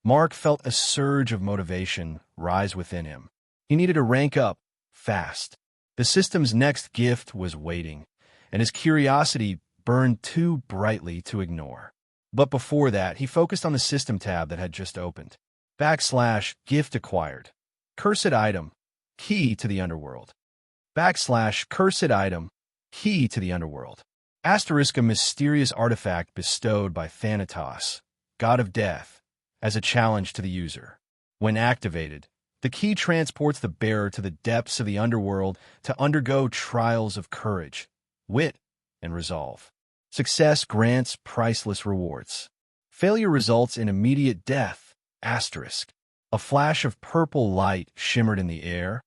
Mark felt a surge of motivation rise within him. He needed to rank up fast. The system's next gift was waiting, and his curiosity burned too brightly to ignore. But before that, he focused on the system tab that had just opened. / gift acquired. Cursed item. Key to the underworld. / cursed item. Key to the underworld. * a mysterious artifact bestowed by Thanatos, god of death, as a challenge to the user. When activated, the key transports the bearer to the depths of the underworld to undergo trials of courage, wit, and resolve. Success grants priceless rewards. Failure results in immediate death. *. A flash of purple light shimmered in the air,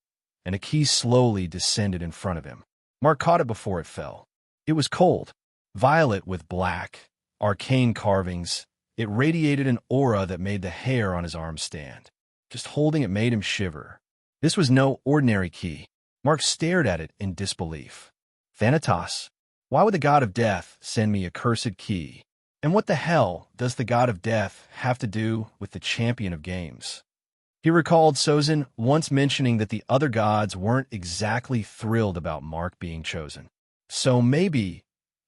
and a key slowly descended in front of him. Mark caught it before it fell. It was cold, violet with black, arcane carvings. It radiated an aura that made the hair on his arm stand. Just holding it made him shiver. This was no ordinary key. Mark stared at it in disbelief. Thanatos, why would the god of death send me a cursed key? And what the hell does the god of death have to do with the champion of games? He recalled Sozin once mentioning that the other gods weren't exactly thrilled about Mark being chosen. So maybe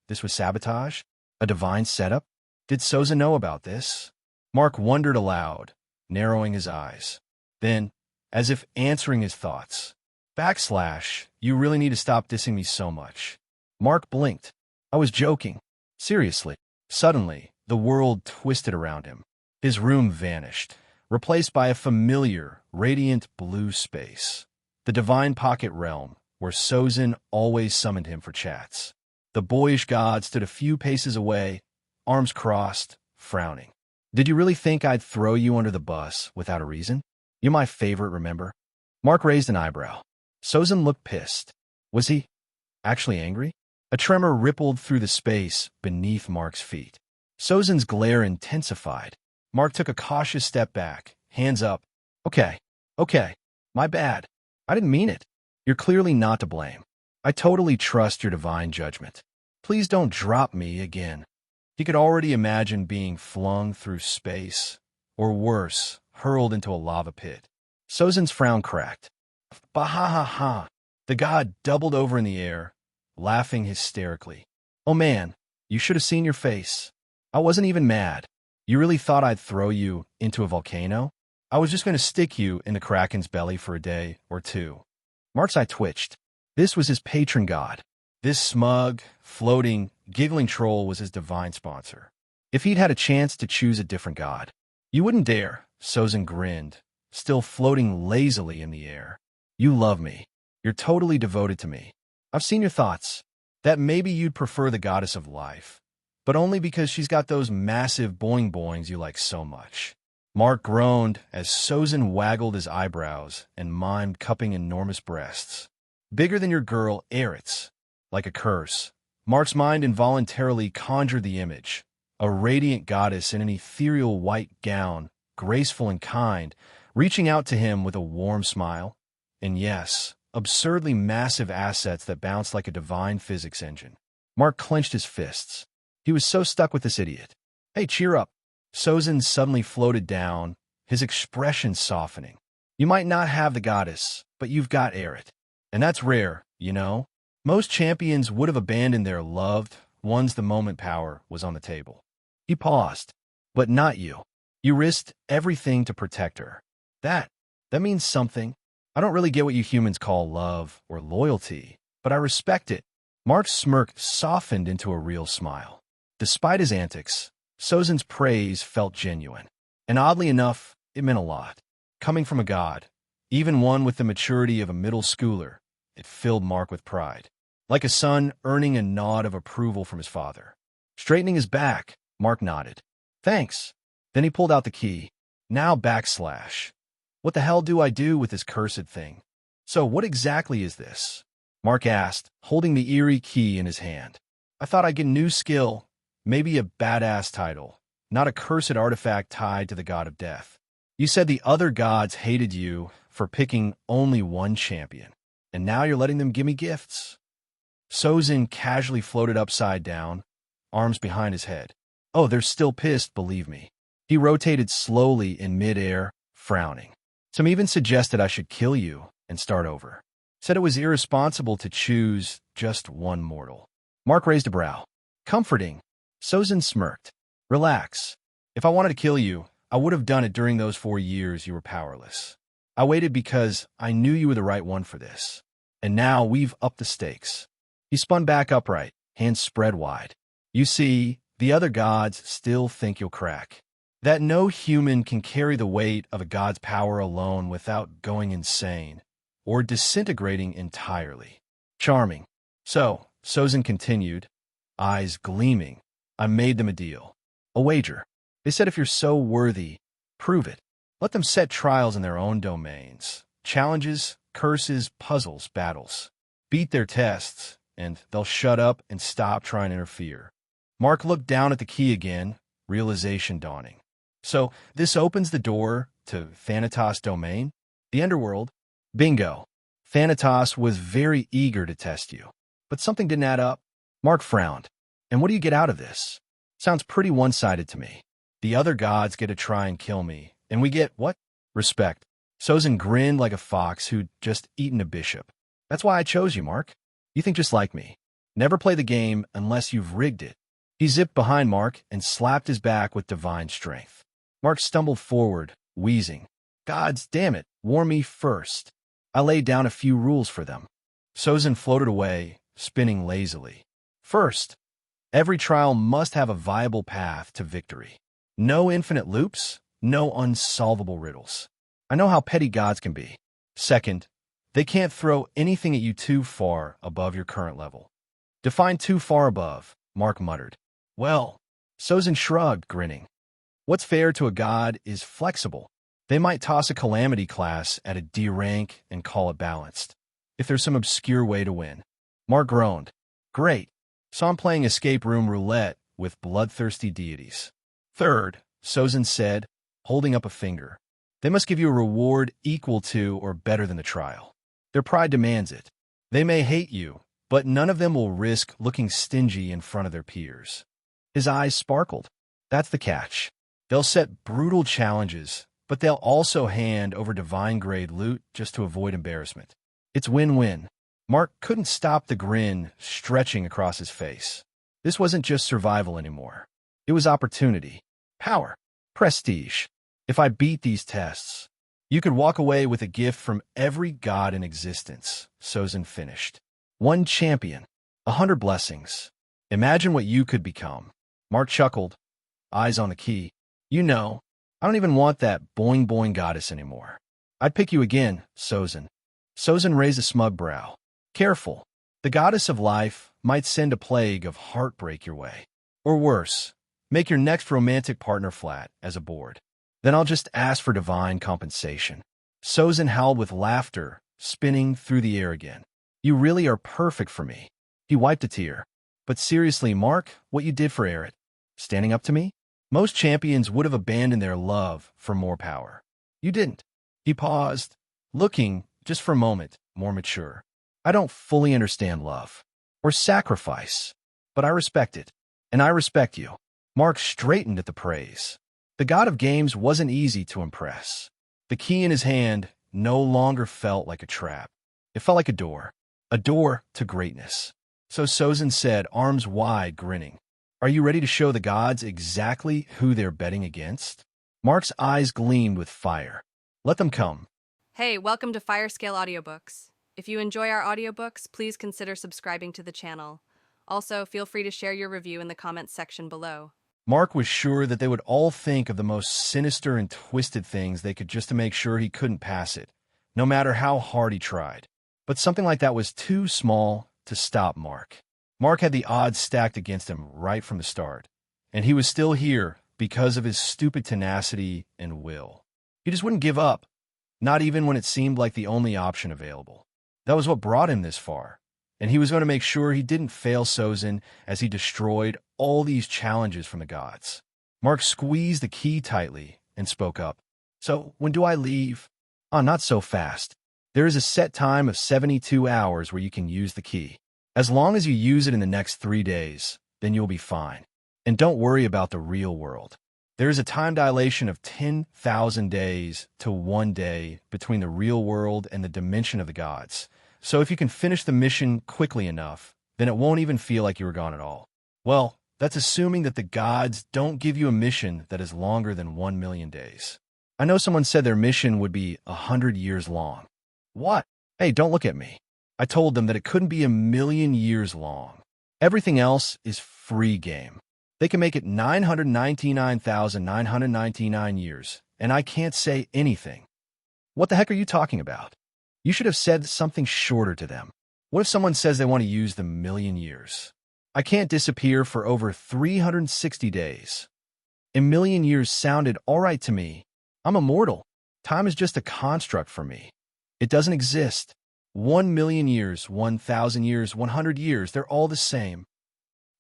this was sabotage? A divine setup? Did Sozin know about this? Mark wondered aloud, narrowing his eyes. Then, as if answering his thoughts, / you really need to stop dissing me so much. Mark blinked. I was joking. Seriously. Suddenly, the world twisted around him. His room vanished, replaced by a familiar, radiant blue space. The divine pocket realm, where Sozin always summoned him for chats. The boyish god stood a few paces away, arms crossed, frowning. Did you really think I'd throw you under the bus without a reason? You're my favorite, remember? Mark raised an eyebrow. Sozin looked pissed. Was he actually angry? A tremor rippled through the space beneath Mark's feet. Sozin's glare intensified. Mark took a cautious step back, hands up. Okay, my bad. I didn't mean it. You're clearly not to blame. I totally trust your divine judgment. Please don't drop me again. He could already imagine being flung through space, or worse, hurled into a lava pit. Sozin's frown cracked. Bah-ha-ha-ha. The god doubled over in the air, laughing hysterically. Oh man, you should have seen your face. I wasn't even mad. You really thought I'd throw you into a volcano? I was just going to stick you in the Kraken's belly for a day or two. Mark's eye twitched. This was his patron god. This smug, floating, giggling troll was his divine sponsor. If he'd had a chance to choose a different god, you wouldn't dare, Sozin grinned, still floating lazily in the air. You love me. You're totally devoted to me. I've seen your thoughts, that maybe you'd prefer the goddess of life, but only because she's got those massive boing-boings you like so much. Mark groaned as Sozin waggled his eyebrows and mimed cupping enormous breasts. Bigger than your girl, Eretz. Like a curse, Mark's mind involuntarily conjured the image, a radiant goddess in an ethereal white gown, graceful and kind, reaching out to him with a warm smile. And yes, absurdly massive assets that bounced like a divine physics engine. Mark clenched his fists. He was so stuck with this idiot. Hey, cheer up. Sozin suddenly floated down, his expression softening. You might not have the goddess, but you've got Eret. And that's rare, you know? Most champions would have abandoned their loved ones the moment power was on the table. He paused. But not you. You risked everything to protect her. That means something. I don't really get what you humans call love or loyalty, but I respect it. Mark's smirk softened into a real smile. Despite his antics, Sozin's praise felt genuine. And oddly enough, it meant a lot. Coming from a god, even one with the maturity of a middle schooler, it filled Mark with pride. Like a son earning a nod of approval from his father. Straightening his back, Mark nodded. Thanks. Then he pulled out the key. Now / What the hell do I do with this cursed thing? So what exactly is this? Mark asked, holding the eerie key in his hand. I thought I'd get a new skill, maybe a badass title, not a cursed artifact tied to the god of death. You said the other gods hated you for picking only one champion, and now you're letting them give me gifts. Sozin casually floated upside down, arms behind his head. Oh, they're still pissed, believe me. He rotated slowly in midair, frowning. Some even suggested I should kill you and start over. Said it was irresponsible to choose just one mortal. Mark raised a brow. Comforting. Sozin smirked. Relax. If I wanted to kill you, I would have done it during those 4 years you were powerless. I waited because I knew you were the right one for this. And now we've upped the stakes. He spun back upright, hands spread wide. You see, the other gods still think you'll crack. That no human can carry the weight of a god's power alone without going insane or disintegrating entirely. Charming. So, Sozin continued, eyes gleaming. I made them a deal. A wager. They said if you're so worthy, prove it. Let them set trials in their own domains. Challenges, curses, puzzles, battles. Beat their tests, and they'll shut up and stop trying to interfere. Mark looked down at the key again, realization dawning. So, this opens the door to Thanatos' domain? The underworld? Bingo. Thanatos was very eager to test you. But something didn't add up. Mark frowned. And what do you get out of this? Sounds pretty one-sided to me. The other gods get to try and kill me, and we get, what? Respect. Sozin grinned like a fox who'd just eaten a bishop. That's why I chose you, Mark. You think just like me. Never play the game unless you've rigged it. He zipped behind Mark and slapped his back with divine strength. Mark stumbled forward, wheezing. Gods damn it, warn me first. I laid down a few rules for them. Sozin floated away, spinning lazily. First, every trial must have a viable path to victory. No infinite loops, no unsolvable riddles. I know how petty gods can be. Second, they can't throw anything at you too far above your current level. Define too far above, Mark muttered. Well, Sozin shrugged, grinning. What's fair to a god is flexible. They might toss a calamity class at a D rank and call it balanced, if there's some obscure way to win. Mark groaned. Great. So I'm playing escape room roulette with bloodthirsty deities. Third, Sozin said, holding up a finger. They must give you a reward equal to or better than the trial. Their pride demands it. They may hate you, but none of them will risk looking stingy in front of their peers. His eyes sparkled. That's the catch. They'll set brutal challenges, but they'll also hand over divine-grade loot just to avoid embarrassment. It's win-win. Mark couldn't stop the grin stretching across his face. This wasn't just survival anymore. It was opportunity, power, prestige. If I beat these tests, you could walk away with a gift from every god in existence, Sozin finished. 1 champion, 100 blessings. Imagine what you could become. Mark chuckled, eyes on the key. You know, I don't even want that boing-boing goddess anymore. I'd pick you again, Sozin. Sozin raised a smug brow. Careful. The goddess of life might send a plague of heartbreak your way. Or worse, make your next romantic partner flat as a board. Then I'll just ask for divine compensation. Sozin howled with laughter, spinning through the air again. You really are perfect for me. He wiped a tear. But seriously, Mark, what you did for Eret. Standing up to me? Most champions would have abandoned their love for more power. You didn't. He paused, looking, just for a moment, more mature. I don't fully understand love or sacrifice, but I respect it, and I respect you. Mark straightened at the praise. The god of games wasn't easy to impress. The key in his hand no longer felt like a trap. It felt like a door to greatness. So Sozin said, arms wide, grinning. Are you ready to show the gods exactly who they're betting against? Mark's eyes gleamed with fire. Let them come. Hey, welcome to Firescale Audiobooks. If you enjoy our audiobooks, please consider subscribing to the channel. Also, feel free to share your review in the comments section below. Mark was sure that they would all think of the most sinister and twisted things they could just to make sure he couldn't pass it, no matter how hard he tried. But something like that was too small to stop Mark. Mark had the odds stacked against him right from the start, and he was still here because of his stupid tenacity and will. He just wouldn't give up, not even when it seemed like the only option available. That was what brought him this far, and he was going to make sure he didn't fail Sozin as he destroyed all these challenges from the gods. Mark squeezed the key tightly and spoke up. So, when do I leave? Not so fast. There is a set time of 72 hours where you can use the key. As long as you use it in the next 3 days, then you'll be fine. And don't worry about the real world. There is a time dilation of 10,000 days to 1 day between the real world and the dimension of the gods. So if you can finish the mission quickly enough, then it won't even feel like you were gone at all. Well, that's assuming that the gods don't give you a mission that is longer than 1 million days. I know someone said their mission would be 100 years long. What? Hey, don't look at me. I told them that it couldn't be 1 million years long. Everything else is free game. They can make it 999,999 years, and I can't say anything. What the heck are you talking about? You should have said something shorter to them. What if someone says they want to use the 1 million years? I can't disappear for over 360 days. 1 million years sounded all right to me. I'm immortal. Time is just a construct for me. It doesn't exist. 1 million years, 1,000 years, 100 years, they're all the same.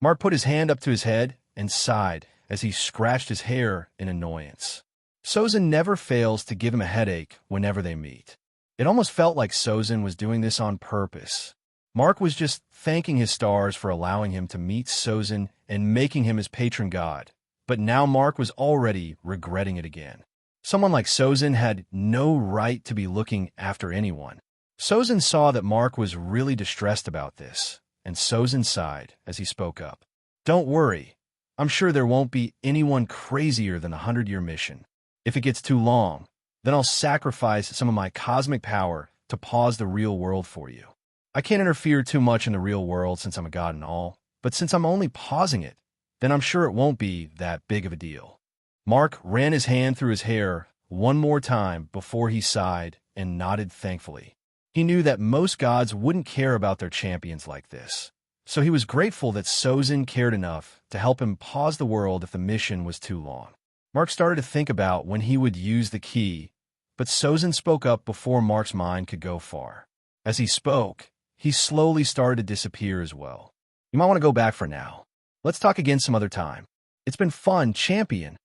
Mark put his hand up to his head and sighed as he scratched his hair in annoyance. Sozin never fails to give him a headache whenever they meet. It almost felt like Sozin was doing this on purpose. Mark was just thanking his stars for allowing him to meet Sozin and making him his patron god. But now Mark was already regretting it again. Someone like Sozin had no right to be looking after anyone. Sozin saw that Mark was really distressed about this, and Sozin sighed as he spoke up. Don't worry. I'm sure there won't be anyone crazier than a 100-year mission. If it gets too long, then I'll sacrifice some of my cosmic power to pause the real world for you. I can't interfere too much in the real world since I'm a god and all, but since I'm only pausing it, then I'm sure it won't be that big of a deal. Mark ran his hand through his hair one more time before he sighed and nodded thankfully. He knew that most gods wouldn't care about their champions like this, so he was grateful that Sozin cared enough to help him pause the world if the mission was too long. Mark started to think about when he would use the key, but Sozin spoke up before Mark's mind could go far. As he spoke, he slowly started to disappear as well. You might want to go back for now. Let's talk again some other time. It's been fun, champion.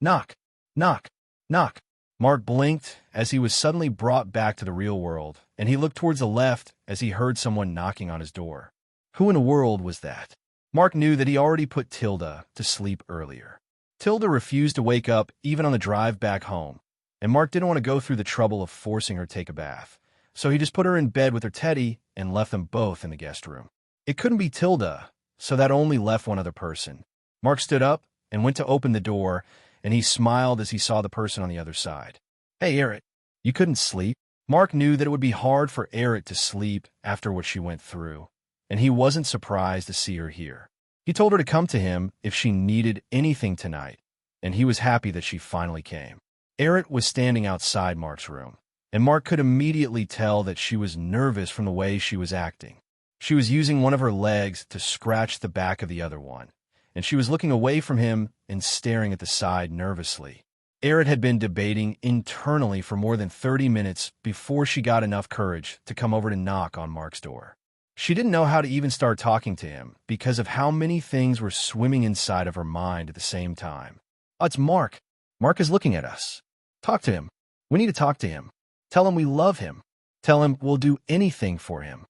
Knock, knock, knock. Mark blinked as he was suddenly brought back to the real world, and he looked towards the left as he heard someone knocking on his door. Who in the world was that? Mark knew that he already put Tilda to sleep earlier. Tilda refused to wake up even on the drive back home, and Mark didn't want to go through the trouble of forcing her to take a bath, so he just put her in bed with her teddy and left them both in the guest room. It couldn't be Tilda, so that only left one other person. Mark stood up and went to open the door, and he smiled as he saw the person on the other side. Hey, Erit, you couldn't sleep? Mark knew that it would be hard for Erit to sleep after what she went through, and he wasn't surprised to see her here. He told her to come to him if she needed anything tonight, and he was happy that she finally came. Erit was standing outside Mark's room, and Mark could immediately tell that she was nervous from the way she was acting. She was using one of her legs to scratch the back of the other one, and she was looking away from him and staring at the side nervously. Erit had been debating internally for more than 30 minutes before she got enough courage to come over to knock on Mark's door. She didn't know how to even start talking to him because of how many things were swimming inside of her mind at the same time. Oh, it's Mark. Mark is looking at us. Talk to him. We need to talk to him. Tell him we love him. Tell him we'll do anything for him.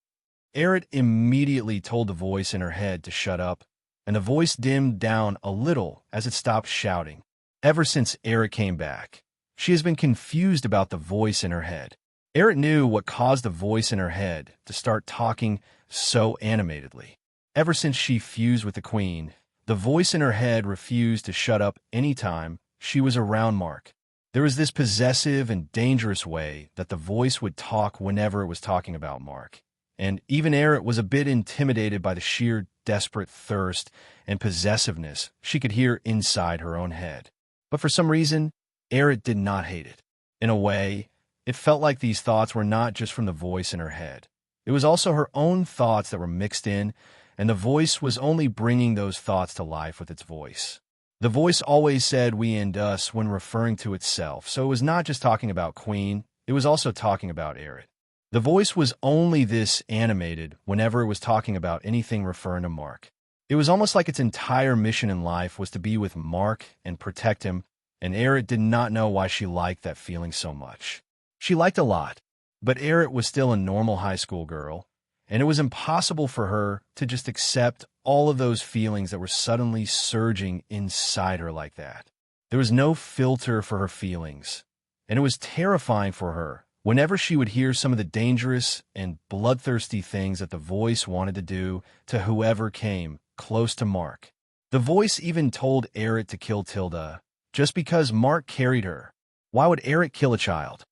Erit immediately told the voice in her head to shut up, and the voice dimmed down a little as it stopped shouting. Ever since Erit came back, she has been confused about the voice in her head. Erit knew what caused the voice in her head to start talking so animatedly. Ever since she fused with the Queen, the voice in her head refused to shut up any time she was around Mark. There was this possessive and dangerous way that the voice would talk whenever it was talking about Mark. And even Erit was a bit intimidated by the sheer desperate thirst and possessiveness she could hear inside her own head. But for some reason, Erit did not hate it. In a way, it felt like these thoughts were not just from the voice in her head. It was also her own thoughts that were mixed in, and the voice was only bringing those thoughts to life with its voice. The voice always said we and us when referring to itself, so it was not just talking about Queen, it was also talking about Erit. The voice was only this animated whenever it was talking about anything referring to Mark. It was almost like its entire mission in life was to be with Mark and protect him, and Erit did not know why she liked that feeling so much. She liked a lot, but Erit was still a normal high school girl, and it was impossible for her to just accept all of those feelings that were suddenly surging inside her like that. There was no filter for her feelings, and it was terrifying for her whenever she would hear some of the dangerous and bloodthirsty things that the voice wanted to do to whoever came close to Mark. The voice even told Eric to kill Tilda, just because Mark carried her. Why would Eric kill a child?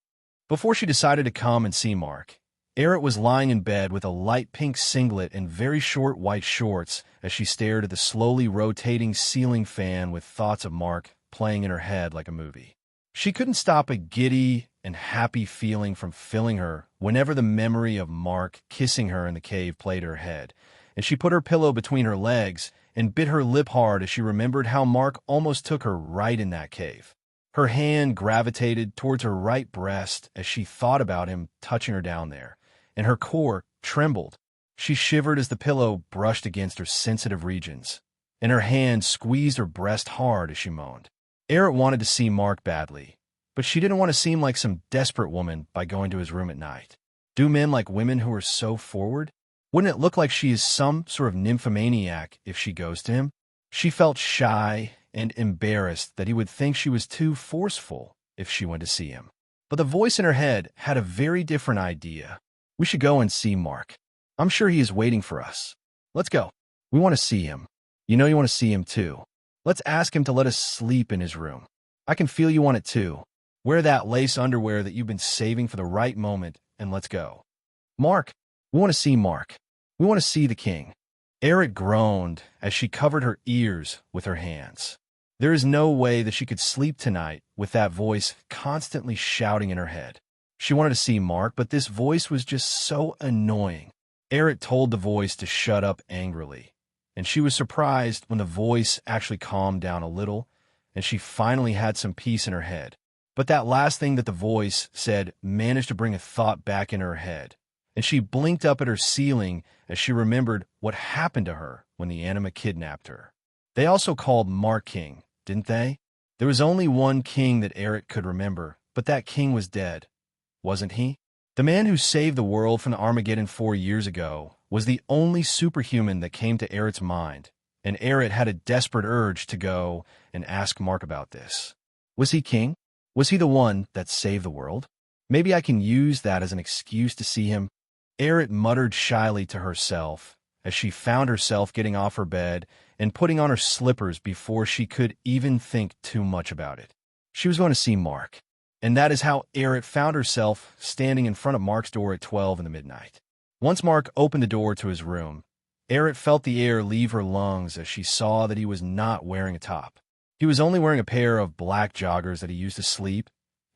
Before she decided to come and see Mark, Eric was lying in bed with a light pink singlet and very short white shorts as she stared at the slowly rotating ceiling fan with thoughts of Mark playing in her head like a movie. She couldn't stop a giddy and happy feeling from filling her whenever the memory of Mark kissing her in the cave played in her head, and she put her pillow between her legs and bit her lip hard as she remembered how Mark almost took her right in that cave. Her hand gravitated towards her right breast as she thought about him touching her down there, and her core trembled. She shivered as the pillow brushed against her sensitive regions, and her hand squeezed her breast hard as she moaned. Eric wanted to see Mark badly, but she didn't want to seem like some desperate woman by going to his room at night. Do men like women who are so forward? Wouldn't it look like she is some sort of nymphomaniac if she goes to him? She felt shy and embarrassed that he would think she was too forceful if she went to see him. But the voice in her head had a very different idea. We should go and see Mark. I'm sure he is waiting for us. Let's go. We want to see him. You know you want to see him too. Let's ask him to let us sleep in his room. I can feel you want it too. Wear that lace underwear that you've been saving for the right moment, and let's go. Mark. We want to see Mark. We want to see the king. Eric groaned as she covered her ears with her hands. There is no way that she could sleep tonight with that voice constantly shouting in her head. She wanted to see Mark, but this voice was just so annoying. Eric told the voice to shut up angrily, and she was surprised when the voice actually calmed down a little, and she finally had some peace in her head. But that last thing that the voice said managed to bring a thought back in her head, and she blinked up at her ceiling as she remembered what happened to her when the anima kidnapped her. They also called Mark king, didn't they? There was only one king that Eric could remember, but that king was dead, wasn't he? The man who saved the world from the Armageddon 4 years ago was the only superhuman that came to Eric's mind, and Eric had a desperate urge to go and ask Mark about this. Was he king? Was he the one that saved the world? Maybe I can use that as an excuse to see him. Eric muttered shyly to herself as she found herself getting off her bed and putting on her slippers before she could even think too much about it. She was going to see Mark, and that is how Eric found herself standing in front of Mark's door at 12 in the midnight. Once Mark opened the door to his room, Eric felt the air leave her lungs as she saw that he was not wearing a top. He was only wearing a pair of black joggers that he used to sleep,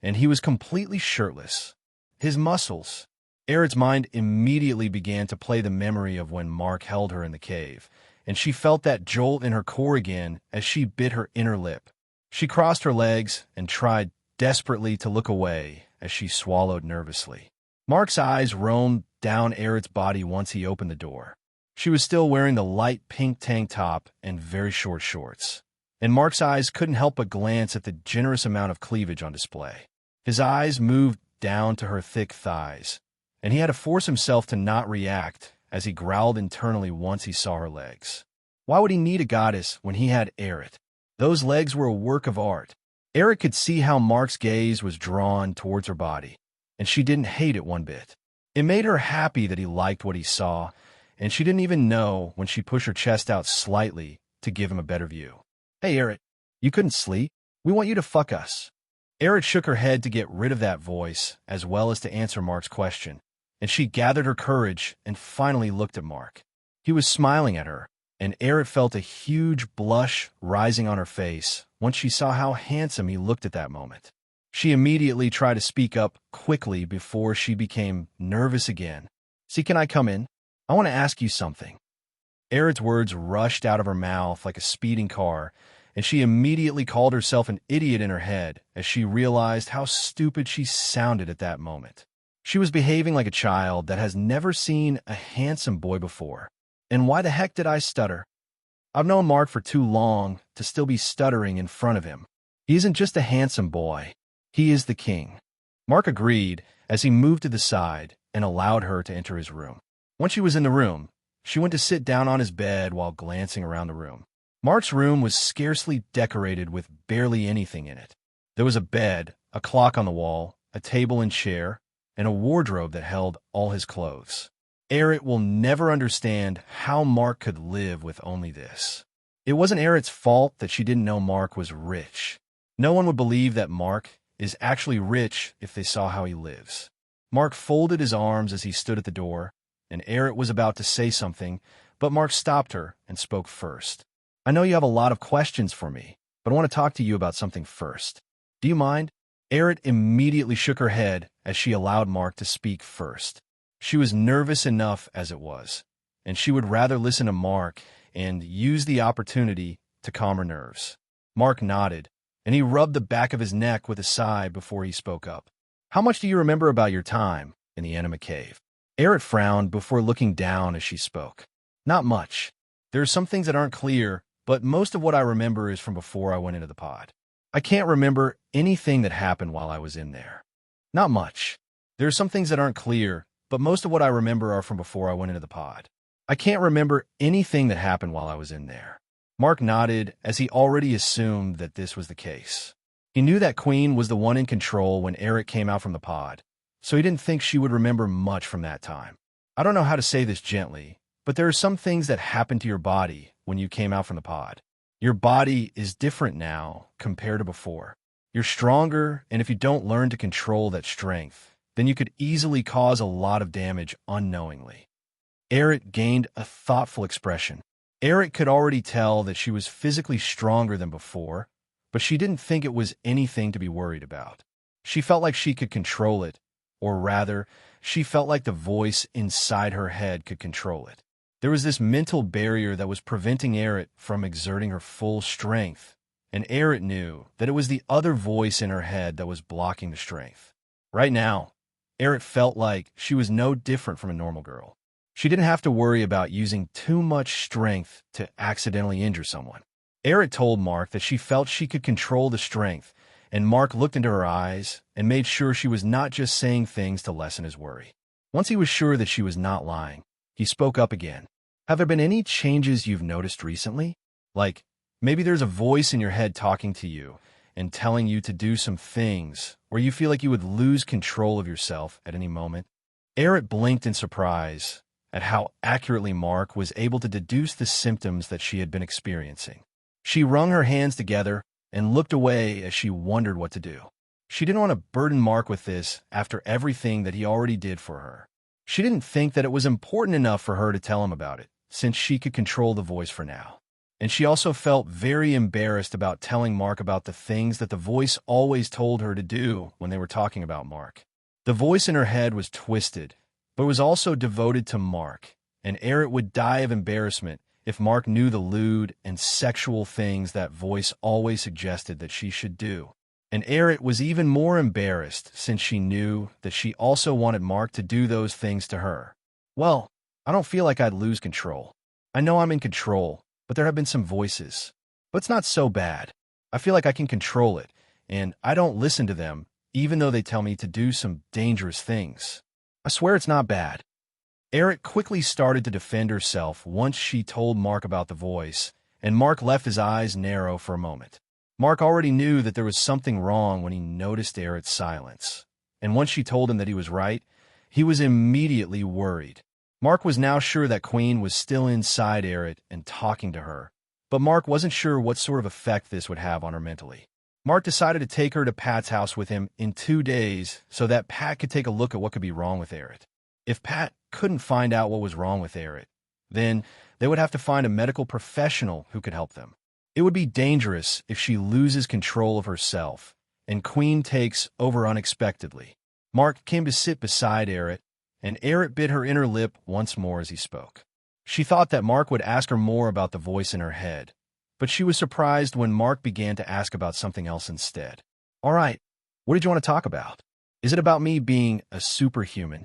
and he was completely shirtless. His muscles. Eric's mind immediately began to play the memory of when Mark held her in the cave, and she felt that jolt in her core again as she bit her inner lip. She crossed her legs and tried desperately to look away as she swallowed nervously. Mark's eyes roamed down Eric's body once he opened the door. She was still wearing the light pink tank top and very short shorts, and Mark's eyes couldn't help but glance at the generous amount of cleavage on display. His eyes moved down to her thick thighs, and he had to force himself to not react as he growled internally once he saw her legs. Why would he need a goddess when he had Eric? Those legs were a work of art. Eric could see how Mark's gaze was drawn towards her body, and she didn't hate it one bit. It made her happy that he liked what he saw, and she didn't even know when she pushed her chest out slightly to give him a better view. Hey, Eric, you couldn't sleep? We want you to fuck us. Eric shook her head to get rid of that voice, as well as to answer Mark's question, and she gathered her courage and finally looked at Mark. He was smiling at her, and Eric felt a huge blush rising on her face once she saw how handsome he looked at that moment. She immediately tried to speak up quickly before she became nervous again. See, can I come in? I want to ask you something. Eric's words rushed out of her mouth like a speeding car, and she immediately called herself an idiot in her head as she realized how stupid she sounded at that moment. She was behaving like a child that has never seen a handsome boy before. And why the heck did I stutter? I've known Mark for too long to still be stuttering in front of him. He isn't just a handsome boy. He is the king. Mark agreed as he moved to the side and allowed her to enter his room. Once she was in the room, she went to sit down on his bed while glancing around the room. Mark's room was scarcely decorated with barely anything in it. There was a bed, a clock on the wall, a table and chair, and a wardrobe that held all his clothes. Eric will never understand how Mark could live with only this. It wasn't Eric's fault that she didn't know Mark was rich. No one would believe that Mark is actually rich if they saw how he lives. Mark folded his arms as he stood at the door, and Eric was about to say something, but Mark stopped her and spoke first. I know you have a lot of questions for me, but I want to talk to you about something first. Do you mind? Eric immediately shook her head as she allowed Mark to speak first. She was nervous enough as it was, and she would rather listen to Mark and use the opportunity to calm her nerves. Mark nodded, and he rubbed the back of his neck with a sigh before he spoke up. How much do you remember about your time in the anima cave? Eric frowned before looking down as she spoke. Not much. There are some things that aren't clear, but most of what I remember is from before I went into the pod. I can't remember anything that happened while I was in there. Not much. There are some things that aren't clear, but most of what I remember are from before I went into the pod. I can't remember anything that happened while I was in there. Mark nodded as he already assumed that this was the case. He knew that Queen was the one in control when Eric came out from the pod, so he didn't think she would remember much from that time. I don't know how to say this gently, but there are some things that happened to your body when you came out from the pod. Your body is different now compared to before. You're stronger, and if you don't learn to control that strength, then you could easily cause a lot of damage unknowingly. Eric gained a thoughtful expression. Eric could already tell that she was physically stronger than before, but she didn't think it was anything to be worried about. She felt like she could control it, or rather, she felt like the voice inside her head could control it. There was this mental barrier that was preventing Eric from exerting her full strength, and Eric knew that it was the other voice in her head that was blocking the strength. Right now, Eric felt like she was no different from a normal girl. She didn't have to worry about using too much strength to accidentally injure someone. Eric told Mark that she felt she could control the strength, and Mark looked into her eyes and made sure she was not just saying things to lessen his worry. Once he was sure that she was not lying, he spoke up again. Have there been any changes you've noticed recently? Like, maybe there's a voice in your head talking to you and telling you to do some things where you feel like you would lose control of yourself at any moment. Eric blinked in surprise at how accurately Mark was able to deduce the symptoms that she had been experiencing. She wrung her hands together and looked away as she wondered what to do. She didn't want to burden Mark with this after everything that he already did for her. She didn't think that it was important enough for her to tell him about it, since she could control the voice for now. And she also felt very embarrassed about telling Mark about the things that the voice always told her to do when they were talking about Mark. The voice in her head was twisted, but was also devoted to Mark, and Eric would die of embarrassment if Mark knew the lewd and sexual things that voice always suggested that she should do. And Eric was even more embarrassed since she knew that she also wanted Mark to do those things to her. Well, I don't feel like I'd lose control. I know I'm in control, but there have been some voices. But it's not so bad. I feel like I can control it, and I don't listen to them, even though they tell me to do some dangerous things. I swear it's not bad. Eric quickly started to defend herself once she told Mark about the voice, and Mark left his eyes narrow for a moment. Mark already knew that there was something wrong when he noticed Eric's silence, and once she told him that he was right, he was immediately worried. Mark was now sure that Queen was still inside Eric and talking to her, but Mark wasn't sure what sort of effect this would have on her mentally. Mark decided to take her to Pat's house with him in 2 days so that Pat could take a look at what could be wrong with Eric. If Pat couldn't find out what was wrong with Eric, then they would have to find a medical professional who could help them. It would be dangerous if she loses control of herself and Queen takes over unexpectedly. Mark came to sit beside Eric, and Eric bit her inner lip once more as he spoke. She thought that Mark would ask her more about the voice in her head, but she was surprised when Mark began to ask about something else instead. All right, what did you want to talk about? Is it about me being a superhuman?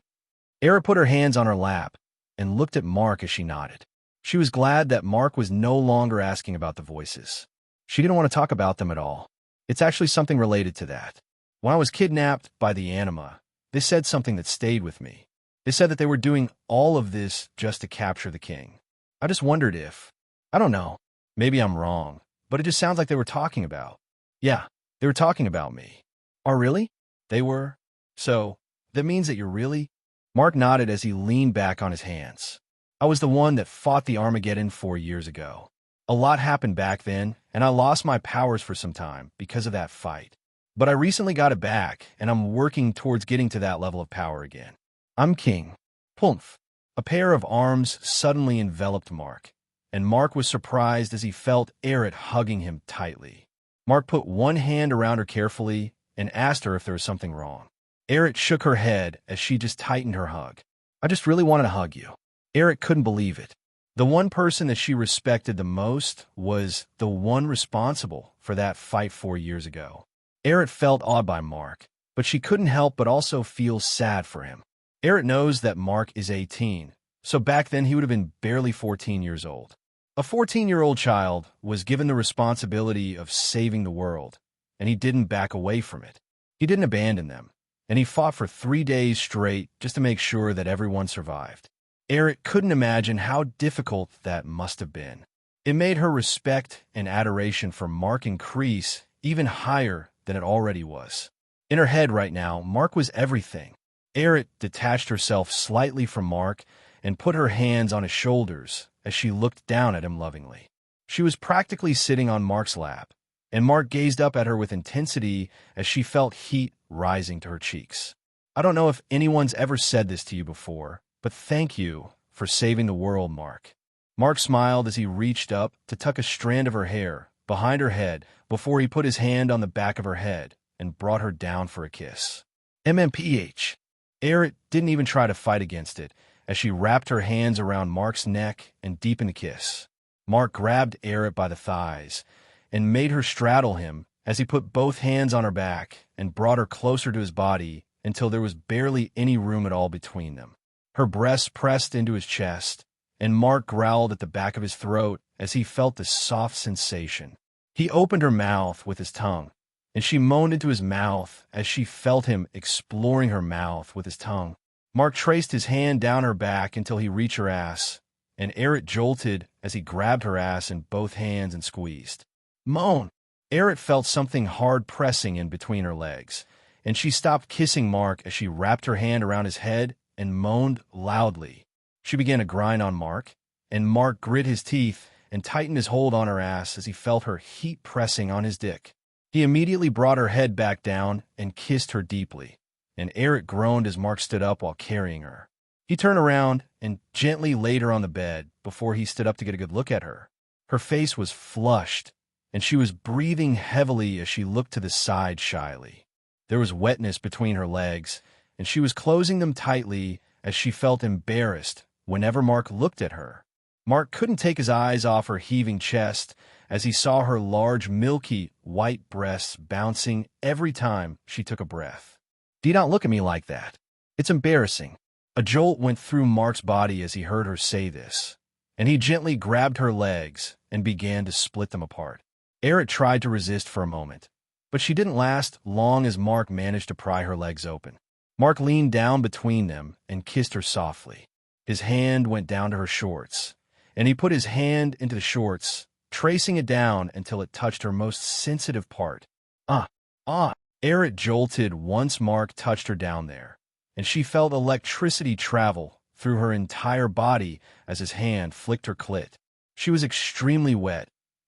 Eric put her hands on her lap and looked at Mark as she nodded. She was glad that Mark was no longer asking about the voices. She didn't want to talk about them at all. It's actually something related to that. When I was kidnapped by the anima, they said something that stayed with me. They said that they were doing all of this just to capture the king. I just wondered if... I don't know. Maybe I'm wrong, but it just sounds like they were talking about. Yeah, they were talking about me. Oh, really? They were? So, that means that you're really? Mark nodded as he leaned back on his hands. I was the one that fought the Armageddon 4 years ago. A lot happened back then, and I lost my powers for some time because of that fight. But I recently got it back, and I'm working towards getting to that level of power again. I'm king. Poomph. A pair of arms suddenly enveloped Mark, and Mark was surprised as he felt Aerith hugging him tightly. Mark put one hand around her carefully and asked her if there was something wrong. Aerith shook her head as she just tightened her hug. I just really wanted to hug you. Aerith couldn't believe it. The one person that she respected the most was the one responsible for that fight 4 years ago. Aerith felt awed by Mark, but she couldn't help but also feel sad for him. Aerith knows that Mark is 18, so back then he would have been barely 14 years old. A 14-year-old child was given the responsibility of saving the world, and he didn't back away from it. He didn't abandon them, and he fought for 3 days straight just to make sure that everyone survived. Aerith couldn't imagine how difficult that must have been. It made her respect and adoration for Mark increase even higher than it already was. In her head right now, Mark was everything. Aerith detached herself slightly from Mark and put her hands on his shoulders as she looked down at him lovingly. She was practically sitting on Mark's lap, and Mark gazed up at her with intensity as she felt heat rising to her cheeks. I don't know if anyone's ever said this to you before, but thank you for saving the world, Mark. Mark smiled as he reached up to tuck a strand of her hair behind her head before he put his hand on the back of her head and brought her down for a kiss. MMPH. Aerith didn't even try to fight against it as she wrapped her hands around Mark's neck and deepened the kiss. Mark grabbed Aerith by the thighs and made her straddle him as he put both hands on her back and brought her closer to his body until there was barely any room at all between them. Her breasts pressed into his chest, and Mark growled at the back of his throat as he felt this soft sensation. He opened her mouth with his tongue, and she moaned into his mouth as she felt him exploring her mouth with his tongue. Mark traced his hand down her back until he reached her ass, and Aerith jolted as he grabbed her ass in both hands and squeezed. Moan! Aerith felt something hard pressing in between her legs, and she stopped kissing Mark as she wrapped her hand around his head and moaned loudly. She began to grind on Mark, and Mark grit his teeth and tightened his hold on her ass as he felt her heat pressing on his dick. He immediately brought her head back down and kissed her deeply, and Aerith groaned as Mark stood up while carrying her. He turned around and gently laid her on the bed before he stood up to get a good look at her. Her face was flushed, and she was breathing heavily as she looked to the side shyly. There was wetness between her legs, and she was closing them tightly as she felt embarrassed whenever Mark looked at her. Mark couldn't take his eyes off her heaving chest as he saw her large, milky, white breasts bouncing every time she took a breath. Do not look at me like that. It's embarrassing. A jolt went through Mark's body as he heard her say this, and he gently grabbed her legs and began to split them apart. Aerith tried to resist for a moment, but she didn't last long as Mark managed to pry her legs open. Mark leaned down between them and kissed her softly. His hand went down to her shorts, and he put his hand into the shorts, tracing it down until it touched her most sensitive part. Aerith jolted once Mark touched her down there, and she felt electricity travel through her entire body as his hand flicked her clit. She was extremely wet,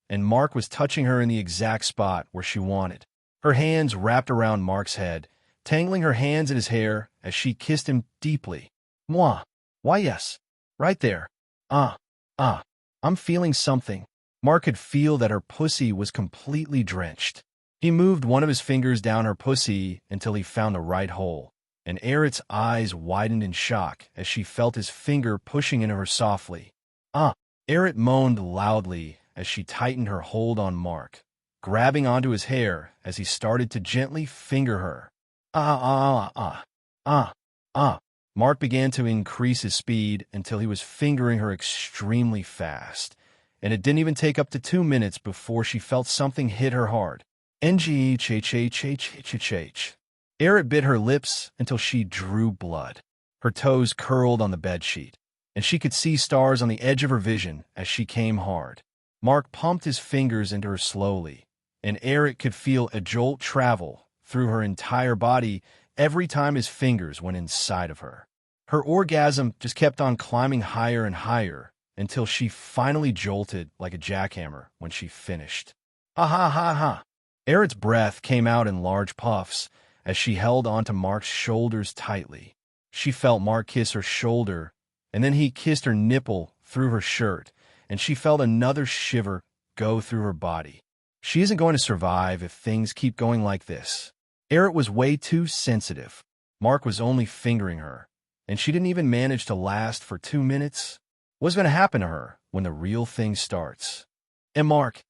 and Mark was touching her in the exact spot where she wanted. Her hands wrapped around Mark's head, tangling her hands in his hair as she kissed him deeply. Mwah! Why, yes. Right there. I'm feeling something. Mark could feel that her pussy was completely drenched. He moved one of his fingers down her pussy until he found the right hole, and Aerith's eyes widened in shock as she felt his finger pushing into her softly. Aerith moaned loudly as she tightened her hold on Mark, grabbing onto his hair as he started to gently finger her. Mark began to increase his speed until he was fingering her extremely fast, and it didn't even take up to 2 minutes before she felt something hit her hard. Ngh. Aerith bit her lips until she drew blood. Her toes curled on the bedsheet, and she could see stars on the edge of her vision as she came hard. Mark pumped his fingers into her slowly, and Eric could feel a jolt travel through her entire body every time his fingers went inside of her. Her orgasm just kept on climbing higher and higher until she finally jolted like a jackhammer when she finished. Ha ha ha ha. Eric's breath came out in large puffs as she held onto Mark's shoulders tightly. She felt Mark kiss her shoulder, and then he kissed her nipple through her shirt, and she felt another shiver go through her body. She isn't going to survive if things keep going like this. Eric was way too sensitive. Mark was only fingering her, and she didn't even manage to last for 2 minutes. What's going to happen to her when the real thing starts? And Mark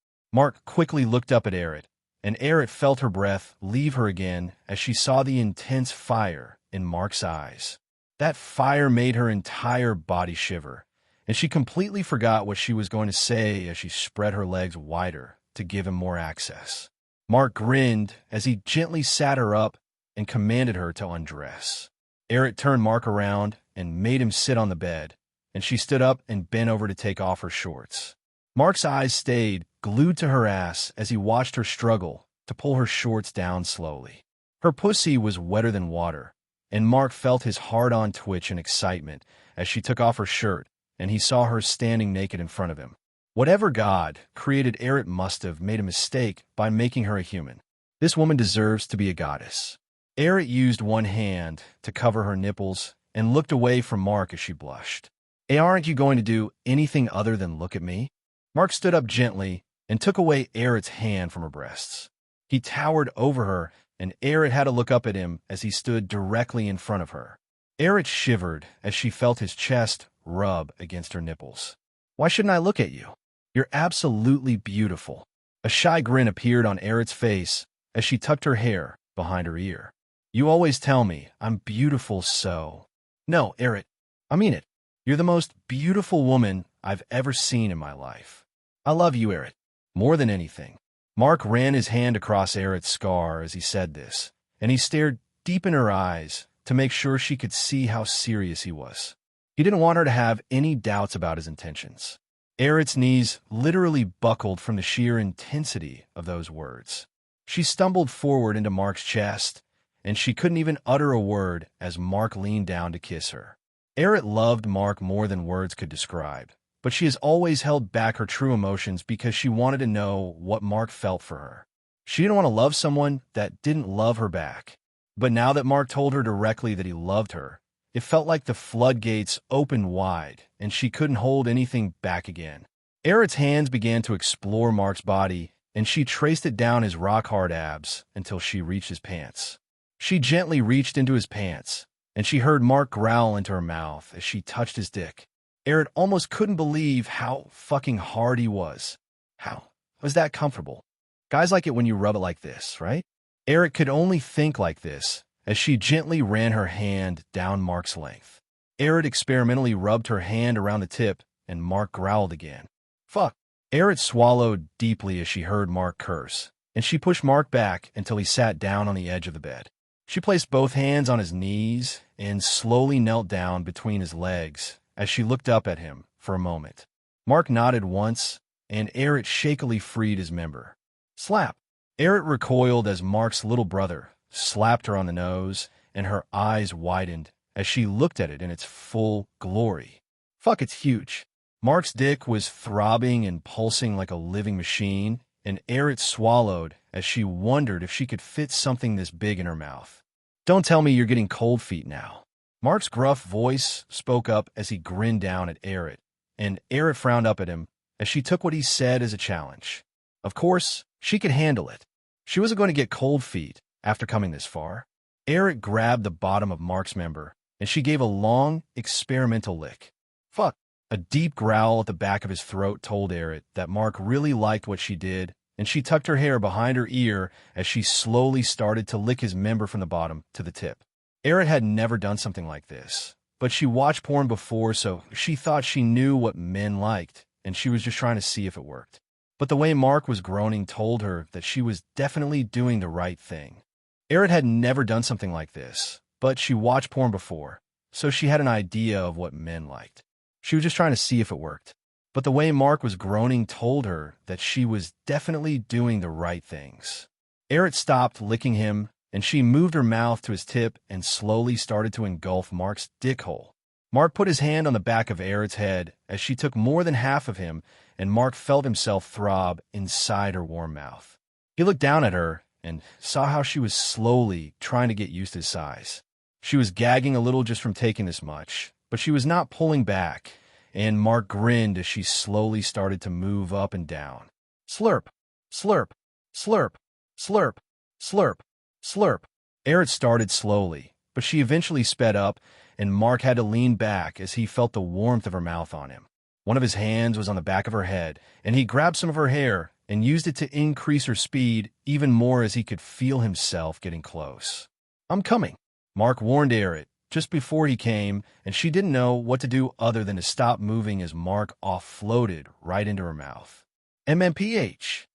quickly looked up at Eric, and Eric felt her breath leave her again as she saw the intense fire in Mark's eyes. That fire made her entire body shiver, and she completely forgot what she was going to say as she spread her legs wider to give him more access. Mark grinned as he gently sat her up and commanded her to undress. Eric turned Mark around and made him sit on the bed, and she stood up and bent over to take off her shorts. Mark's eyes stayed glued to her ass as he watched her struggle to pull her shorts down slowly. Her pussy was wetter than water, and Mark felt his hard-on twitch in excitement as she took off her shirt, and he saw her standing naked in front of him. Whatever God created Eric must have made a mistake by making her a human. This woman deserves to be a goddess. Eric used one hand to cover her nipples and looked away from Mark as she blushed. Hey, aren't you going to do anything other than look at me? Mark stood up gently and took away Eric's hand from her breasts. He towered over her, and Eric had to look up at him as he stood directly in front of her. Eric shivered as she felt his chest rub against her nipples. Why shouldn't I look at you? You're absolutely beautiful. A shy grin appeared on Eric's face as she tucked her hair behind her ear. You always tell me I'm beautiful, so... No, Eric, I mean it. You're the most beautiful woman I've ever seen in my life. I love you, Eric, more than anything. Mark ran his hand across Eric's scar as he said this, and he stared deep in her eyes to make sure she could see how serious he was. He didn't want her to have any doubts about his intentions. Eric's knees literally buckled from the sheer intensity of those words. She stumbled forward into Mark's chest, and she couldn't even utter a word as Mark leaned down to kiss her. Eric loved Mark more than words could describe, but she has always held back her true emotions because she wanted to know what Mark felt for her. She didn't want to love someone that didn't love her back. But now that Mark told her directly that he loved her, it felt like the floodgates opened wide, and she couldn't hold anything back again. Eric's hands began to explore Mark's body, and she traced it down his rock-hard abs until she reached his pants. She gently reached into his pants, and she heard Mark growl into her mouth as she touched his dick. Eric almost couldn't believe how fucking hard he was. How was that comfortable? Guys like it when you rub it like this, right? Eric could only think like this as she gently ran her hand down Mark's length. Eric experimentally rubbed her hand around the tip, and Mark growled again. Fuck. Eric swallowed deeply as she heard Mark curse, and she pushed Mark back until he sat down on the edge of the bed. She placed both hands on his knees and slowly knelt down between his legs as she looked up at him for a moment. Mark nodded once, and Eric shakily freed his member. Slap. Eric recoiled as Mark's little brother slapped her on the nose, and her eyes widened as she looked at it in its full glory. Fuck, it's huge. Mark's dick was throbbing and pulsing like a living machine, and Eric swallowed as she wondered if she could fit something this big in her mouth. Don't tell me you're getting cold feet now. Mark's gruff voice spoke up as he grinned down at Eric, and Eric frowned up at him as she took what he said as a challenge. Of course, she could handle it. She wasn't going to get cold feet after coming this far. Eric grabbed the bottom of Mark's member, and she gave a long, experimental lick. Fuck. A deep growl at the back of his throat told Eric that Mark really liked what she did, and she tucked her hair behind her ear as she slowly started to lick his member from the bottom to the tip. Eric had never done something like this, but she watched porn before, so she thought she knew what men liked, and she was just trying to see if it worked. But the way Mark was groaning told her that she was definitely doing the right thing. Eric had never done something like this, but she watched porn before, so she had an idea of what men liked. She was just trying to see if it worked. but the way Mark was groaning told her that she was definitely doing the right things. Errett stopped licking him, and she moved her mouth to his tip and slowly started to engulf Mark's dick hole. Mark put his hand on the back of Errett's head as she took more than half of him, and Mark felt himself throb inside her warm mouth. He looked down at her and saw how she was slowly trying to get used to his size. She was gagging a little just from taking this much, but she was not pulling back, and Mark grinned as she slowly started to move up and down. Slurp, slurp, slurp, slurp, slurp, slurp. Errett started slowly, but she eventually sped up, and Mark had to lean back as he felt the warmth of her mouth on him. One of his hands was on the back of her head, and he grabbed some of her hair and used it to increase her speed even more as he could feel himself getting close. I'm coming, Mark warned Errett just before he came, and she didn't know what to do other than to stop moving as Mark offloaded right into her mouth. MMPH.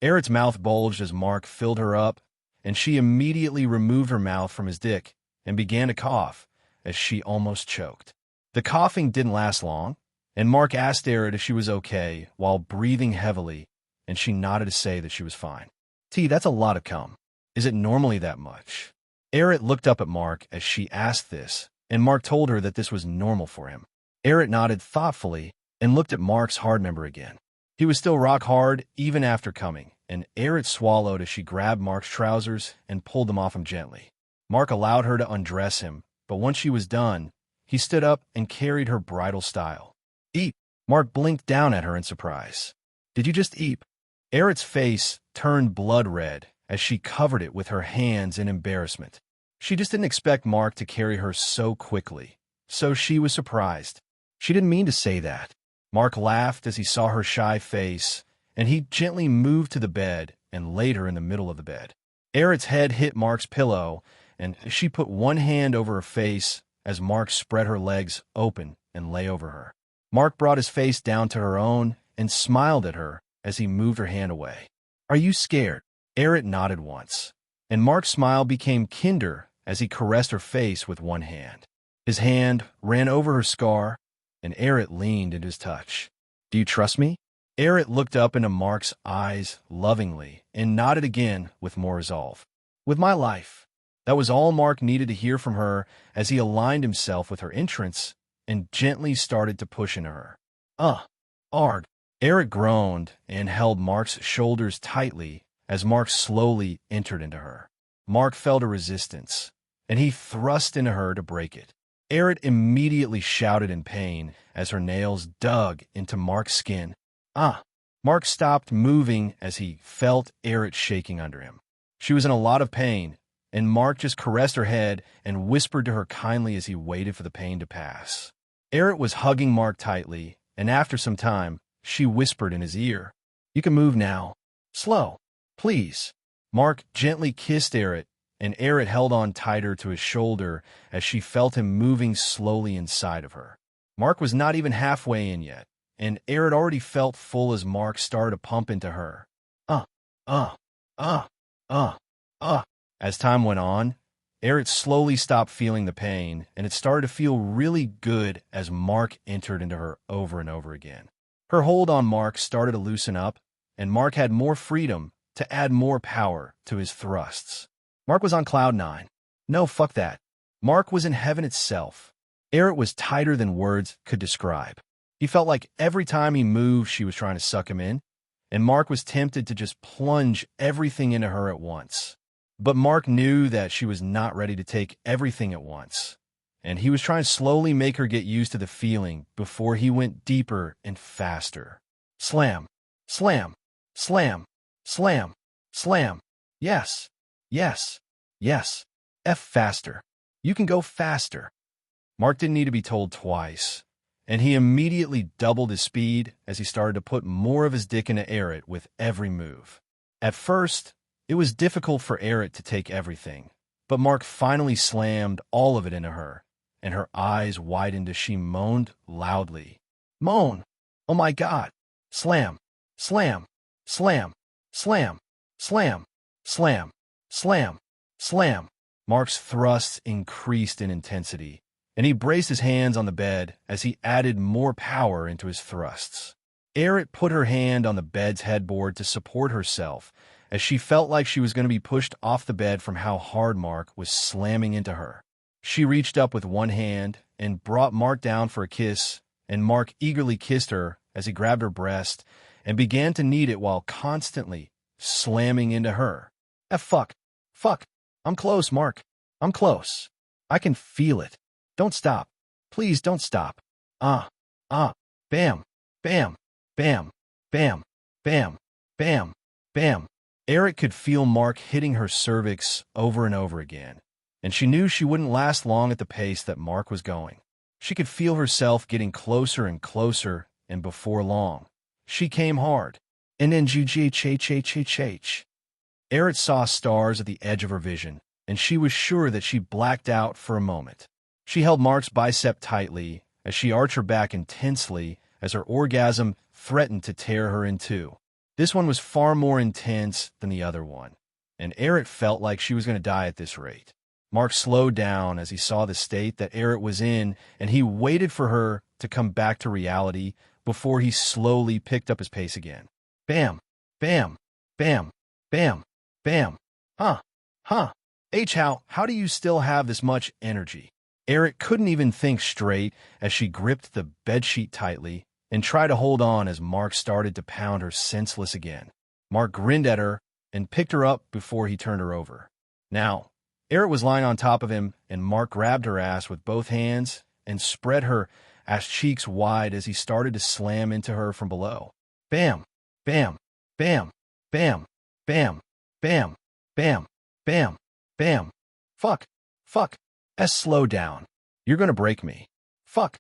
Errett's mouth bulged as Mark filled her up, and she immediately removed her mouth from his dick and began to cough as she almost choked. The coughing didn't last long, and Mark asked Errett if she was okay while breathing heavily, and she nodded to say that she was fine. That's a lot of cum. Is it normally that much? Errett looked up at Mark as she asked this, and Mark told her that this was normal for him. Errett nodded thoughtfully and looked at Mark's hard member again. He was still rock hard even after coming, and Errett swallowed as she grabbed Mark's trousers and pulled them off him gently. Mark allowed her to undress him, but once she was done, he stood up and carried her bridal style. Eep! Mark blinked down at her in surprise. Did you just eep? Errett's face turned blood red as she covered it with her hands in embarrassment. She just didn't expect Mark to carry her so quickly, so she was surprised. She didn't mean to say that. Mark laughed as he saw her shy face, and he gently moved to the bed and laid her in the middle of the bed. Errett's head hit Mark's pillow, and she put one hand over her face as Mark spread her legs open and lay over her. Mark brought his face down to her own and smiled at her as he moved her hand away. Are you scared? Errett nodded once, and Mark's smile became kinder as he caressed her face with one hand. His hand ran over her scar, and Errett leaned into his touch. Do you trust me? Errett looked up into Mark's eyes lovingly and nodded again with more resolve. With my life. That was all Mark needed to hear from her as he aligned himself with her entrance and gently started to push into her. Arg. Errett groaned and held Mark's shoulders tightly as Mark slowly entered into her. Mark felt a resistance, and he thrust into her to break it. Errett immediately shouted in pain as her nails dug into Mark's skin. Mark stopped moving as he felt Errett shaking under him. She was in a lot of pain, and Mark just caressed her head and whispered to her kindly as he waited for the pain to pass. Errett was hugging Mark tightly, and after some time, she whispered in his ear, You can move now. Slow, please. Mark gently kissed Errett, and Errett held on tighter to his shoulder as she felt him moving slowly inside of her. Mark was not even halfway in yet, and Errett already felt full as Mark started to pump into her. As time went on, Errett slowly stopped feeling the pain, and it started to feel really good as Mark entered into her over and over again. Her hold on Mark started to loosen up, and Mark had more freedom to add more power to his thrusts. Mark was on cloud 9. No, fuck that. Mark was in heaven itself. Errett was tighter than words could describe. He felt like every time he moved, she was trying to suck him in, and Mark was tempted to just plunge everything into her at once. But Mark knew that she was not ready to take everything at once, and he was trying to slowly make her get used to the feeling before he went deeper and faster. Slam, slam, slam, slam, slam. Yes, yes, yes. F faster. You can go faster. Mark didn't need to be told twice, and he immediately doubled his speed as he started to put more of his dick into Errett with every move. At first, it was difficult for Errett to take everything, but Mark finally slammed all of it into her, and her eyes widened as she moaned loudly. Moan! Oh my God! Slam! Slam! Slam! Slam! Slam! Slam! Slam! Slam! Mark's thrusts increased in intensity, and he braced his hands on the bed as he added more power into his thrusts. Erit put her hand on the bed's headboard to support herself, as she felt like she was going to be pushed off the bed from how hard Mark was slamming into her. She reached up with one hand and brought Mark down for a kiss, and Mark eagerly kissed her as he grabbed her breast and began to knead it while constantly slamming into her. Fuck. Fuck. I'm close, Mark. I'm close. I can feel it. Don't stop. Please don't stop. Bam. Bam. Bam. Bam. Bam. Bam. Bam. Erit could feel Mark hitting her cervix over and over again, and she knew she wouldn't last long at the pace that Mark was going. She could feel herself getting closer and closer, and before long, she came hard. And then GGHHHHH. Erit saw stars at the edge of her vision, and she was sure that she blacked out for a moment. She held Mark's bicep tightly as she arched her back intensely as her orgasm threatened to tear her in two. This one was far more intense than the other one, and Erit felt like she was going to die at this rate. Mark slowed down as he saw the state that Erit was in, and he waited for her to come back to reality before he slowly picked up his pace again. Bam, bam, bam, bam, bam. How do you still have this much energy? Erit couldn't even think straight as she gripped the bedsheet tightly and tried to hold on as Mark started to pound her senseless again. Mark grinned at her and picked her up before he turned her over. Now, Erit was lying on top of him, and Mark grabbed her ass with both hands and spread her ass cheeks wide as he started to slam into her from below. Bam, bam, bam, bam, bam, bam, bam, bam, bam. Fuck. Slow down. You're gonna break me. Fuck.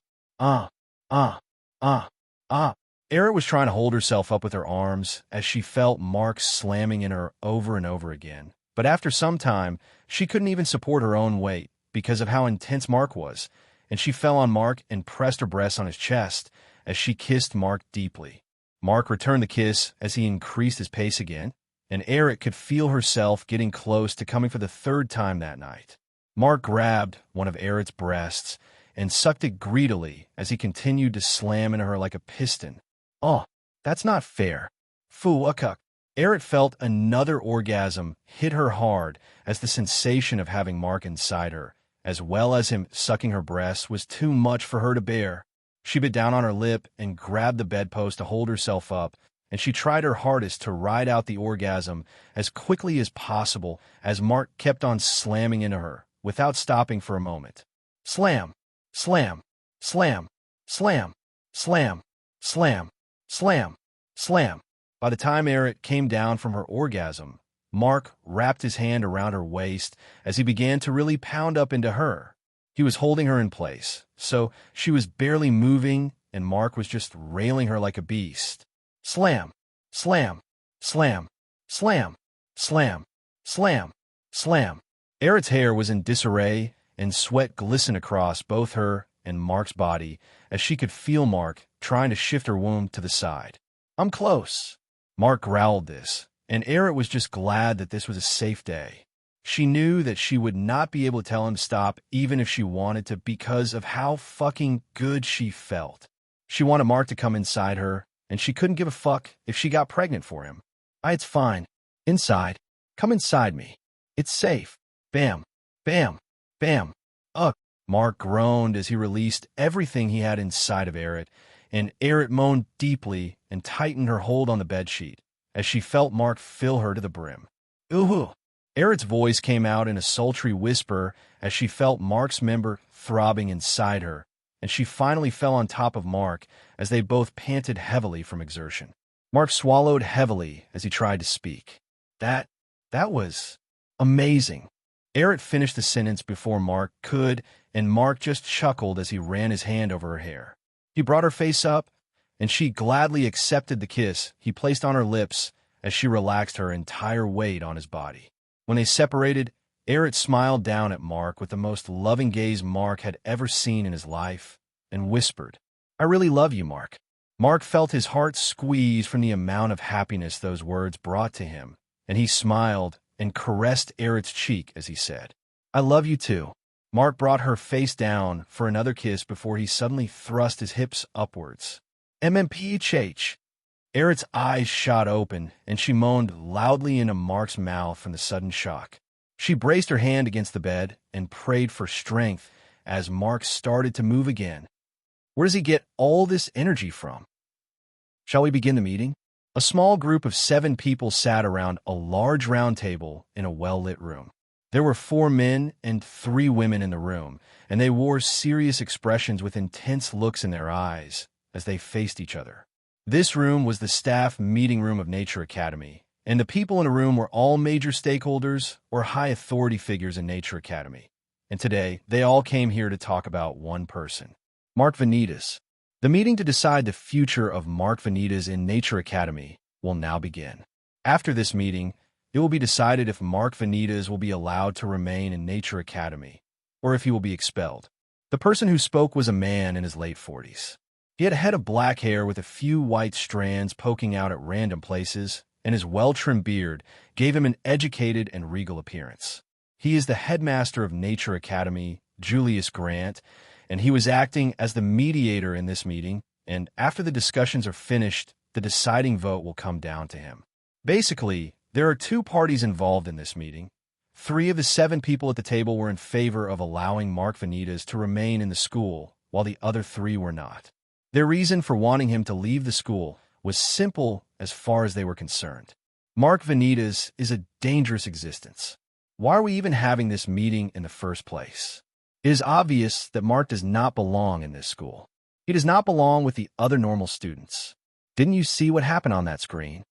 Erit was trying to hold herself up with her arms as she felt Mark slamming in her over and over again. But after some time, she couldn't even support her own weight because of how intense Mark was, and she fell on Mark and pressed her breasts on his chest as she kissed Mark deeply. Mark returned the kiss as he increased his pace again, and Erit could feel herself getting close to coming for the third time that night. Mark grabbed one of Erit's breasts and sucked it greedily as he continued to slam into her like a piston. Oh, that's not fair. Fuck. Erit felt another orgasm hit her hard as the sensation of having Mark inside her, as well as him sucking her breasts, was too much for her to bear. She bit down on her lip and grabbed the bedpost to hold herself up, and she tried her hardest to ride out the orgasm as quickly as possible as Mark kept on slamming into her, without stopping for a moment. Slam, slam, slam, slam, slam, slam, slam, slam. By the time Erit came down from her orgasm, Mark wrapped his hand around her waist as he began to really pound up into her. He was holding her in place, so she was barely moving, and Mark was just railing her like a beast. Slam, slam, slam, slam, slam, slam, slam. Erit's hair was in disarray, and sweat glistened across both her and Mark's body as she could feel Mark trying to shift her womb to the side. I'm close. Mark growled this, and Erit was just glad that this was a safe day. She knew that she would not be able to tell him to stop even if she wanted to because of how fucking good she felt. She wanted Mark to come inside her, and she couldn't give a fuck if she got pregnant for him. It's fine. Inside. Come inside me. It's safe. Bam. Bam. Bam. Ugh. Mark groaned as he released everything he had inside of Erit, and Erit moaned deeply and tightened her hold on the bedsheet as she felt Mark fill her to the brim. Ooh. Erit's voice came out in a sultry whisper as she felt Mark's member throbbing inside her, and she finally fell on top of Mark as they both panted heavily from exertion. Mark swallowed heavily as he tried to speak. That was amazing. Erit finished the sentence before Mark could, and Mark just chuckled as he ran his hand over her hair. He brought her face up, and she gladly accepted the kiss he placed on her lips as she relaxed her entire weight on his body. When they separated, Erit smiled down at Mark with the most loving gaze Mark had ever seen in his life, and whispered, I really love you, Mark. Mark felt his heart squeeze from the amount of happiness those words brought to him, and he smiled and caressed Erit's cheek as he said, I love you too. Mark brought her face down for another kiss before he suddenly thrust his hips upwards. MMPHH. Eric's eyes shot open, and she moaned loudly into Mark's mouth from the sudden shock. She braced her hand against the bed and prayed for strength as Mark started to move again. Where does he get all this energy from? Shall we begin the meeting? A small group of 7 people sat around a large round table in a well-lit room. There were 4 men and 3 women in the room, and they wore serious expressions with intense looks in their eyes as they faced each other. This room was the staff meeting room of Nature Academy, and the people in the room were all major stakeholders or high authority figures in Nature Academy. And today, they all came here to talk about one person, Mark Vanitas. The meeting to decide the future of Mark Vanitas in Nature Academy will now begin. After this meeting, it will be decided if Mark Vanitas will be allowed to remain in Nature Academy, or if he will be expelled. The person who spoke was a man in his late 40s. He had a head of black hair with a few white strands poking out at random places, and his well-trimmed beard gave him an educated and regal appearance. He is the headmaster of Nature Academy, Julius Grant, and he was acting as the mediator in this meeting, and after the discussions are finished, the deciding vote will come down to him. Basically, there are 2 parties involved in this meeting. 3 of the 7 people at the table were in favor of allowing Mark Vanitas to remain in the school, while the other 3 were not. Their reason for wanting him to leave the school was simple as far as they were concerned. Mark Vanitas is a dangerous existence. Why are we even having this meeting in the first place? It is obvious that Mark does not belong in this school. He does not belong with the other normal students. Didn't you see what happened on that screen?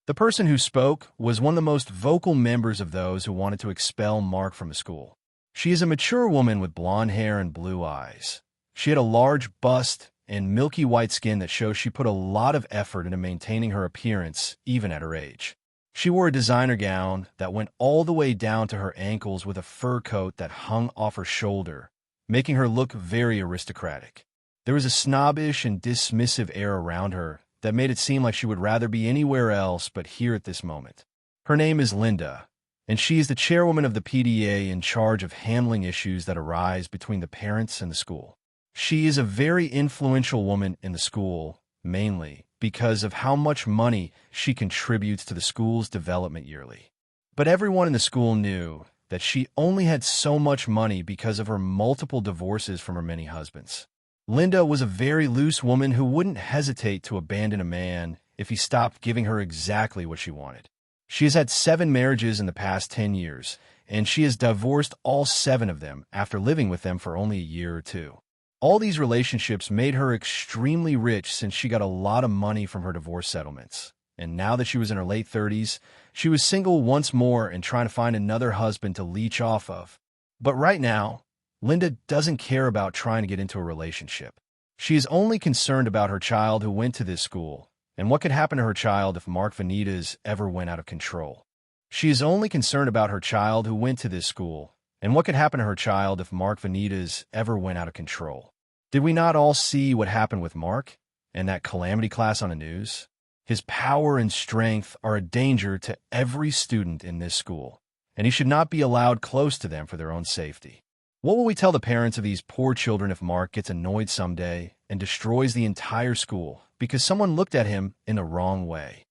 The person who spoke was one of the most vocal members of those who wanted to expel Mark from the school. She is a mature woman with blonde hair and blue eyes. She had a large bust and milky white skin that shows she put a lot of effort into maintaining her appearance, even at her age. She wore a designer gown that went all the way down to her ankles with a fur coat that hung off her shoulder, making her look very aristocratic. There was a snobbish and dismissive air around her that made it seem like she would rather be anywhere else but here at this moment. Her name is Linda, and she is the chairwoman of the PDA in charge of handling issues that arise between the parents and the school. She is a very influential woman in the school, mainly because of how much money she contributes to the school's development yearly. But everyone in the school knew that she only had so much money because of her multiple divorces from her many husbands. Linda was a very loose woman who wouldn't hesitate to abandon a man if he stopped giving her exactly what she wanted. She has had 7 marriages in the past 10 years, and she has divorced all 7 of them after living with them for only a year or 2. All these relationships made her extremely rich since she got a lot of money from her divorce settlements. And now that she was in her late 30s, she was single once more and trying to find another husband to leech off of. But right now, Linda doesn't care about trying to get into a relationship. She is only concerned about her child who went to this school, and what could happen to her child if Mark Vanitas ever went out of control. She is only concerned about her child who went to this school, and what could happen to her child if Mark Vanitas ever went out of control. Did we not all see what happened with Mark and that calamity class on the news? His power and strength are a danger to every student in this school, and he should not be allowed close to them for their own safety. What will we tell the parents of these poor children if Mark gets annoyed someday and destroys the entire school because someone looked at him in the wrong way?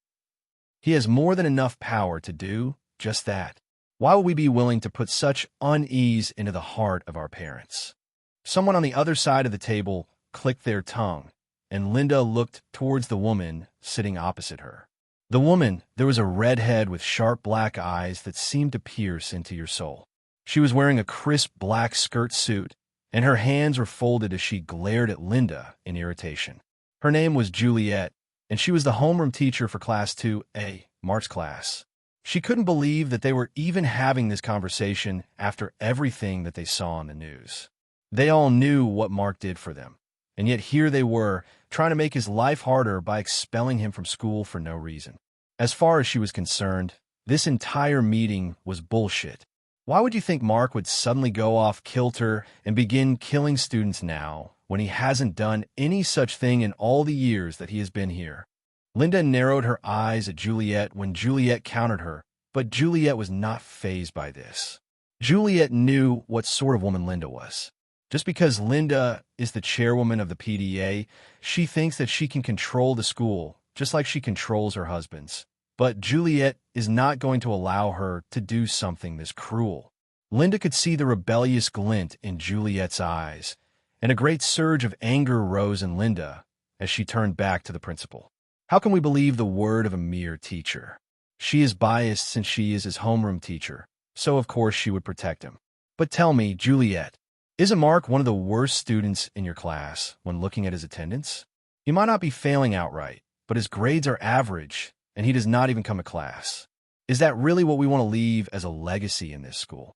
He has more than enough power to do just that. Why would we be willing to put such unease into the heart of our parents? Someone on the other side of the table clicked their tongue, and Linda looked towards the woman sitting opposite her. The woman, there was a redhead with sharp black eyes that seemed to pierce into your soul. She was wearing a crisp black skirt suit, and her hands were folded as she glared at Linda in irritation. Her name was Juliet, and she was the homeroom teacher for Class 2A, Mark's class. She couldn't believe that they were even having this conversation after everything that they saw on the news. They all knew what Mark did for them, and yet here they were, trying to make his life harder by expelling him from school for no reason. As far as she was concerned, this entire meeting was bullshit. Why would you think Mark would suddenly go off kilter and begin killing students now, when he hasn't done any such thing in all the years that he has been here? Linda narrowed her eyes at Juliet when Juliet countered her, but Juliet was not fazed by this. Juliet knew what sort of woman Linda was. Just because Linda is the chairwoman of the PDA, she thinks that she can control the school just like she controls her husband's. But Juliet is not going to allow her to do something this cruel. Linda could see the rebellious glint in Juliet's eyes, and a great surge of anger rose in Linda as she turned back to the principal. How can we believe the word of a mere teacher? She is biased since she is his homeroom teacher, so of course she would protect him. But tell me, Juliet, isn't Mark one of the worst students in your class when looking at his attendance? He might not be failing outright, but his grades are average, and he does not even come to class. Is that really what we want to leave as a legacy in this school?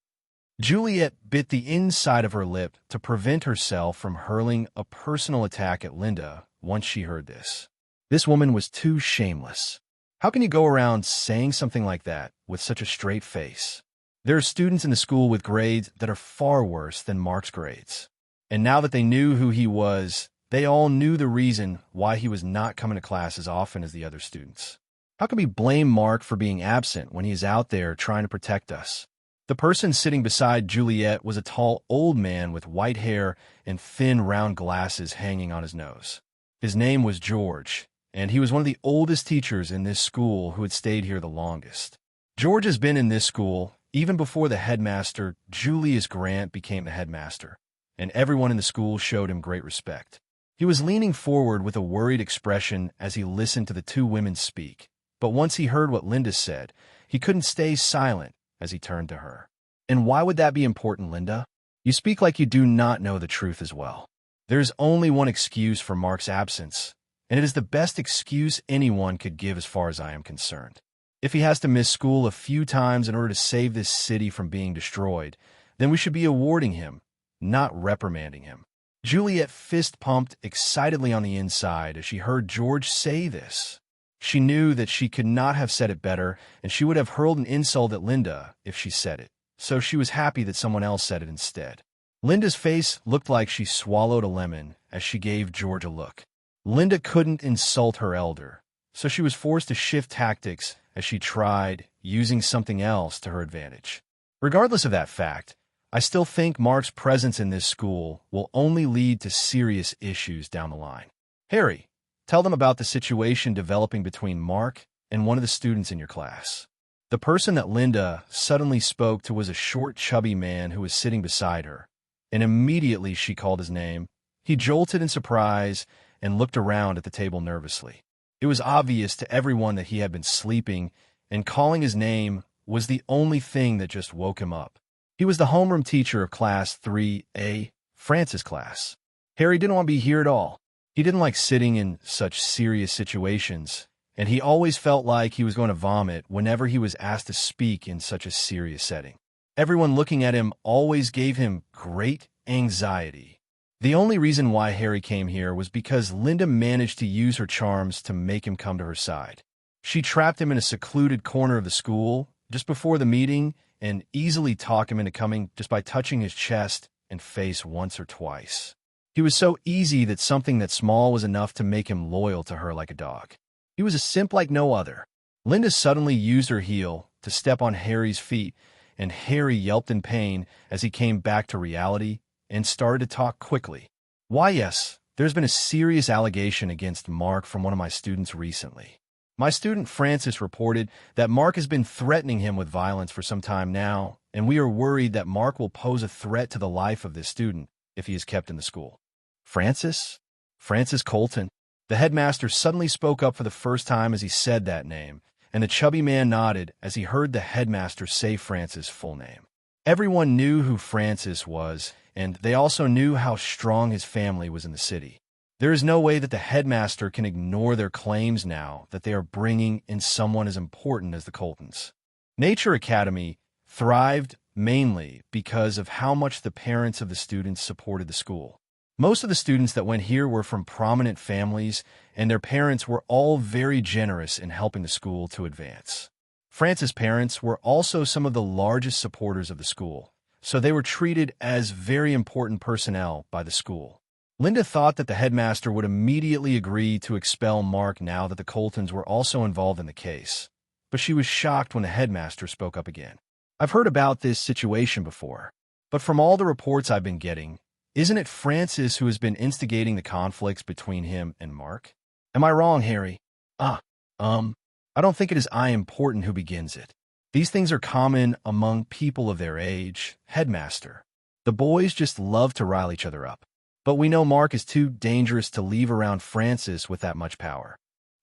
Juliet bit the inside of her lip to prevent herself from hurling a personal attack at Linda once she heard this. This woman was too shameless. How can you go around saying something like that with such a straight face? There are students in the school with grades that are far worse than Mark's grades. And now that they knew who he was, they all knew the reason why he was not coming to class as often as the other students. How can we blame Mark for being absent when he is out there trying to protect us? The person sitting beside Juliet was a tall old man with white hair and thin round glasses hanging on his nose. His name was George, and he was one of the oldest teachers in this school who had stayed here the longest. George has been in this school even before the headmaster, Julius Grant, became the headmaster, and everyone in the school showed him great respect. He was leaning forward with a worried expression as he listened to the two women speak, but once he heard what Linda said, he couldn't stay silent as he turned to her. And why would that be important, Linda? You speak like you do not know the truth as well. There is only one excuse for Mark's absence, and it is the best excuse anyone could give as far as I am concerned. If he has to miss school a few times in order to save this city from being destroyed, then we should be awarding him, not reprimanding him. Juliet fist-pumped excitedly on the inside as she heard George say this. She knew that she could not have said it better, and she would have hurled an insult at Linda if she said it, so she was happy that someone else said it instead. Linda's face looked like she swallowed a lemon as she gave George a look. Linda couldn't insult her elder, so she was forced to shift tactics as she tried using something else to her advantage. Regardless of that fact, I still think Mark's presence in this school will only lead to serious issues down the line. Harry, tell them about the situation developing between Mark and one of the students in your class. The person that Linda suddenly spoke to was a short, chubby man who was sitting beside her, and immediately she called his name. He jolted in surprise and looked around at the table nervously. It was obvious to everyone that he had been sleeping, and calling his name was the only thing that just woke him up. He was the homeroom teacher of Class 3A, Francis' class. Harry didn't want to be here at all. He didn't like sitting in such serious situations, and he always felt like he was going to vomit whenever he was asked to speak in such a serious setting. Everyone looking at him always gave him great anxiety. The only reason why Harry came here was because Linda managed to use her charms to make him come to her side. She trapped him in a secluded corner of the school just before the meeting and easily talked him into coming just by touching his chest and face once or twice. He was so easy that something that small was enough to make him loyal to her like a dog. He was a simp like no other. Linda suddenly used her heel to step on Harry's feet, and Harry yelped in pain as he came back to reality and started to talk quickly. Why, yes, there's been a serious allegation against Mark from one of my students recently. My student Francis reported that Mark has been threatening him with violence for some time now, and we are worried that Mark will pose a threat to the life of this student if he is kept in the school. Francis? Francis Colton. The headmaster suddenly spoke up for the first time as he said that name, and the chubby man nodded as he heard the headmaster say Francis' full name. Everyone knew who Francis was, and they also knew how strong his family was in the city. There is no way that the headmaster can ignore their claims now that they are bringing in someone as important as the Coltons. Nature Academy thrived mainly because of how much the parents of the students supported the school. Most of the students that went here were from prominent families, and their parents were all very generous in helping the school to advance. Francis' parents were also some of the largest supporters of the school, so they were treated as very important personnel by the school. Linda thought that the headmaster would immediately agree to expel Mark now that the Coltons were also involved in the case, but she was shocked when the headmaster spoke up again. I've heard about this situation before, but from all the reports I've been getting, isn't it Francis who has been instigating the conflicts between him and Mark? Am I wrong, Harry? Ah, um, I don't think it is I important who begins it. These things are common among people of their age, headmaster. The boys just love to rile each other up. But we know Mark is too dangerous to leave around Francis with that much power.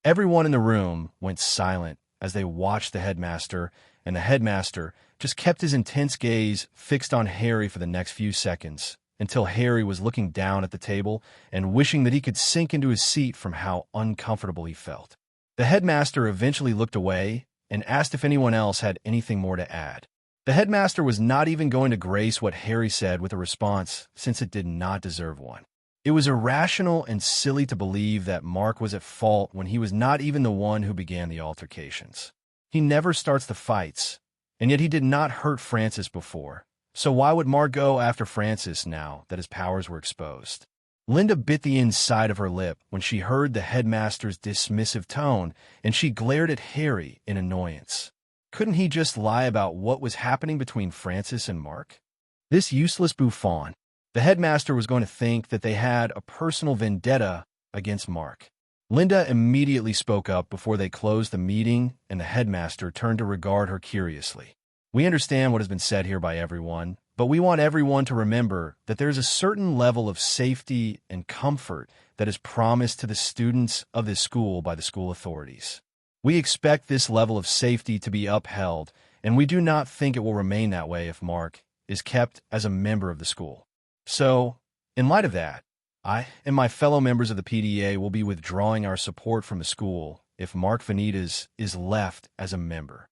Everyone in the room went silent as they watched the headmaster, and the headmaster just kept his intense gaze fixed on Harry for the next few seconds, until Harry was looking down at the table and wishing that he could sink into his seat from how uncomfortable he felt. The headmaster eventually looked away and asked if anyone else had anything more to add. The headmaster was not even going to grace what Harry said with a response, since it did not deserve one. It was irrational and silly to believe that Mark was at fault when he was not even the one who began the altercations. He never starts the fights, and yet he did not hurt Francis before. So why would Mark go after Francis now that his powers were exposed? Linda bit the inside of her lip when she heard the headmaster's dismissive tone, and she glared at Harry in annoyance. Couldn't he just lie about what was happening between Francis and Mark? This useless bouffon. The headmaster was going to think that they had a personal vendetta against Mark. Linda immediately spoke up before they closed the meeting, and the headmaster turned to regard her curiously. We understand what has been said here by everyone, but we want everyone to remember that there is a certain level of safety and comfort that is promised to the students of this school by the school authorities. We expect this level of safety to be upheld, and we do not think it will remain that way if Mark is kept as a member of the school. So, in light of that, I and my fellow members of the PDA will be withdrawing our support from the school if Mark Vanitas is left as a member.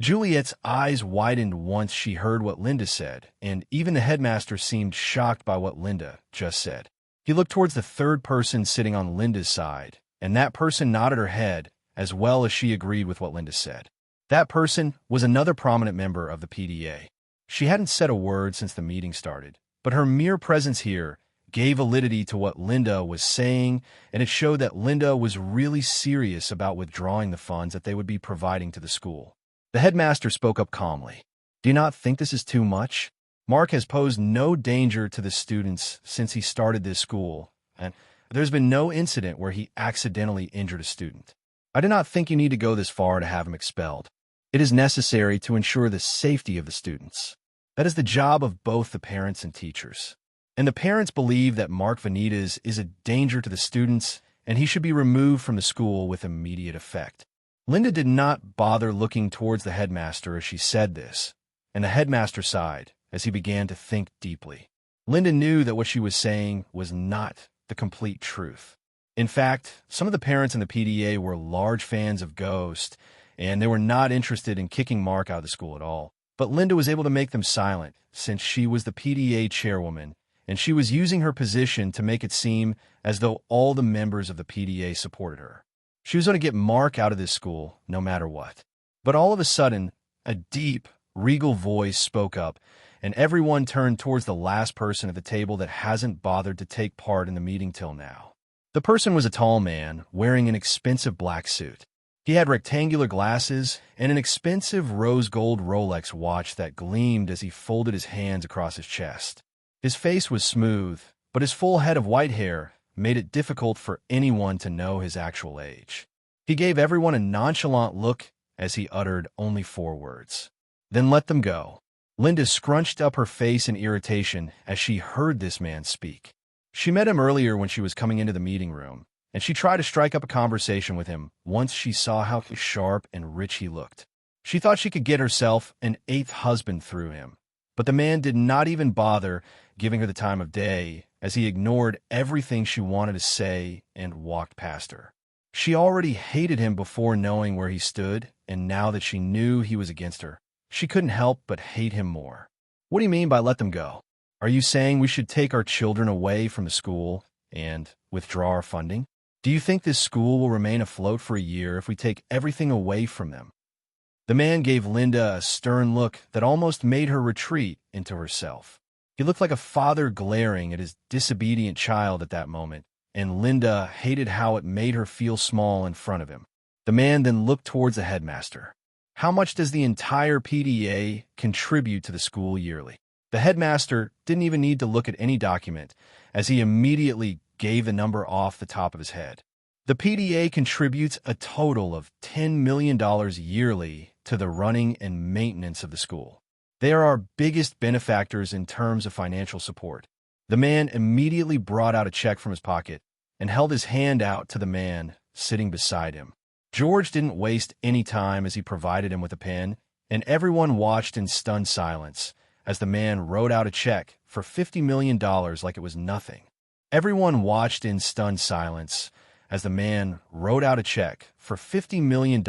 Juliet's eyes widened once she heard what Linda said, and even the headmaster seemed shocked by what Linda just said. He looked towards the third person sitting on Linda's side, and that person nodded her head as well as she agreed with what Linda said. That person was another prominent member of the PDA. She hadn't said a word since the meeting started, but her mere presence here gave validity to what Linda was saying, and it showed that Linda was really serious about withdrawing the funds that they would be providing to the school. The headmaster spoke up calmly. Do you not think this is too much? Mark has posed no danger to the students since he started this school, and there's been no incident where he accidentally injured a student. I do not think you need to go this far to have him expelled. It is necessary to ensure the safety of the students. That is the job of both the parents and teachers. And the parents believe that Mark Vanitas is a danger to the students, and he should be removed from the school with immediate effect. Linda did not bother looking towards the headmaster as she said this, and the headmaster sighed as he began to think deeply. Linda knew that what she was saying was not the complete truth. In fact, some of the parents in the PDA were large fans of Ghost, and they were not interested in kicking Mark out of the school at all. But Linda was able to make them silent, since she was the PDA chairwoman, and she was using her position to make it seem as though all the members of the PDA supported her. She was going to get Mark out of this school, no matter what. But all of a sudden, a deep, regal voice spoke up, and everyone turned towards the last person at the table that hasn't bothered to take part in the meeting till now. The person was a tall man, wearing an expensive black suit. He had rectangular glasses and an expensive rose gold Rolex watch that gleamed as he folded his hands across his chest. His face was smooth, but his full head of white hair made it difficult for anyone to know his actual age. He gave everyone a nonchalant look as he uttered only 4 words. Then let them go. Linda scrunched up her face in irritation as she heard this man speak. She met him earlier when she was coming into the meeting room, and she tried to strike up a conversation with him once she saw how sharp and rich he looked. She thought she could get herself an 8th husband through him, but the man did not even bother giving her the time of day as he ignored everything she wanted to say and walked past her. She already hated him before knowing where he stood, and now that she knew he was against her, she couldn't help but hate him more. What do you mean by let them go? Are you saying we should take our children away from the school and withdraw our funding? Do you think this school will remain afloat for a year if we take everything away from them? The man gave Linda a stern look that almost made her retreat into herself. He looked like a father glaring at his disobedient child at that moment, and Linda hated how it made her feel small in front of him. The man then looked towards the headmaster. How much does the entire PDA contribute to the school yearly? The headmaster didn't even need to look at any document, as he immediately gave the number off the top of his head. The PDA contributes a total of $10 million yearly to the running and maintenance of the school. They are our biggest benefactors in terms of financial support. The man immediately brought out a check from his pocket and held his hand out to the man sitting beside him. George didn't waste any time as he provided him with a pen, and everyone watched in stunned silence as the man wrote out a check for $50 million like it was nothing. Everyone watched in stunned silence as the man wrote out a check for $50 million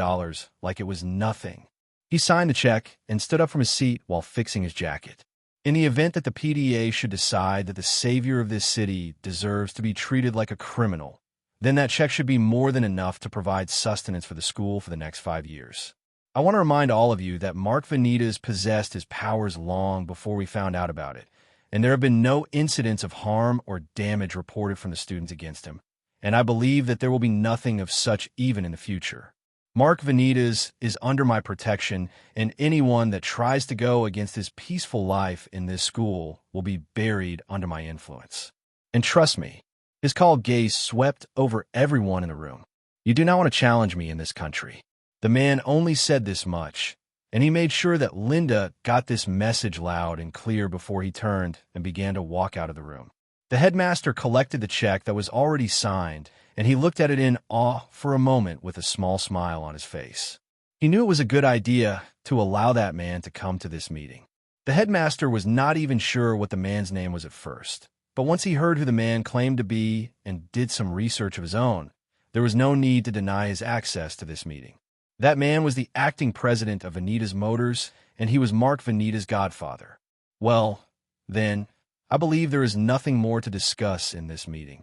like it was nothing. He signed the check and stood up from his seat while fixing his jacket. In the event that the PDA should decide that the savior of this city deserves to be treated like a criminal, then that check should be more than enough to provide sustenance for the school for the next 5 years. I want to remind all of you that Mark Vanitas possessed his powers long before we found out about it, and there have been no incidents of harm or damage reported from the students against him, and I believe that there will be nothing of such even in the future. Mark Vanitas is under my protection, and anyone that tries to go against his peaceful life in this school will be buried under my influence. And trust me, his calm gaze swept over everyone in the room. You do not want to challenge me in this country. The man only said this much, and he made sure that Linda got this message loud and clear before he turned and began to walk out of the room. The headmaster collected the check that was already signed, and he looked at it in awe for a moment with a small smile on his face. He knew it was a good idea to allow that man to come to this meeting. The headmaster was not even sure what the man's name was at first, but once he heard who the man claimed to be and did some research of his own, there was no need to deny his access to this meeting. That man was the acting president of Vanitas Motors, and he was Mark Vanitas' godfather. Well, then, I believe there is nothing more to discuss in this meeting.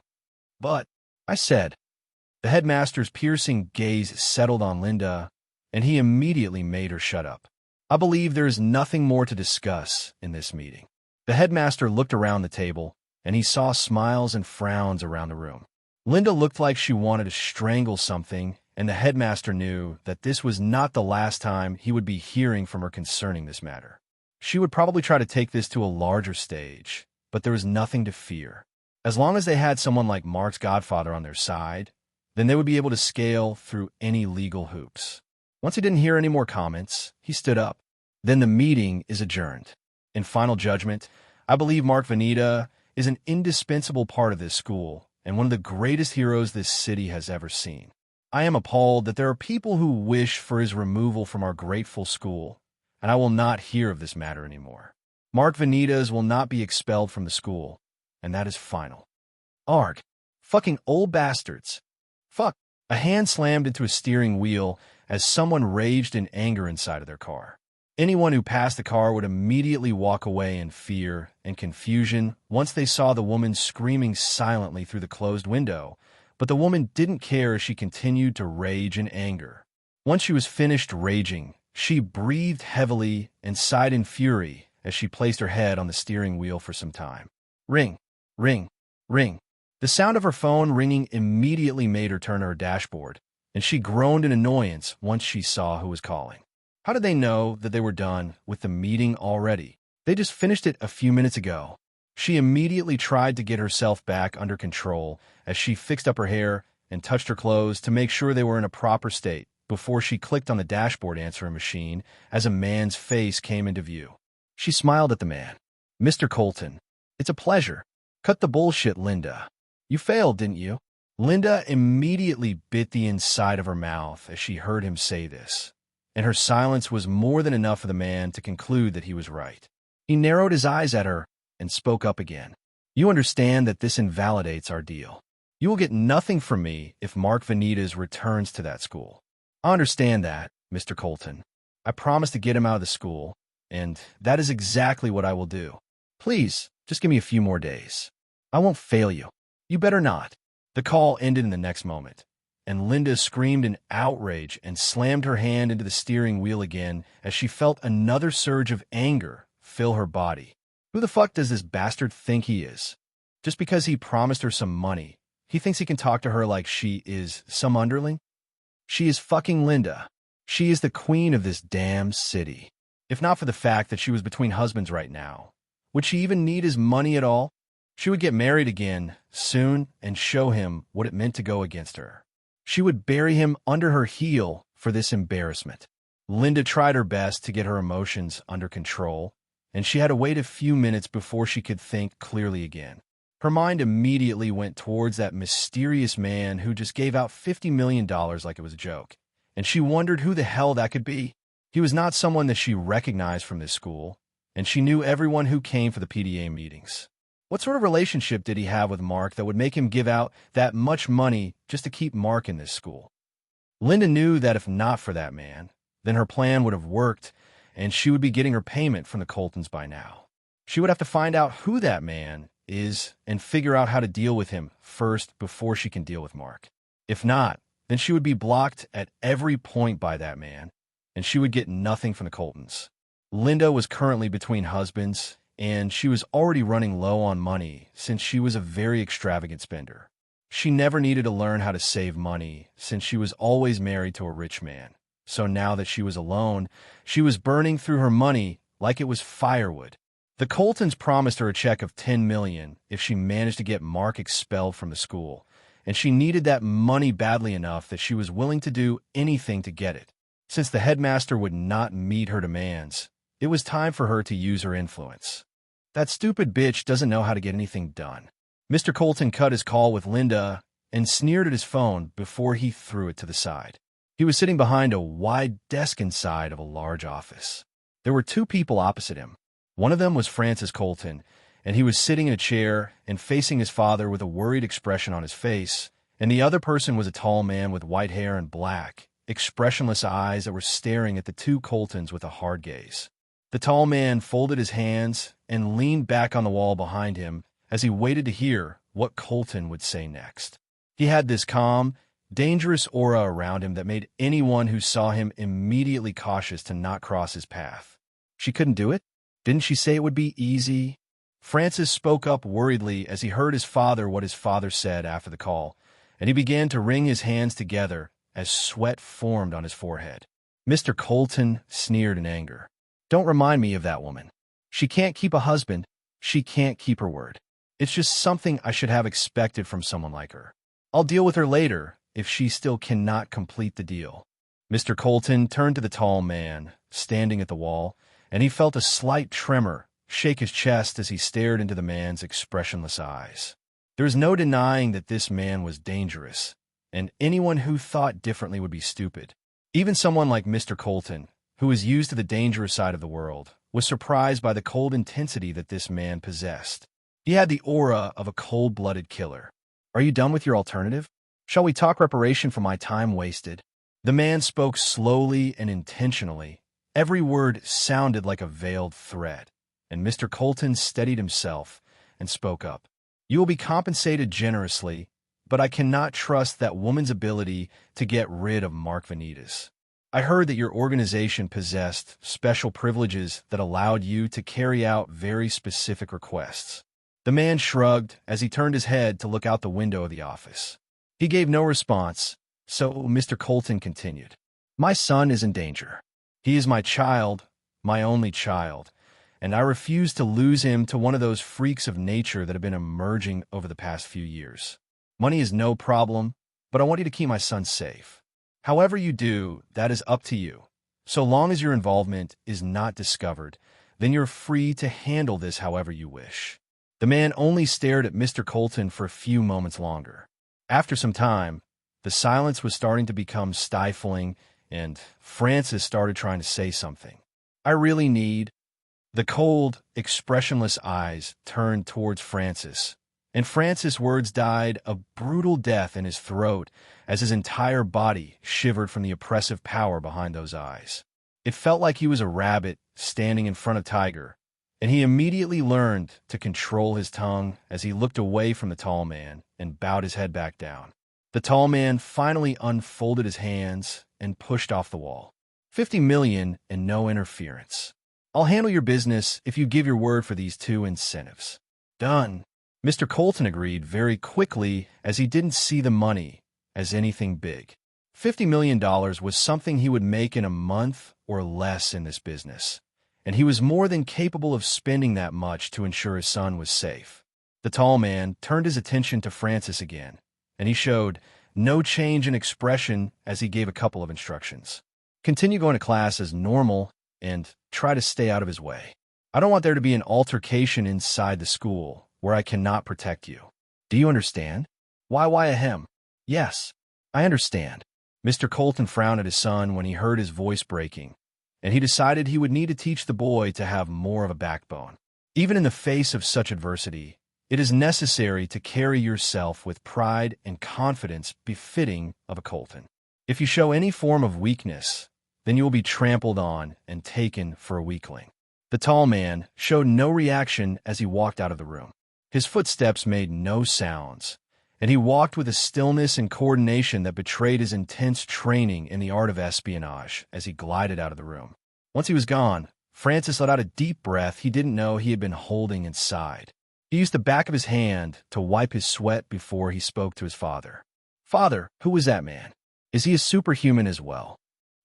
But, I said, the headmaster's piercing gaze settled on Linda, and he immediately made her shut up. I believe there is nothing more to discuss in this meeting. The headmaster looked around the table, and he saw smiles and frowns around the room. Linda looked like she wanted to strangle something, and the headmaster knew that this was not the last time he would be hearing from her concerning this matter. She would probably try to take this to a larger stage, but there was nothing to fear. As long as they had someone like Mark's godfather on their side, then they would be able to scale through any legal hoops. Once he didn't hear any more comments, he stood up. Then the meeting is adjourned. In final judgment, I believe Mark Vanita is an indispensable part of this school and one of the greatest heroes this city has ever seen. I am appalled that there are people who wish for his removal from our grateful school, and I will not hear of this matter anymore. Mark Vanitas will not be expelled from the school, and that is final. Arg. Fucking old bastards. Fuck. A hand slammed into a steering wheel as someone raged in anger inside of their car. Anyone who passed the car would immediately walk away in fear and confusion once they saw the woman screaming silently through the closed window, but the woman didn't care as she continued to rage in anger. Once she was finished raging, she breathed heavily and sighed in fury as she placed her head on the steering wheel for some time. Ring, ring, ring. The sound of her phone ringing immediately made her turn to her dashboard, and she groaned in annoyance once she saw who was calling. How did they know that they were done with the meeting already? They just finished it a few minutes ago. She immediately tried to get herself back under control as she fixed up her hair and touched her clothes to make sure they were in a proper state before she clicked on the dashboard answering machine as a man's face came into view. She smiled at the man. Mr. Colton, it's a pleasure. Cut the bullshit, Linda. You failed, didn't you? Linda immediately bit the inside of her mouth as she heard him say this, and her silence was more than enough for the man to conclude that he was right. He narrowed his eyes at her and spoke up again. You understand that this invalidates our deal. You will get nothing from me if Mark Vanitas returns to that school. I understand that, Mr. Colton. I promised to get him out of the school, and that is exactly what I will do. Please, just give me a few more days. I won't fail you. You better not. The call ended in the next moment, and Linda screamed in outrage and slammed her hand into the steering wheel again as she felt another surge of anger fill her body. Who the fuck does this bastard think he is? Just because he promised her some money, he thinks he can talk to her like she is some underling? She is fucking Linda. She is the queen of this damn city. If not for the fact that she was between husbands right now, would she even need his money at all? She would get married again soon and show him what it meant to go against her. She would bury him under her heel for this embarrassment. Linda tried her best to get her emotions under control, and she had to wait a few minutes before she could think clearly again. Her mind immediately went towards that mysterious man who just gave out $50 million like it was a joke, and she wondered who the hell that could be. He was not someone that she recognized from this school, and she knew everyone who came for the PDA meetings. What sort of relationship did he have with Mark that would make him give out that much money just to keep Mark in this school? Linda knew that if not for that man, then her plan would have worked, and she would be getting her payment from the Coltons by now. She would have to find out who that man is and figure out how to deal with him first before she can deal with Mark. If not, then she would be blocked at every point by that man, and she would get nothing from the Coltons. Linda was currently between husbands, and she was already running low on money since she was a very extravagant spender. She never needed to learn how to save money since she was always married to a rich man. So now that she was alone, she was burning through her money like it was firewood. The Coltons promised her a check of $10 million if she managed to get Mark expelled from the school, and she needed that money badly enough that she was willing to do anything to get it. Since the headmaster would not meet her demands, it was time for her to use her influence. That stupid bitch doesn't know how to get anything done. Mr. Colton cut his call with Linda and sneered at his phone before he threw it to the side. He was sitting behind a wide desk inside of a large office. There were two people opposite him. One of them was Francis Colton, and he was sitting in a chair and facing his father with a worried expression on his face, and the other person was a tall man with white hair and black, expressionless eyes that were staring at the two Coltons with a hard gaze. The tall man folded his hands and leaned back on the wall behind him as he waited to hear what Colton would say next. He had this calm, dangerous aura around him that made anyone who saw him immediately cautious to not cross his path. She couldn't do it? Didn't she say it would be easy? Francis spoke up worriedly as he heard his father what his father said after the call, and he began to wring his hands together as sweat formed on his forehead. Mr. Colton sneered in anger. Don't remind me of that woman. She can't keep a husband. She can't keep her word. It's just something I should have expected from someone like her. I'll deal with her later if she still cannot complete the deal. Mr. Colton turned to the tall man, standing at the wall, and he felt a slight tremor shake his chest as he stared into the man's expressionless eyes. There was no denying that this man was dangerous, and anyone who thought differently would be stupid. Even someone like Mr. Colton, who was used to the dangerous side of the world, was surprised by the cold intensity that this man possessed. He had the aura of a cold-blooded killer. Are you done with your alternative? Shall we talk reparation for my time wasted? The man spoke slowly and intentionally. Every word sounded like a veiled threat, and Mr. Colton steadied himself and spoke up. You will be compensated generously, but I cannot trust that woman's ability to get rid of Mark Vanitas. I heard that your organization possessed special privileges that allowed you to carry out very specific requests. The man shrugged as he turned his head to look out the window of the office. He gave no response, so Mr. Colton continued. My son is in danger. He is my child, my only child, and I refuse to lose him to one of those freaks of nature that have been emerging over the past few years. Money is no problem, but I want you to keep my son safe. However you do, that is up to you. So long as your involvement is not discovered, then you're free to handle this however you wish. The man only stared at Mr. Colton for a few moments longer. After some time, the silence was starting to become stifling, and Francis started trying to say something. I really need... The cold, expressionless eyes turned towards Francis, and Francis' words died a brutal death in his throat as his entire body shivered from the oppressive power behind those eyes. It felt like he was a rabbit standing in front of Tiger, and he immediately learned to control his tongue as he looked away from the tall man and bowed his head back down. The tall man finally unfolded his hands and pushed off the wall. 50 million and no interference. I'll handle your business if you give your word for these two incentives. Done. Mr. Colton agreed very quickly as he didn't see the money as anything big. $50 million was something he would make in a month or less in this business, and he was more than capable of spending that much to ensure his son was safe. The tall man turned his attention to Francis again, and he showed no change in expression as he gave a couple of instructions. Continue going to class as normal and try to stay out of his way. I don't want there to be an altercation inside the school where I cannot protect you. Do you understand? Why ahem? Yes, I understand. Mr. Colton frowned at his son when he heard his voice breaking, and he decided he would need to teach the boy to have more of a backbone. Even in the face of such adversity, it is necessary to carry yourself with pride and confidence befitting of a Colton. If you show any form of weakness, then you will be trampled on and taken for a weakling. The tall man showed no reaction as he walked out of the room. His footsteps made no sounds, and he walked with a stillness and coordination that betrayed his intense training in the art of espionage as he glided out of the room. Once he was gone, Francis let out a deep breath he didn't know he had been holding inside. He used the back of his hand to wipe his sweat before he spoke to his father. "Father, who was that man? Is he a superhuman as well?"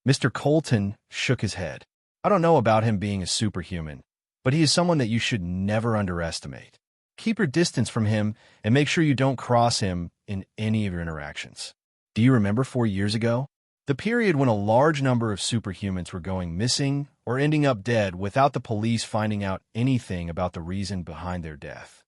Mr. Colton shook his head. "I don't know about him being a superhuman, but he is someone that you should never underestimate. Keep your distance from him and make sure you don't cross him in any of your interactions." Do you remember 4 years ago? The period when a large number of superhumans were going missing or ending up dead without the police finding out anything about the reason behind their death.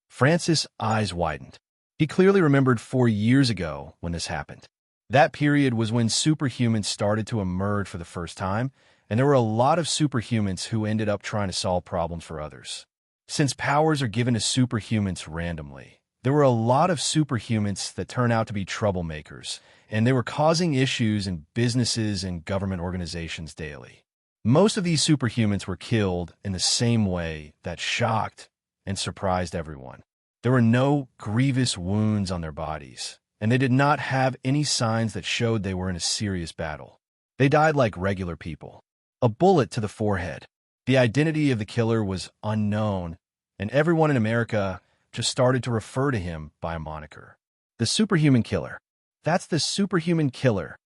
Francis' eyes widened. He clearly remembered 4 years ago when this happened. That period was when superhumans started to emerge for the first time, and there were a lot of superhumans who ended up trying to solve problems for others. Since powers are given to superhumans randomly, there were a lot of superhumans that turn out to be troublemakers, and they were causing issues in businesses and government organizations daily. Most of these superhumans were killed in the same way that shocked and surprised everyone. There were no grievous wounds on their bodies, and they did not have any signs that showed they were in a serious battle. They died like regular people. A bullet to the forehead. The identity of the killer was unknown, and everyone in America just started to refer to him by a moniker. The superhuman killer. That's the superhuman killer.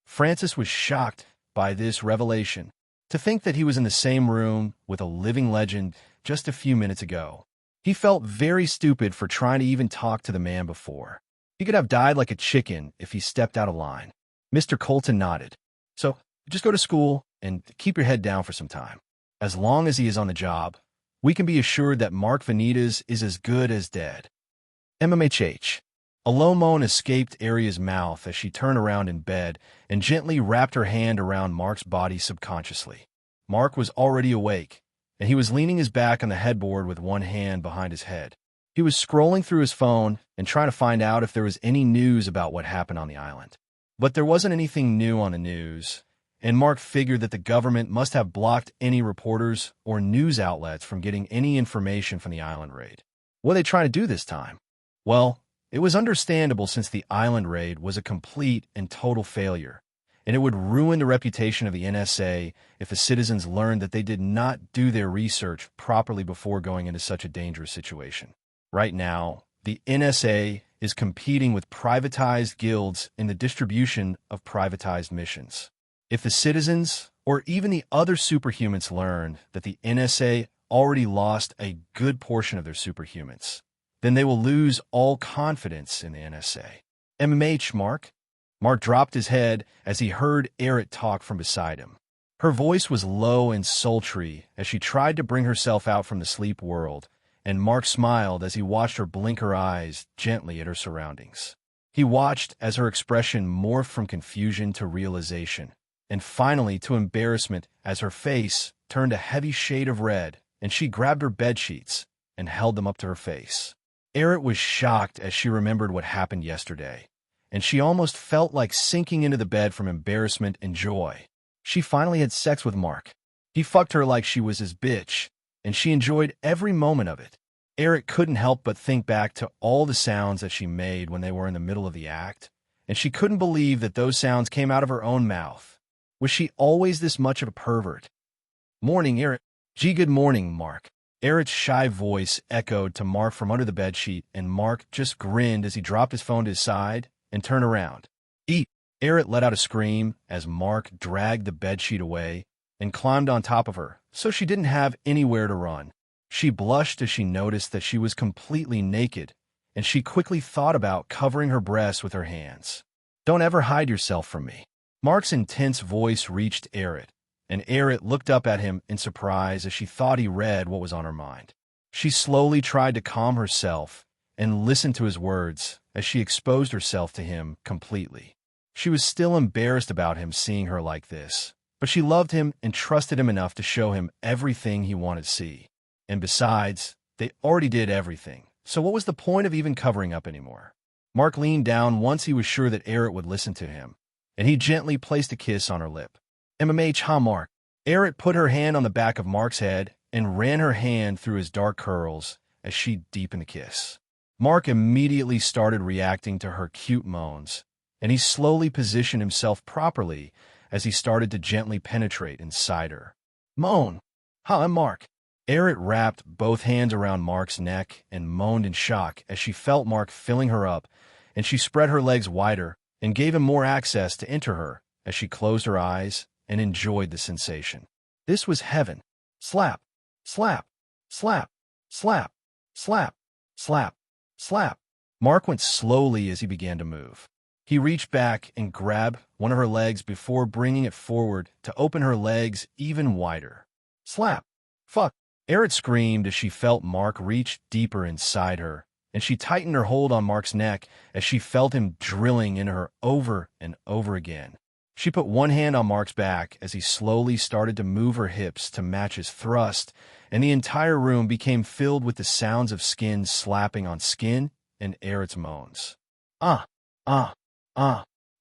Francis was shocked by this revelation. To think that he was in the same room with a living legend just a few minutes ago. He felt very stupid for trying to even talk to the man before. He could have died like a chicken if he stepped out of line. Mr. Colton nodded. "So, just go to school and keep your head down for some time. As long as he is on the job, we can be assured that Mark Vanitas is as good as dead." MMHH. A low moan escaped Aria's mouth as she turned around in bed and gently wrapped her hand around Mark's body subconsciously. Mark was already awake, and he was leaning his back on the headboard with one hand behind his head. He was scrolling through his phone and trying to find out if there was any news about what happened on the island. But there wasn't anything new on the news, and Mark figured that the government must have blocked any reporters or news outlets from getting any information from the island raid. What are they trying to do this time? Well, it was understandable since the island raid was a complete and total failure, and it would ruin the reputation of the NSA if the citizens learned that they did not do their research properly before going into such a dangerous situation. Right now, the NSA is competing with privatized guilds in the distribution of privatized missions. If the citizens, or even the other superhumans, learn that the NSA already lost a good portion of their superhumans, then they will lose all confidence in the NSA. MMH, Mark? Mark dropped his head as he heard Erit talk from beside him. Her voice was low and sultry as she tried to bring herself out from the sleep world, and Mark smiled as he watched her blink her eyes gently at her surroundings. He watched as her expression morphed from confusion to realization, and finally to embarrassment as her face turned a heavy shade of red, and she grabbed her bedsheets and held them up to her face. Erit was shocked as she remembered what happened yesterday, and she almost felt like sinking into the bed from embarrassment and joy. She finally had sex with Mark. He fucked her like she was his bitch, and she enjoyed every moment of it. Erit couldn't help but think back to all the sounds that she made when they were in the middle of the act, and she couldn't believe that those sounds came out of her own mouth. Was she always this much of a pervert? "Morning, Erit." "Gee, good morning, Mark." Erit's shy voice echoed to Mark from under the bedsheet, and Mark just grinned as he dropped his phone to his side and turned around. "Eat." Erit let out a scream as Mark dragged the bedsheet away and climbed on top of her, so she didn't have anywhere to run. She blushed as she noticed that she was completely naked, and she quickly thought about covering her breasts with her hands. Don't ever hide yourself from me. Mark's intense voice reached Erit, and Erit looked up at him in surprise as she thought he read what was on her mind. She slowly tried to calm herself and listen to his words as she exposed herself to him completely. She was still embarrassed about him seeing her like this, but she loved him and trusted him enough to show him everything he wanted to see. And besides, they already did everything, so what was the point of even covering up anymore? Mark leaned down once he was sure that Erit would listen to him, and he gently placed a kiss on her lip. Mark. Erit put her hand on the back of Mark's head and ran her hand through his dark curls as she deepened the kiss. Mark immediately started reacting to her cute moans, and he slowly positioned himself properly as he started to gently penetrate inside her. Moan. Hi, I'm Mark. Erit wrapped both hands around Mark's neck and moaned in shock as she felt Mark filling her up, and she spread her legs wider and gave him more access to enter her as she closed her eyes and enjoyed the sensation. This was heaven. Slap, slap, slap, slap, slap, slap, slap. Mark went slowly as he began to move. He reached back and grabbed one of her legs before bringing it forward to open her legs even wider. Slap. Fuck. Erit screamed as she felt Mark reach deeper inside her, and she tightened her hold on Mark's neck as she felt him drilling into her over and over again. She put one hand on Mark's back as he slowly started to move her hips to match his thrust, and the entire room became filled with the sounds of skin slapping on skin and Erit's moans.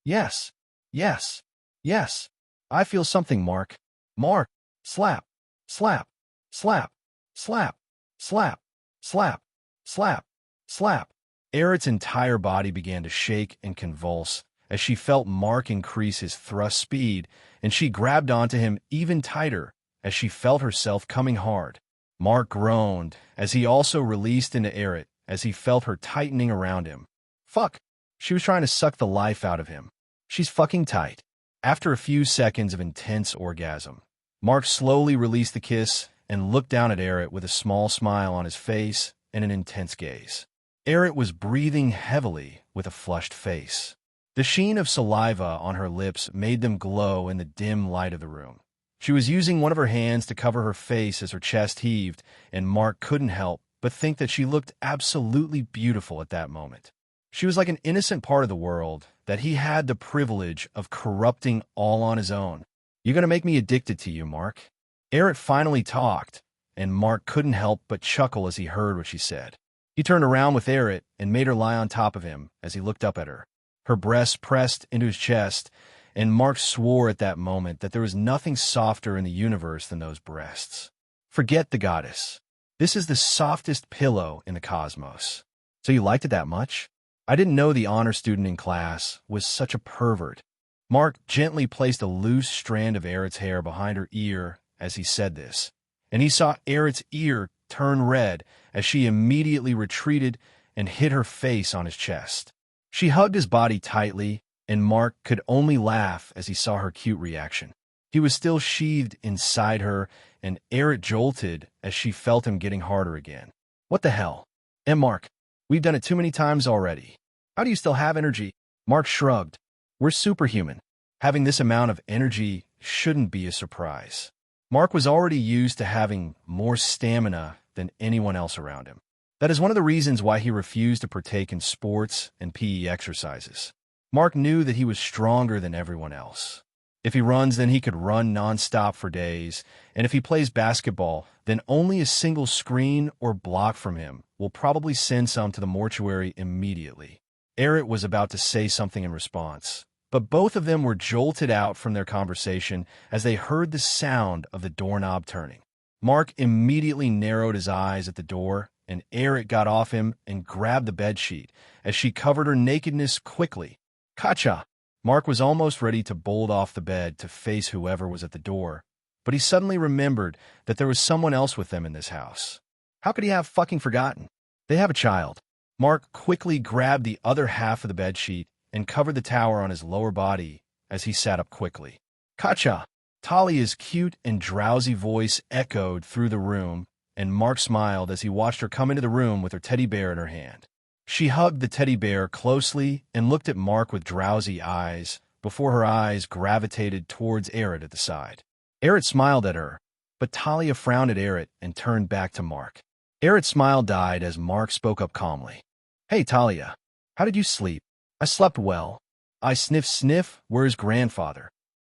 Yes, yes, yes. I feel something, Mark. Mark. Slap, slap, slap, slap, slap, slap, slap, slap. Erit's entire body began to shake and convulse as she felt Mark increase his thrust speed, and she grabbed onto him even tighter as she felt herself coming hard. Mark groaned as he also released into Erit as he felt her tightening around him. Fuck. She was trying to suck the life out of him. She's fucking tight. After a few seconds of intense orgasm, Mark slowly released the kiss and looked down at Erit with a small smile on his face and an intense gaze. Erit was breathing heavily with a flushed face. The sheen of saliva on her lips made them glow in the dim light of the room. She was using one of her hands to cover her face as her chest heaved, and Mark couldn't help but think that she looked absolutely beautiful at that moment. She was like an innocent part of the world that he had the privilege of corrupting all on his own. You're going to make me addicted to you, Mark. Erit finally talked, and Mark couldn't help but chuckle as he heard what she said. He turned around with Erit and made her lie on top of him as he looked up at her. Her breasts pressed into his chest, and Mark swore at that moment that there was nothing softer in the universe than those breasts. Forget the goddess. This is the softest pillow in the cosmos. So you liked it that much? I didn't know the honor student in class was such a pervert. Mark gently placed a loose strand of Erit's hair behind her ear as he said this, and he saw Erit's ear turn red as she immediately retreated and hid her face on his chest. She hugged his body tightly, and Mark could only laugh as he saw her cute reaction. He was still sheathed inside her, and Erit jolted as she felt him getting harder again. What the hell? And Mark, we've done it too many times already. How do you still have energy? Mark shrugged. We're superhuman. Having this amount of energy shouldn't be a surprise. Mark was already used to having more stamina than anyone else around him. That is one of the reasons why he refused to partake in sports and PE exercises. Mark knew that he was stronger than everyone else. If he runs, then he could run nonstop for days, and if he plays basketball, then only a single screen or block from him will probably send some to the mortuary immediately. Erit was about to say something in response, but both of them were jolted out from their conversation as they heard the sound of the doorknob turning. Mark immediately narrowed his eyes at the door, and Erit got off him and grabbed the bedsheet as she covered her nakedness quickly. Kacha! Mark was almost ready to bolt off the bed to face whoever was at the door, but he suddenly remembered that there was someone else with them in this house. How could he have fucking forgotten? They have a child. Mark quickly grabbed the other half of the bedsheet and covered the tower on his lower body as he sat up quickly. Kacha! Talia's cute and drowsy voice echoed through the room, and Mark smiled as he watched her come into the room with her teddy bear in her hand. She hugged the teddy bear closely and looked at Mark with drowsy eyes before her eyes gravitated towards Aerith at the side. Aerith smiled at her, but Talia frowned at Aerith and turned back to Mark. Aerith's smile died as Mark spoke up calmly. "Hey, Talia, how did you sleep?" "I slept well." "I sniff, where's grandfather?"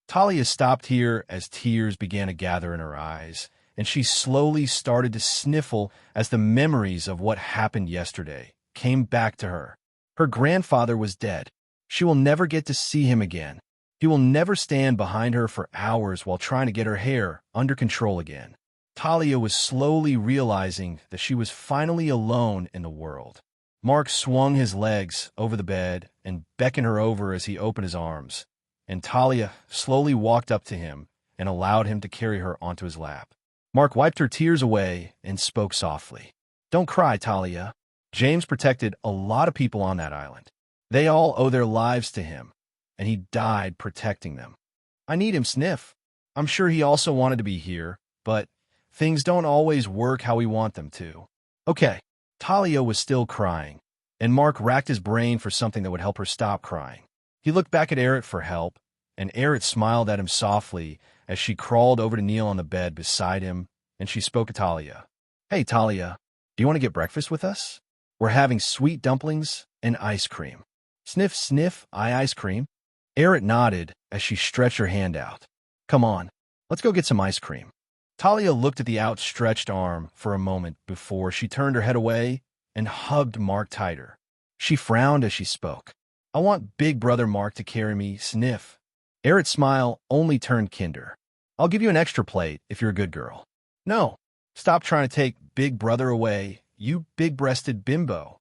Talia stopped here as tears began to gather in her eyes, and she slowly started to sniffle as the memories of what happened yesterday came back to her. Her grandfather was dead. She will never get to see him again. He will never stand behind her for hours while trying to get her hair under control again. Talia was slowly realizing that she was finally alone in the world. Mark swung his legs over the bed and beckoned her over as he opened his arms, and Talia slowly walked up to him and allowed him to carry her onto his lap. Mark wiped her tears away and spoke softly. "Don't cry, Talia. James protected a lot of people on that island. They all owe their lives to him, and he died protecting them. I need him, Sniff. I'm sure he also wanted to be here, but things don't always work how we want them to." Okay. Talia was still crying, and Mark racked his brain for something that would help her stop crying. He looked back at Aerith for help, and Aerith smiled at him softly as she crawled over to kneel on the bed beside him, and she spoke to Talia. "Hey, Talia, do you want to get breakfast with us? We're having sweet dumplings and ice cream." Sniff, ice cream. Aerith nodded as she stretched her hand out. "Come on, let's go get some ice cream." Talia looked at the outstretched arm for a moment before she turned her head away and hugged Mark tighter. She frowned as she spoke. "I want Big Brother Mark to carry me, Sniff." Aerith's smile only turned kinder. "I'll give you an extra plate if you're a good girl." "No, stop trying to take Big Brother away, you big-breasted bimbo."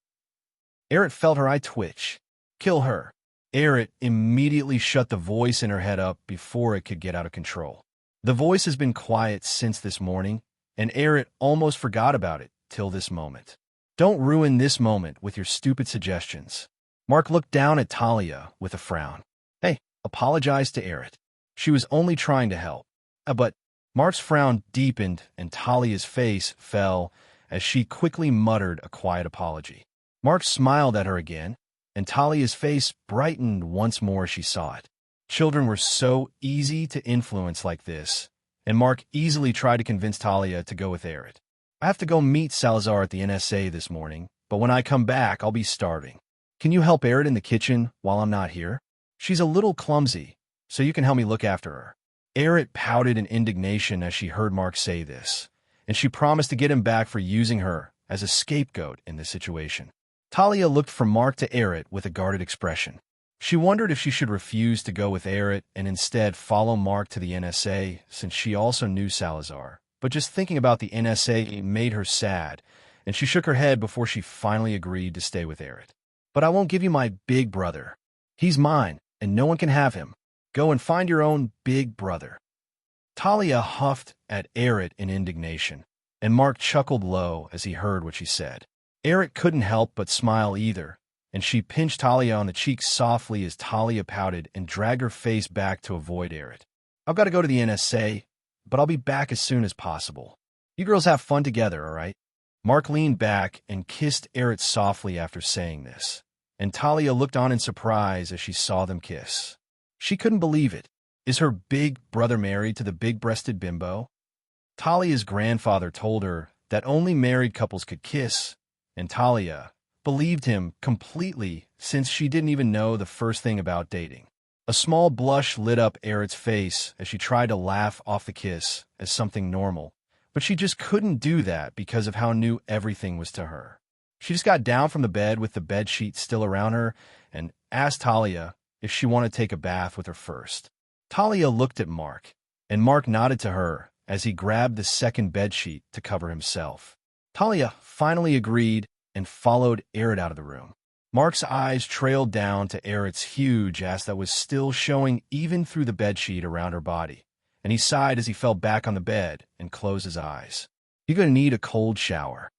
Aerith felt her eye twitch. "Kill her." Aerith immediately shut the voice in her head up before it could get out of control. The voice has been quiet since this morning, and Aerith almost forgot about it till this moment. "Don't ruin this moment with your stupid suggestions." Mark looked down at Talia with a frown. "Hey, apologize to Aerith. She was only trying to help." But Mark's frown deepened and Talia's face fell as she quickly muttered a quiet apology. Mark smiled at her again, and Talia's face brightened once more as she saw it. Children were so easy to influence like this, and Mark easily tried to convince Talia to go with Aerith. "I have to go meet Salazar at the NSA this morning, but when I come back, I'll be starving. Can you help Aerith in the kitchen while I'm not here? She's a little clumsy, so you can help me look after her." Aerith pouted in indignation as she heard Mark say this, and she promised to get him back for using her as a scapegoat in this situation. Talia looked from Mark to Aerith with a guarded expression. She wondered if she should refuse to go with Aerith and instead follow Mark to the NSA, since she also knew Salazar. But just thinking about the NSA made her sad, and she shook her head before she finally agreed to stay with Aerith. "But I won't give you my big brother. He's mine, and no one can have him. Go and find your own big brother." Talia huffed at Aerith in indignation, and Mark chuckled low as he heard what she said. Aerith couldn't help but smile either, and she pinched Talia on the cheek softly as Talia pouted and dragged her face back to avoid Aerith. "I've got to go to the NSA, but I'll be back as soon as possible. You girls have fun together, all right?" Mark leaned back and kissed Aerith softly after saying this, and Talia looked on in surprise as she saw them kiss. She couldn't believe it. Is her big brother married to the big-breasted bimbo? Talia's grandfather told her that only married couples could kiss, and Talia believed him completely since she didn't even know the first thing about dating. A small blush lit up Aerith's face as she tried to laugh off the kiss as something normal, but she just couldn't do that because of how new everything was to her. She just got down from the bed with the bed sheet still around her and asked Talia if she wanted to take a bath with her first. Talia looked at Mark, and Mark nodded to her as he grabbed the second bed sheet to cover himself. Talia finally agreed and followed Aerith out of the room. Mark's eyes trailed down to Aerith's huge ass that was still showing even through the bedsheet around her body, and he sighed as he fell back on the bed and closed his eyes. "You're going to need a cold shower."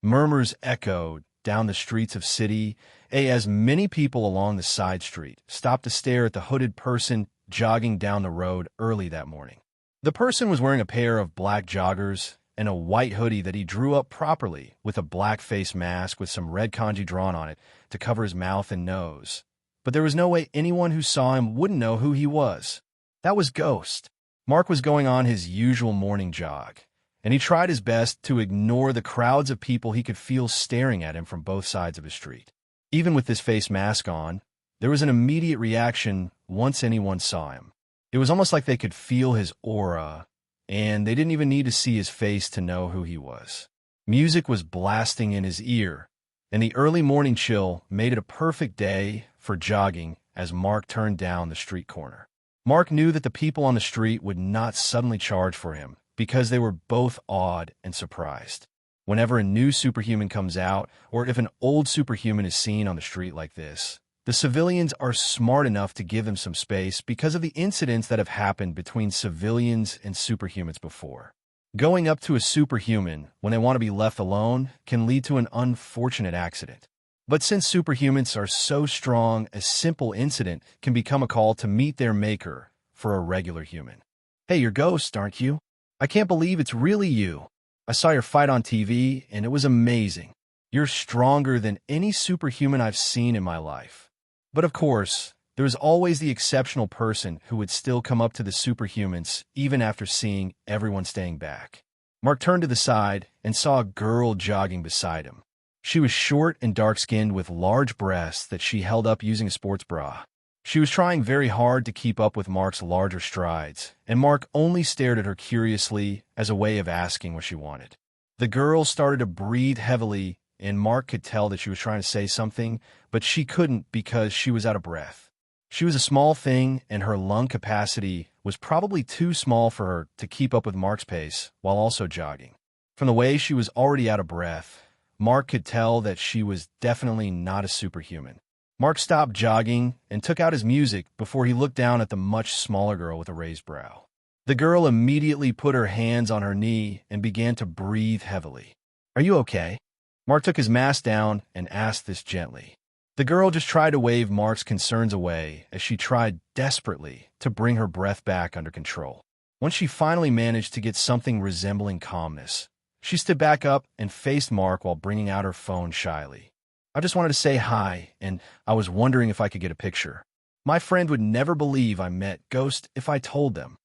Murmurs echoed down the streets of city as many people along the side street stopped to stare at the hooded person jogging down the road early that morning. The person was wearing a pair of black joggers and a white hoodie that he drew up properly with a black face mask with some red kanji drawn on it to cover his mouth and nose. But there was no way anyone who saw him wouldn't know who he was. That was Ghost. Mark was going on his usual morning jog, and he tried his best to ignore the crowds of people he could feel staring at him from both sides of his street. Even with this face mask on, there was an immediate reaction once anyone saw him. It was almost like they could feel his aura, and they didn't even need to see his face to know who he was. Music was blasting in his ear, and the early morning chill made it a perfect day for jogging as Mark turned down the street corner. Mark knew that the people on the street would not suddenly charge for him because they were both awed and surprised. Whenever a new superhuman comes out, or if an old superhuman is seen on the street like this, the civilians are smart enough to give them some space because of the incidents that have happened between civilians and superhumans before. Going up to a superhuman when they want to be left alone can lead to an unfortunate accident. But since superhumans are so strong, a simple incident can become a call to meet their maker for a regular human. Hey, you're Ghost, aren't you? I can't believe it's really you. I saw your fight on TV, and it was amazing. You're stronger than any superhuman I've seen in my life. But of course, there is always the exceptional person who would still come up to the superhumans even after seeing everyone staying back. Mark turned to the side and saw a girl jogging beside him. She was short and dark-skinned with large breasts that she held up using a sports bra. She was trying very hard to keep up with Mark's larger strides, and Mark only stared at her curiously as a way of asking what she wanted. The girl started to breathe heavily, and Mark could tell that she was trying to say something, but she couldn't because she was out of breath. She was a small thing, and her lung capacity was probably too small for her to keep up with Mark's pace while also jogging. From the way she was already out of breath, Mark could tell that she was definitely not a superhuman. Mark stopped jogging and took out his music before he looked down at the much smaller girl with a raised brow. The girl immediately put her hands on her knee and began to breathe heavily. "Are you okay?" Mark took his mask down and asked this gently. The girl just tried to wave Mark's concerns away as she tried desperately to bring her breath back under control. Once she finally managed to get something resembling calmness, she stood back up and faced Mark while bringing out her phone shyly. "I just wanted to say hi, and I was wondering if I could get a picture. My friend would never believe I met Ghost if I told them."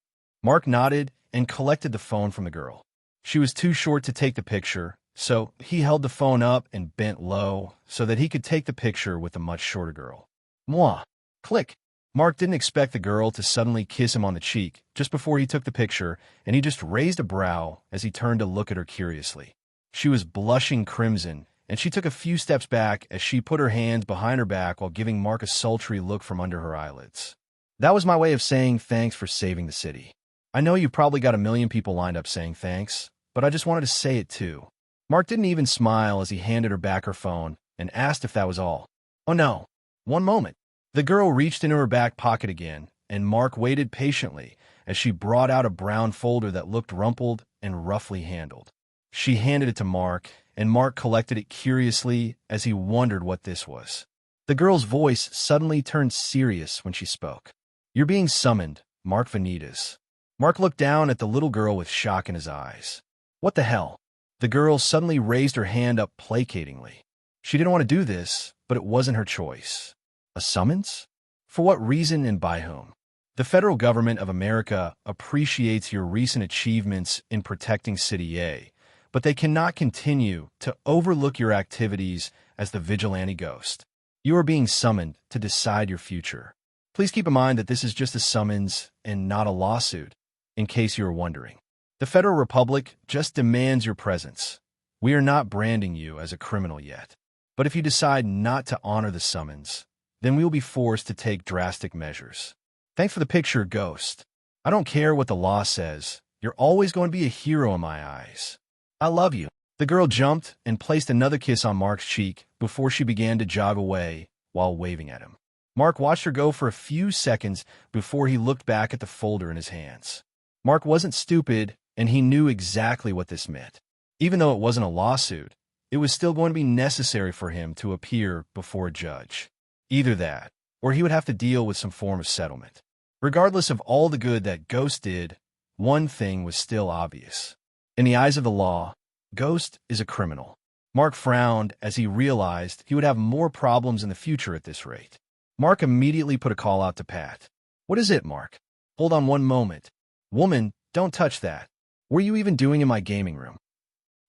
Mark nodded and collected the phone from the girl. She was too short to take the picture, so he held the phone up and bent low so that he could take the picture with the much shorter girl. Mwah! Click! Mark didn't expect the girl to suddenly kiss him on the cheek just before he took the picture, and he just raised a brow as he turned to look at her curiously. She was blushing crimson, and she took a few steps back as she put her hands behind her back while giving Mark a sultry look from under her eyelids. "That was my way of saying thanks for saving the city. I know you probably got a million people lined up saying thanks, but I just wanted to say it too." Mark didn't even smile as he handed her back her phone and asked if that was all. "Oh no, one moment." The girl reached into her back pocket again, and Mark waited patiently as she brought out a brown folder that looked rumpled and roughly handled. She handed it to Mark, and Mark collected it curiously as he wondered what this was. The girl's voice suddenly turned serious when she spoke. "You're being summoned, Mark Vanitas." Mark looked down at the little girl with shock in his eyes. "What the hell?" The girl suddenly raised her hand up placatingly. She didn't want to do this, but it wasn't her choice. A summons? For what reason and by whom? The federal government of America appreciates your recent achievements in protecting City A, but they cannot continue to overlook your activities as the vigilante ghost. You are being summoned to decide your future. Please keep in mind that this is just a summons and not a lawsuit, in case you are wondering. The Federal Republic just demands your presence. We are not branding you as a criminal yet. But if you decide not to honor the summons, then we will be forced to take drastic measures. Thanks for the picture, Ghost. I don't care what the law says. You're always going to be a hero in my eyes. I love you." The girl jumped and placed another kiss on Mark's cheek before she began to jog away while waving at him. Mark watched her go for a few seconds before he looked back at the folder in his hands. Mark wasn't stupid, and he knew exactly what this meant. Even though it wasn't a lawsuit, it was still going to be necessary for him to appear before a judge. Either that, or he would have to deal with some form of settlement. Regardless of all the good that Ghost did, one thing was still obvious. In the eyes of the law, Ghost is a criminal. Mark frowned as he realized he would have more problems in the future at this rate. Mark immediately put a call out to Pat. "What is it, Mark? Hold on one moment. Woman, don't touch that. What are you even doing in my gaming room?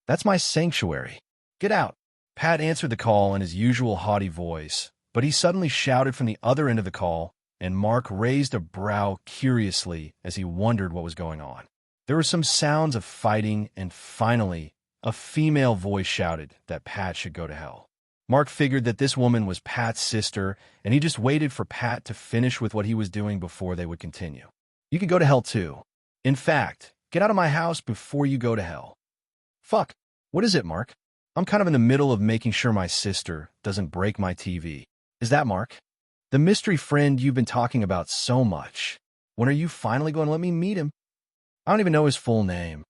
That's my sanctuary. Get out." Pat answered the call in his usual haughty voice, but he suddenly shouted from the other end of the call, and Mark raised a brow curiously as he wondered what was going on. There were some sounds of fighting, and finally, a female voice shouted that Pat should go to hell. Mark figured that this woman was Pat's sister, and he just waited for Pat to finish with what he was doing before they would continue. "You can go to hell too. In fact, get out of my house before you go to hell." "Fuck. What is it, Mark? I'm kind of in the middle of making sure my sister doesn't break my TV. Is that Mark? The mystery friend you've been talking about so much. When are you finally going to let me meet him? I don't even know his full name.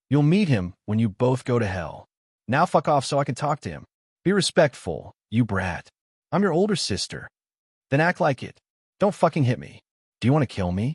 You'll meet him when you both go to hell. Now fuck off so I can talk to him. Be respectful, you brat. I'm your older sister. Then act like it. Don't fucking hit me. Do you want to kill me?"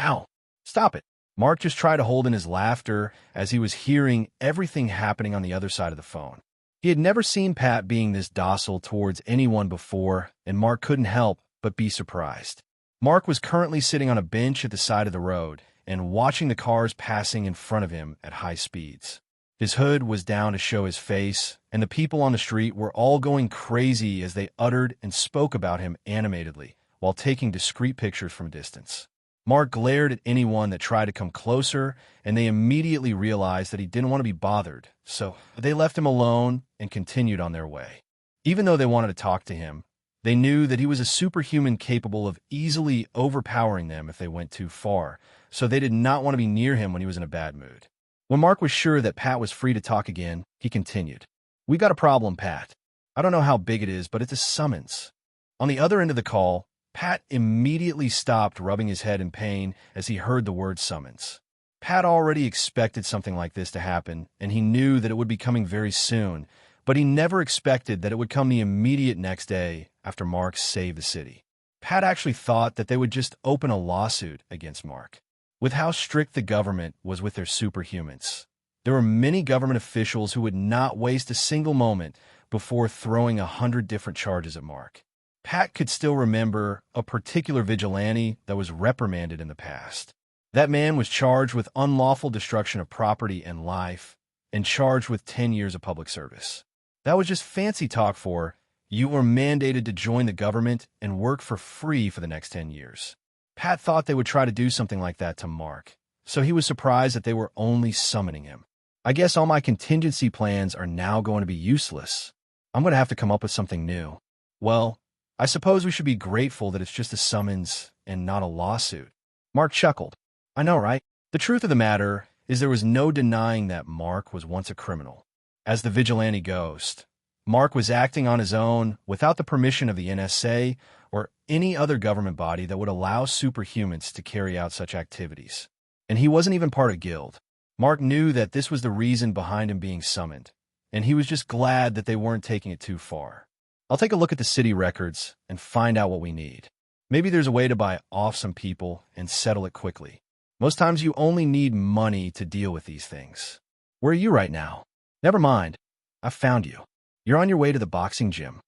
"Ow. Stop it." Mark just tried to hold in his laughter as he was hearing everything happening on the other side of the phone. He had never seen Pat being this docile towards anyone before, and Mark couldn't help but be surprised. Mark was currently sitting on a bench at the side of the road and watching the cars passing in front of him at high speeds. His hood was down to show his face, and the people on the street were all going crazy as they uttered and spoke about him animatedly while taking discreet pictures from a distance. Mark glared at anyone that tried to come closer, and they immediately realized that he didn't want to be bothered, so they left him alone and continued on their way. Even though they wanted to talk to him, they knew that he was a superhuman capable of easily overpowering them if they went too far, so they did not want to be near him when he was in a bad mood. When Mark was sure that Pat was free to talk again, he continued. "We got a problem, Pat. I don't know how big it is, but it's a summons." On the other end of the call, Pat immediately stopped rubbing his head in pain as he heard the word summons. Pat already expected something like this to happen, and he knew that it would be coming very soon, but he never expected that it would come the immediate next day after Mark saved the city. Pat actually thought that they would just open a lawsuit against Mark. With how strict the government was with their superhumans, there were many government officials who would not waste a single moment before throwing 100 different charges at Mark. Pat could still remember a particular vigilante that was reprimanded in the past. That man was charged with unlawful destruction of property and life, and charged with 10 years of public service. That was just fancy talk for, you were mandated to join the government and work for free for the next 10 years. Pat thought they would try to do something like that to Mark, so he was surprised that they were only summoning him. "I guess all my contingency plans are now going to be useless. I'm going to have to come up with something new. Well, I suppose we should be grateful that it's just a summons and not a lawsuit." Mark chuckled. "I know, right? The truth of the matter is there was no denying that Mark was once a criminal. As the vigilante ghost, Mark was acting on his own without the permission of the NSA or any other government body that would allow superhumans to carry out such activities. And he wasn't even part of Guild. Mark knew that this was the reason behind him being summoned, and he was just glad that they weren't taking it too far. I'll take a look at the city records and find out what we need. Maybe there's a way to buy off some people and settle it quickly. Most times you only need money to deal with these things. Where are you right now?" "Never mind. I found you. You're on your way to the boxing gym."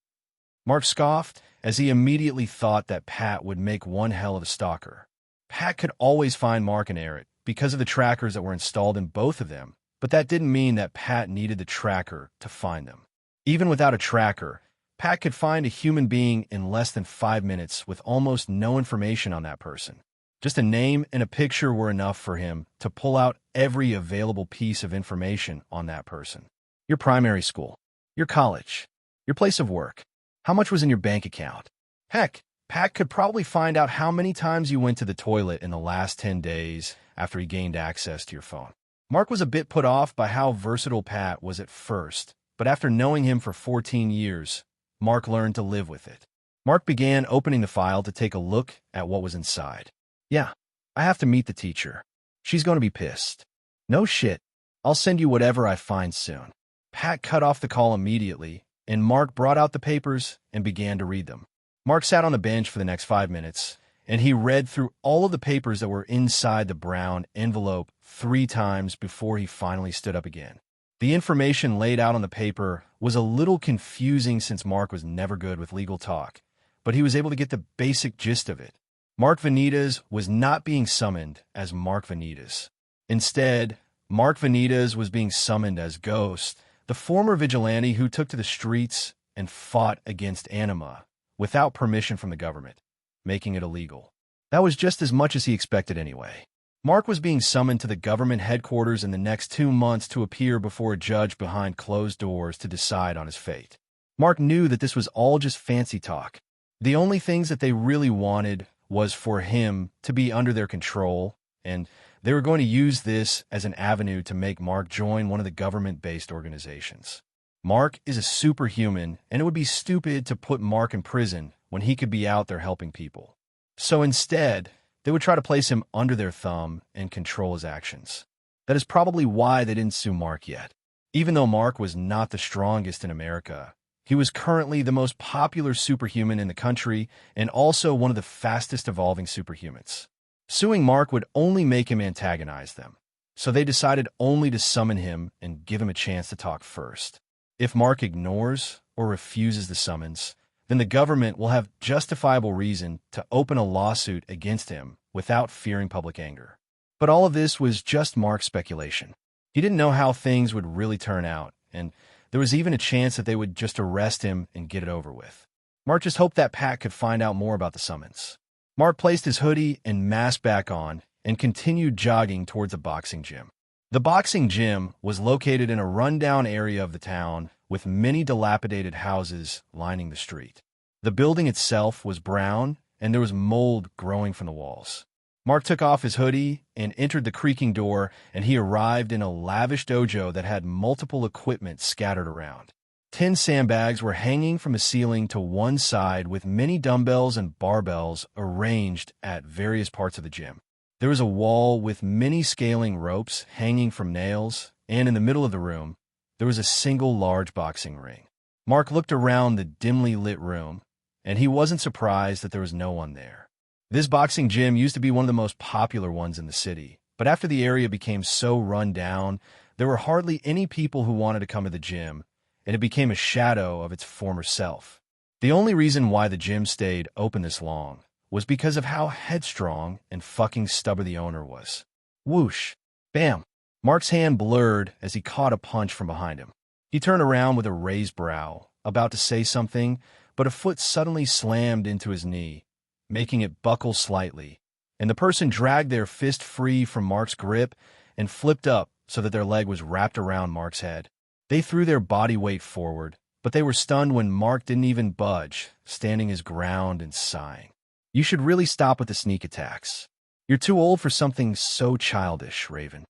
Mark scoffed as he immediately thought that Pat would make one hell of a stalker. Pat could always find Mark and Eric because of the trackers that were installed in both of them, but that didn't mean that Pat needed the tracker to find them. Even without a tracker, Pat could find a human being in less than 5 minutes with almost no information on that person. Just a name and a picture were enough for him to pull out every available piece of information on that person. Your primary school, your college, your place of work, how much was in your bank account. Heck, Pat could probably find out how many times you went to the toilet in the last 10 days after he gained access to your phone. Mark was a bit put off by how versatile Pat was at first, but after knowing him for 14 years, Mark learned to live with it. Mark began opening the file to take a look at what was inside. "Yeah, I have to meet the teacher. She's going to be pissed." "No shit. I'll send you whatever I find soon." Pat cut off the call immediately, and Mark brought out the papers and began to read them. Mark sat on the bench for the next 5 minutes, and he read through all of the papers that were inside the brown envelope 3 times before he finally stood up again. The information laid out on the paper was a little confusing since Mark was never good with legal talk, but he was able to get the basic gist of it. Mark Vanitas was not being summoned as Mark Vanitas. Instead, Mark Vanitas was being summoned as Ghost, the former vigilante who took to the streets and fought against Anima without permission from the government, making it illegal. That was just as much as he expected anyway. Mark was being summoned to the government headquarters in the next 2 months to appear before a judge behind closed doors to decide on his fate. Mark knew that this was all just fancy talk. The only things that they really wanted was for him to be under their control, and they were going to use this as an avenue to make Mark join one of the government-based organizations. Mark is a superhuman, and it would be stupid to put Mark in prison when he could be out there helping people. So instead, they would try to place him under their thumb and control his actions. That is probably why they didn't sue Mark yet. Even though Mark was not the strongest in America, he was currently the most popular superhuman in the country and also one of the fastest evolving superhumans. Suing Mark would only make him antagonize them, so they decided only to summon him and give him a chance to talk first. If Mark ignores or refuses the summons, then the government will have justifiable reason to open a lawsuit against him without fearing public anger. But all of this was just Mark's speculation. He didn't know how things would really turn out, and there was even a chance that they would just arrest him and get it over with. Mark just hoped that Pat could find out more about the summons. Mark placed his hoodie and mask back on and continued jogging towards a boxing gym. The boxing gym was located in a rundown area of the town with many dilapidated houses lining the street. The building itself was brown, and there was mold growing from the walls. Mark took off his hoodie and entered the creaking door, and he arrived in a lavish dojo that had multiple equipment scattered around. 10 sandbags were hanging from the ceiling to one side with many dumbbells and barbells arranged at various parts of the gym. There was a wall with many scaling ropes hanging from nails, and in the middle of the room, there was a single large boxing ring. Mark looked around the dimly lit room, and he wasn't surprised that there was no one there. This boxing gym used to be one of the most popular ones in the city, but after the area became so run down, there were hardly any people who wanted to come to the gym, and it became a shadow of its former self. The only reason why the gym stayed open this long was because of how headstrong and fucking stubborn the owner was. Whoosh! Bam! Mark's hand blurred as he caught a punch from behind him. He turned around with a raised brow, about to say something, but a foot suddenly slammed into his knee, making it buckle slightly, and the person dragged their fist free from Mark's grip and flipped up so that their leg was wrapped around Mark's head. They threw their body weight forward, but they were stunned when Mark didn't even budge, standing his ground and sighing. You should really stop with the sneak attacks. You're too old for something so childish, Raven.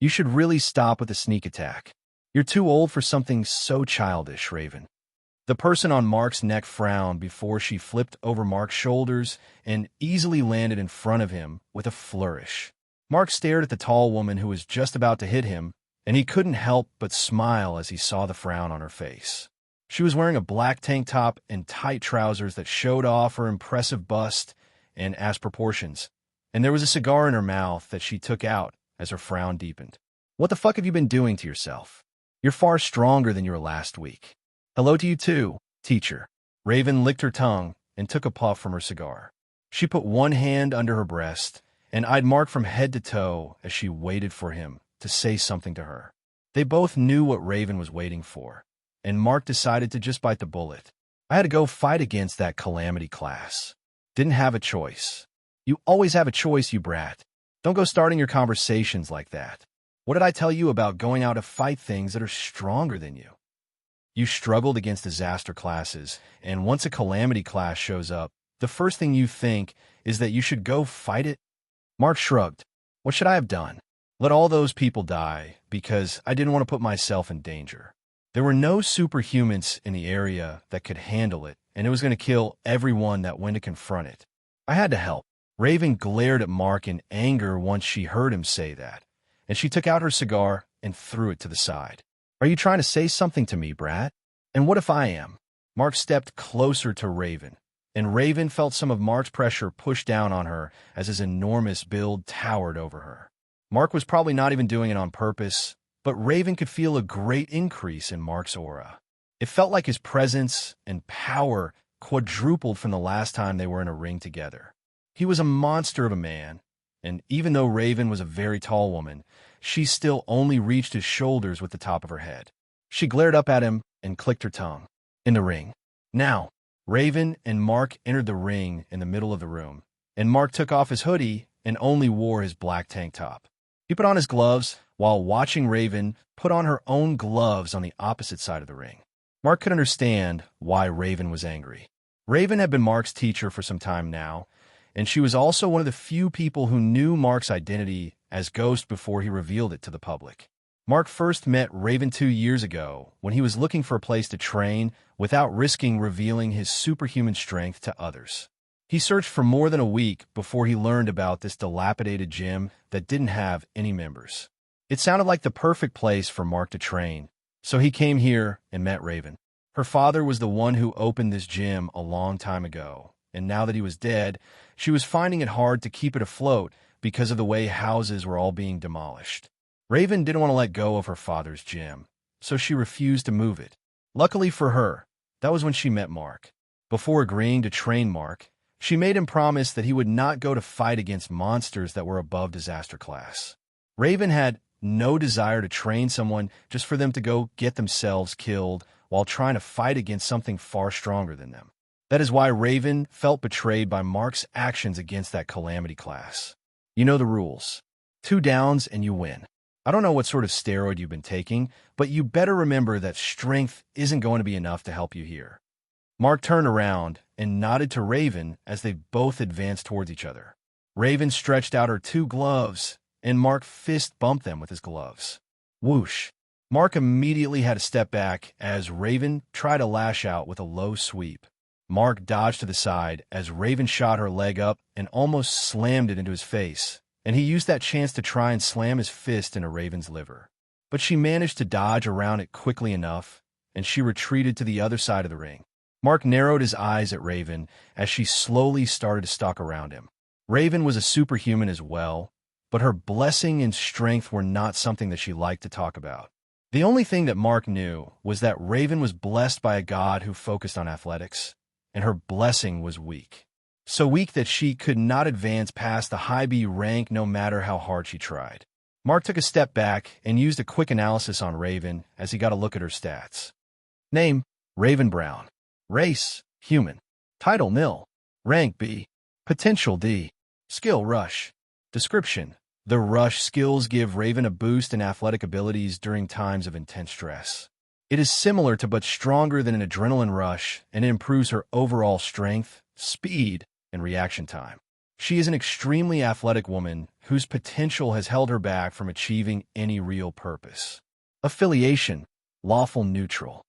You should really stop with the sneak attack. You're too old for something so childish, Raven. The person on Mark's neck frowned before she flipped over Mark's shoulders and easily landed in front of him with a flourish. Mark stared at the tall woman who was just about to hit him, and he couldn't help but smile as he saw the frown on her face. She was wearing a black tank top and tight trousers that showed off her impressive bust and ass proportions, and there was a cigar in her mouth that she took out as her frown deepened. What the fuck have you been doing to yourself? You're far stronger than you were last week. Hello to you too, teacher. Raven licked her tongue and took a puff from her cigar. She put one hand under her breast and eyed Mark from head to toe as she waited for him to say something to her. They both knew what Raven was waiting for, and Mark decided to just bite the bullet. I had to go fight against that calamity class. Didn't have a choice. You always have a choice, you brat. Don't go starting your conversations like that. What did I tell you about going out to fight things that are stronger than you? You struggled against disaster classes, and once a calamity class shows up, the first thing you think is that you should go fight it? Mark shrugged. What should I have done? Let all those people die, because I didn't want to put myself in danger. There were no superhumans in the area that could handle it, and it was going to kill everyone that went to confront it. I had to help. Raven glared at Mark in anger once she heard him say that, and she took out her cigar and threw it to the side. Are you trying to say something to me, brat? And what if I am? Mark stepped closer to Raven, and Raven felt some of Mark's pressure push down on her as his enormous build towered over her. Mark was probably not even doing it on purpose, but Raven could feel a great increase in Mark's aura. It felt like his presence and power quadrupled from the last time they were in a ring together. He was a monster of a man, and even though Raven was a very tall woman, she still only reached his shoulders with the top of her head. She glared up at him and clicked her tongue. In the ring. Now, Raven and Mark entered the ring in the middle of the room, and Mark took off his hoodie and only wore his black tank top. He put on his gloves while watching Raven put on her own gloves on the opposite side of the ring. Mark could understand why Raven was angry. Raven had been Mark's teacher for some time now, and she was also one of the few people who knew Mark's identity as Ghost before he revealed it to the public. Mark first met Raven 2 years ago when he was looking for a place to train without risking revealing his superhuman strength to others. He searched for more than a week before he learned about this dilapidated gym that didn't have any members. It sounded like the perfect place for Mark to train, so he came here and met Raven. Her father was the one who opened this gym a long time ago, and now that he was dead, she was finding it hard to keep it afloat because of the way houses were all being demolished. Raven didn't want to let go of her father's gym, so she refused to move it. Luckily for her, that was when she met Mark. Before agreeing to train Mark, she made him promise that he would not go to fight against monsters that were above disaster class. Raven had no desire to train someone just for them to go get themselves killed while trying to fight against something far stronger than them. That is why Raven felt betrayed by Mark's actions against that calamity class. You know the rules. 2 downs and you win. I don't know what sort of steroid you've been taking, but you better remember that strength isn't going to be enough to help you here. Mark turned around and nodded to Raven as they both advanced towards each other. Raven stretched out her 2 gloves, and Mark fist bumped them with his gloves. Whoosh! Mark immediately had to step back as Raven tried to lash out with a low sweep. Mark dodged to the side as Raven shot her leg up and almost slammed it into his face, and he used that chance to try and slam his fist into Raven's liver. But she managed to dodge around it quickly enough, and she retreated to the other side of the ring. Mark narrowed his eyes at Raven as she slowly started to stalk around him. Raven was a superhuman as well, but her blessing and strength were not something that she liked to talk about. The only thing that Mark knew was that Raven was blessed by a god who focused on athletics, and her blessing was weak. So weak that she could not advance past the high B rank no matter how hard she tried. Mark took a step back and used a quick analysis on Raven as he got a look at her stats. Name, Raven Brown. Race, human. Title, nil. Rank, B. Potential, D. Skill, rush. Description. The rush skills give Raven a boost in athletic abilities during times of intense stress. It is similar to but stronger than an adrenaline rush, and it improves her overall strength, speed, and reaction time. She is an extremely athletic woman whose potential has held her back from achieving any real purpose. Affiliation, lawful neutral.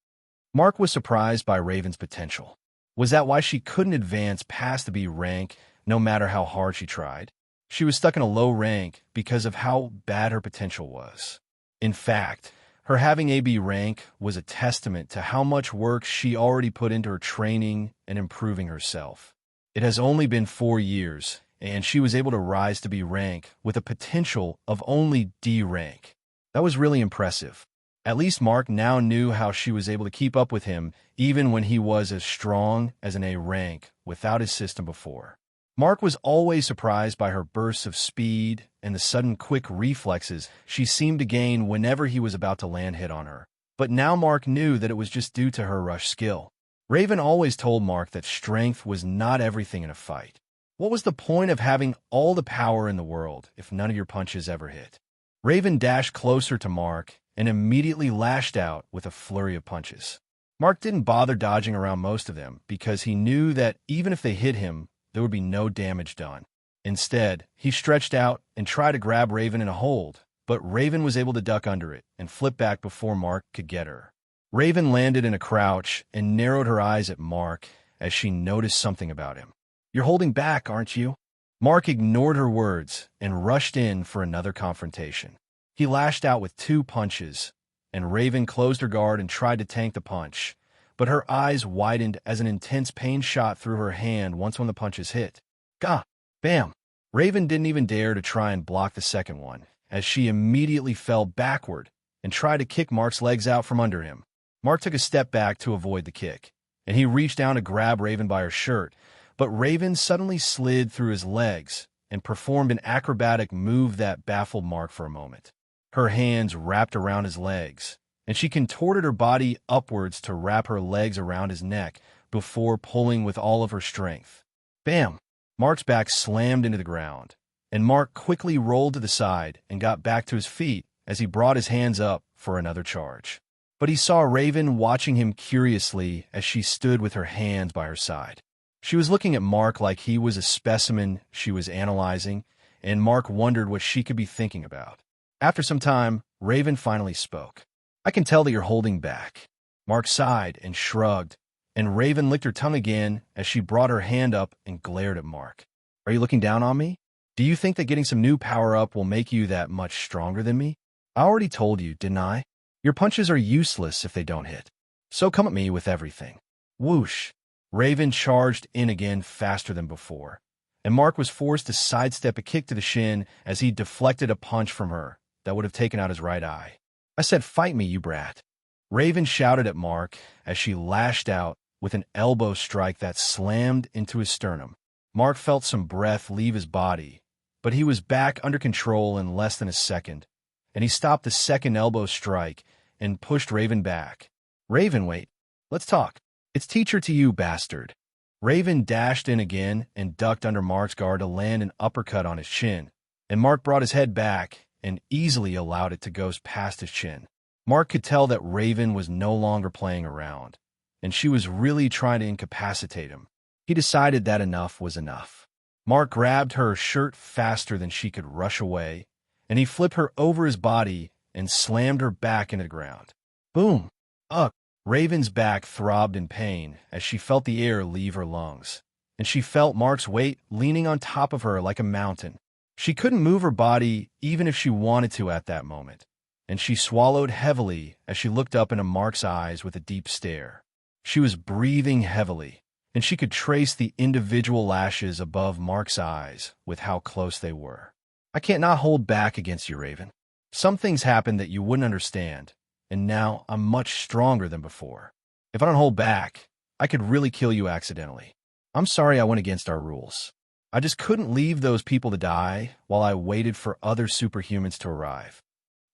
Mark was surprised by Raven's potential. Was that why she couldn't advance past the B rank no matter how hard she tried? She was stuck in a low rank because of how bad her potential was. In fact, her having a B rank was a testament to how much work she already put into her training and improving herself. It has only been 4 years, and she was able to rise to B rank with a potential of only D rank. That was really impressive. At least Mark now knew how she was able to keep up with him even when he was as strong as an A rank without his system before. Mark was always surprised by her bursts of speed and the sudden quick reflexes she seemed to gain whenever he was about to land hit on her. But now Mark knew that it was just due to her rush skill. Raven always told Mark that strength was not everything in a fight. What was the point of having all the power in the world if none of your punches ever hit? Raven dashed closer to Mark and immediately lashed out with a flurry of punches. Mark didn't bother dodging around most of them because he knew that even if they hit him, there would be no damage done. Instead, he stretched out and tried to grab Raven in a hold, but Raven was able to duck under it and flip back before Mark could get her. Raven landed in a crouch and narrowed her eyes at Mark as she noticed something about him. "You're holding back, aren't you?" Mark ignored her words and rushed in for another confrontation. He lashed out with 2 punches, and Raven closed her guard and tried to tank the punch, but her eyes widened as an intense pain shot through her hand once one of the punches hit. Gah! Bam! Raven didn't even dare to try and block the second one, as she immediately fell backward and tried to kick Mark's legs out from under him. Mark took a step back to avoid the kick, and he reached down to grab Raven by her shirt, but Raven suddenly slid through his legs and performed an acrobatic move that baffled Mark for a moment. Her hands wrapped around his legs, and she contorted her body upwards to wrap her legs around his neck before pulling with all of her strength. Bam! Mark's back slammed into the ground, and Mark quickly rolled to the side and got back to his feet as he brought his hands up for another charge. But he saw Raven watching him curiously as she stood with her hands by her side. She was looking at Mark like he was a specimen she was analyzing, and Mark wondered what she could be thinking about. After some time, Raven finally spoke. "I can tell that you're holding back." Mark sighed and shrugged, and Raven licked her tongue again as she brought her hand up and glared at Mark. "Are you looking down on me? Do you think that getting some new power-up will make you that much stronger than me? I already told you, didn't I? Your punches are useless if they don't hit. So come at me with everything." Whoosh! Raven charged in again faster than before, and Mark was forced to sidestep a kick to the shin as he deflected a punch from her that would have taken out his right eye. "I said fight me, you brat." Raven shouted at Mark as she lashed out with an elbow strike that slammed into his sternum. Mark felt some breath leave his body, but he was back under control in less than a second, and he stopped the second elbow strike and pushed Raven back. "Raven, wait. Let's talk. It's teacher to you, bastard." Raven dashed in again and ducked under Mark's guard to land an uppercut on his chin, and Mark brought his head back and easily allowed it to go past his chin. Mark could tell that Raven was no longer playing around, and she was really trying to incapacitate him. He decided that enough was enough. Mark grabbed her shirt faster than she could rush away, and he flipped her over his body and slammed her back into the ground. Boom! Ugh! Raven's back throbbed in pain as she felt the air leave her lungs, and she felt Mark's weight leaning on top of her like a mountain. She couldn't move her body even if she wanted to at that moment, and she swallowed heavily as she looked up into Mark's eyes with a deep stare. She was breathing heavily, and she could trace the individual lashes above Mark's eyes with how close they were. "I can't not hold back against you, Raven. Some things happened that you wouldn't understand, and now I'm much stronger than before. If I don't hold back, I could really kill you accidentally. I'm sorry I went against our rules. I just couldn't leave those people to die while I waited for other superhumans to arrive."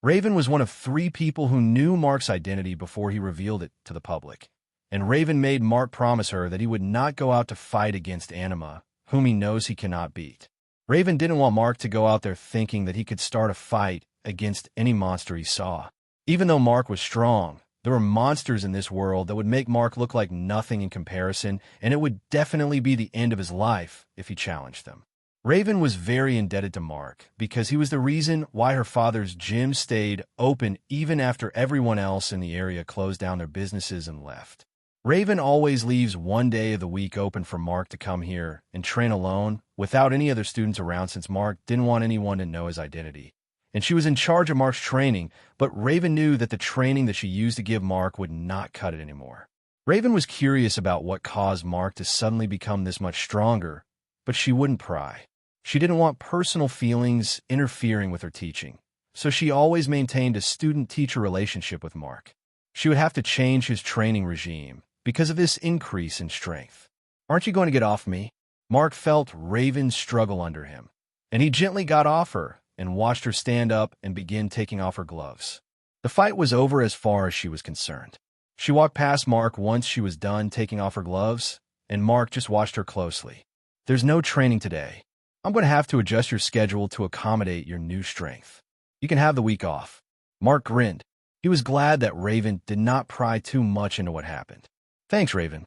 Raven was one of 3 people who knew Mark's identity before he revealed it to the public, and Raven made Mark promise her that he would not go out to fight against Anima, whom he knows he cannot beat. Raven didn't want Mark to go out there thinking that he could start a fight against any monster he saw. Even though Mark was strong, there were monsters in this world that would make Mark look like nothing in comparison, and it would definitely be the end of his life if he challenged them. Raven was very indebted to Mark because he was the reason why her father's gym stayed open even after everyone else in the area closed down their businesses and left. Raven always leaves one day of the week open for Mark to come here and train alone without any other students around since Mark didn't want anyone to know his identity. And she was in charge of Mark's training, but Raven knew that the training that she used to give Mark would not cut it anymore. Raven was curious about what caused Mark to suddenly become this much stronger, but she wouldn't pry. She didn't want personal feelings interfering with her teaching, so she always maintained a student-teacher relationship with Mark. She would have to change his training regime because of this increase in strength. "Aren't you going to get off me?" Mark felt Raven struggle under him, and he gently got off her and watched her stand up and begin taking off her gloves. The fight was over as far as she was concerned. She walked past Mark once she was done taking off her gloves, and Mark just watched her closely. "There's no training today. I'm going to have to adjust your schedule to accommodate your new strength. You can have the week off." Mark grinned. He was glad that Raven did not pry too much into what happened. "Thanks, Raven."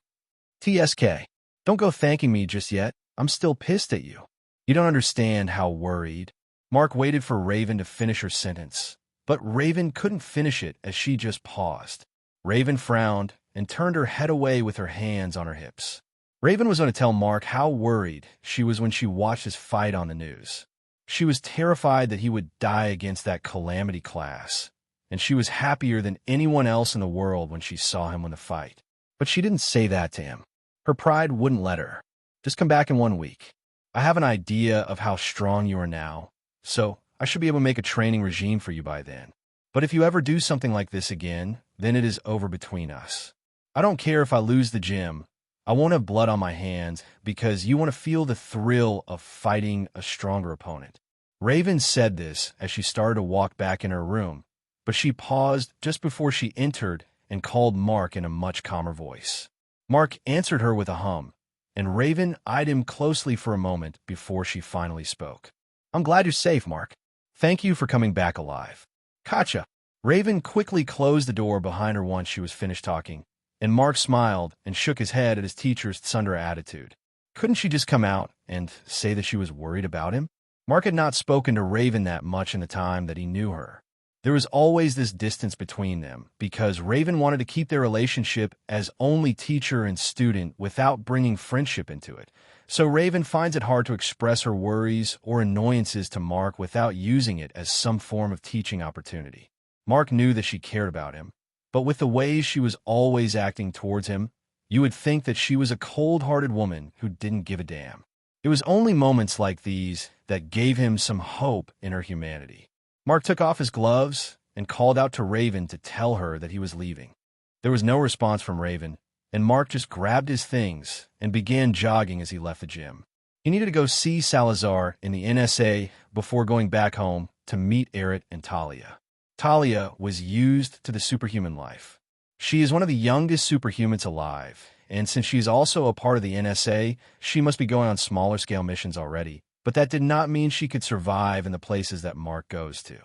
"TSK. Don't go thanking me just yet. I'm still pissed at you. You don't understand how worried." Mark waited for Raven to finish her sentence, but Raven couldn't finish it as she just paused. Raven frowned and turned her head away with her hands on her hips. Raven was going to tell Mark how worried she was when she watched his fight on the news. She was terrified that he would die against that calamity class, and she was happier than anyone else in the world when she saw him win the fight. But But she didn't say that to him. Her pride wouldn't let her. Just come back in 1 week. I have an idea of how strong you are now, so I should be able to make a training regime for you by then. But if you ever do something like this again, then it is over between us. I don't care if I lose the gym. I won't have blood on my hands because you want to feel the thrill of fighting a stronger opponent. Raven said this as she started to walk back in her room, but she paused just before she entered and called Mark in a much calmer voice. Mark answered her with a hum, and Raven eyed him closely for a moment before she finally spoke. I'm glad you're safe, Mark. Thank you for coming back alive. Gotcha. Raven quickly closed the door behind her once she was finished talking, and Mark smiled and shook his head at his teacher's tsundere attitude. Couldn't she just come out and say that she was worried about him? Mark had not spoken to Raven that much in the time that he knew her. There was always this distance between them because Raven wanted to keep their relationship as only teacher and student without bringing friendship into it. So Raven finds it hard to express her worries or annoyances to Mark without using it as some form of teaching opportunity. Mark knew that she cared about him, but with the ways she was always acting towards him, you would think that she was a cold-hearted woman who didn't give a damn. It was only moments like these that gave him some hope in her humanity. Mark took off his gloves and called out to Raven to tell her that he was leaving. There was no response from Raven, and Mark just grabbed his things and began jogging as he left the gym. He needed to go see Salazar in the NSA before going back home to meet Eric and Talia. Talia was used to the superhuman life. She is one of the youngest superhumans alive, and since she is also a part of the NSA, she must be going on smaller-scale missions already. But that did not mean she could survive in the places that Mark goes to.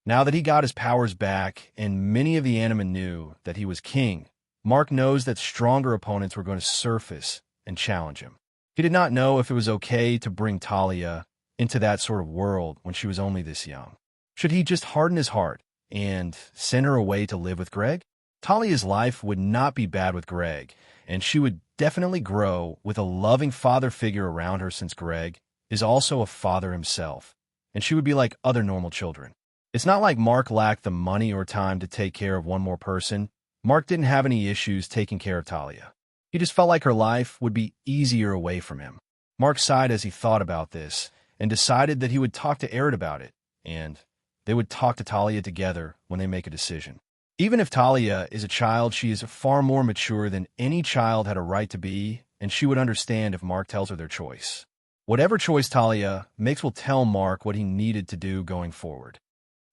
Now that he got his powers back, and many of the Anima knew that he was king, Mark knows that stronger opponents were going to surface and challenge him. He did not know if it was okay to bring Talia into that sort of world when she was only this young. Should he just harden his heart and send her away to live with Greg? Talia's life would not be bad with Greg, and she would definitely grow with a loving father figure around her since Greg is also a father himself, and she would be like other normal children. It's not like Mark lacked the money or time to take care of one more person. Mark didn't have any issues taking care of Talia. He just felt like her life would be easier away from him. Mark sighed as he thought about this and decided that he would talk to Eric about it, and they would talk to Talia together when they make a decision. Even if Talia is a child, she is far more mature than any child had a right to be, and she would understand if Mark tells her their choice. Whatever choice Talia makes will tell Mark what he needed to do going forward.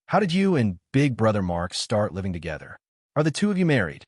How did you and Big Brother Mark start living together? Are the two of you married?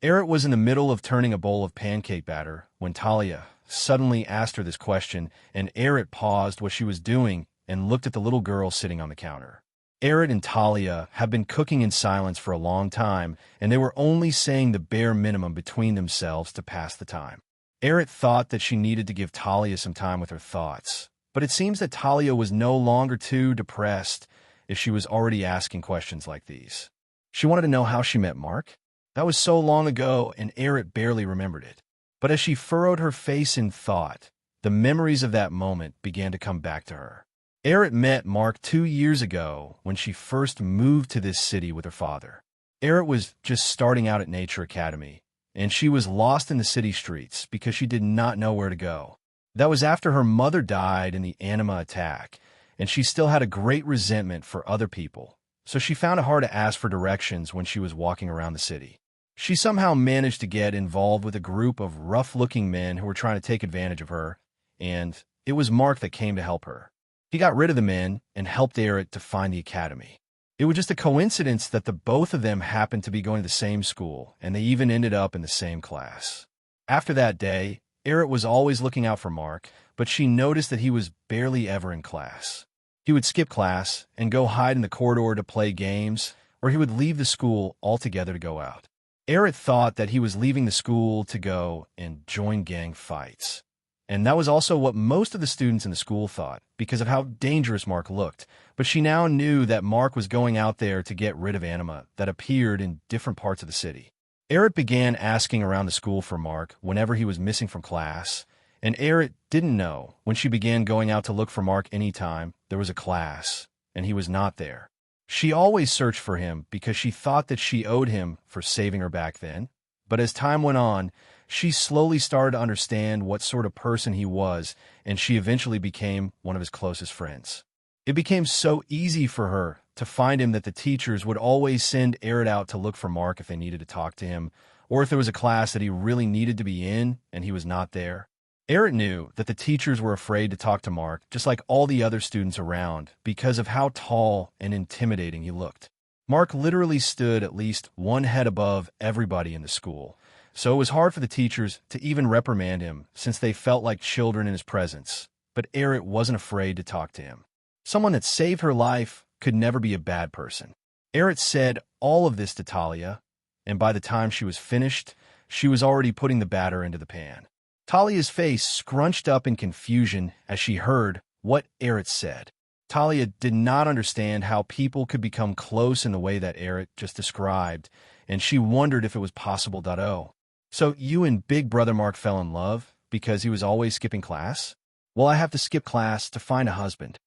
Eric was in the middle of turning a bowl of pancake batter when Talia suddenly asked her this question, and Eric paused what she was doing and looked at the little girl sitting on the counter. Eric and Talia have been cooking in silence for a long time, and they were only saying the bare minimum between themselves to pass the time. Eric thought that she needed to give Talia some time with her thoughts, but it seems that Talia was no longer too depressed if she was already asking questions like these. She wanted to know how she met Mark. That was so long ago, and Eric barely remembered it. But as she furrowed her face in thought, the memories of that moment began to come back to her. Eric met Mark 2 years ago when she first moved to this city with her father. Eric was just starting out at Nature Academy, and she was lost in the city streets because she did not know where to go. That was after her mother died in the Anima attack, and she still had a great resentment for other people, so she found it hard to ask for directions when she was walking around the city. She somehow managed to get involved with a group of rough-looking men who were trying to take advantage of her, and it was Mark that came to help her. He got rid of the men and helped Eric to find the academy. It was just a coincidence that the both of them happened to be going to the same school, and they even ended up in the same class. After that day, Eric was always looking out for Mark, but she noticed that he was barely ever in class. He would skip class and go hide in the corridor to play games, or he would leave the school altogether to go out. Eric thought that he was leaving the school to go and join gang fights. And that was also what most of the students in the school thought, because of how dangerous Mark looked. But she now knew that Mark was going out there to get rid of Anima that appeared in different parts of the city. Eric began asking around the school for Mark whenever he was missing from class, and Eric didn't know when she began going out to look for Mark anytime there was a class, and he was not there. She always searched for him because she thought that she owed him for saving her back then, But as time went on, she slowly started to understand what sort of person he was, and she eventually became one of his closest friends. It became so easy for her to find him that the teachers would always send Eric out to look for Mark if they needed to talk to him, or if there was a class that he really needed to be in and he was not there. Eric knew that the teachers were afraid to talk to Mark, just like all the other students around, because of how tall and intimidating he looked. Mark literally stood at least one head above everybody in the school, so it was hard for the teachers to even reprimand him since they felt like children in his presence. But Eric wasn't afraid to talk to him. Someone that saved her life could never be a bad person. Eric said all of this to Talia, and by the time she was finished, she was already putting the batter into the pan. Talia's face scrunched up in confusion as she heard what Eric said. Talia did not understand how people could become close in the way that Eric just described, and she wondered if it was possible. Oh, so you and Big Brother Mark fell in love because he was always skipping class? Well, I have to skip class to find a husband.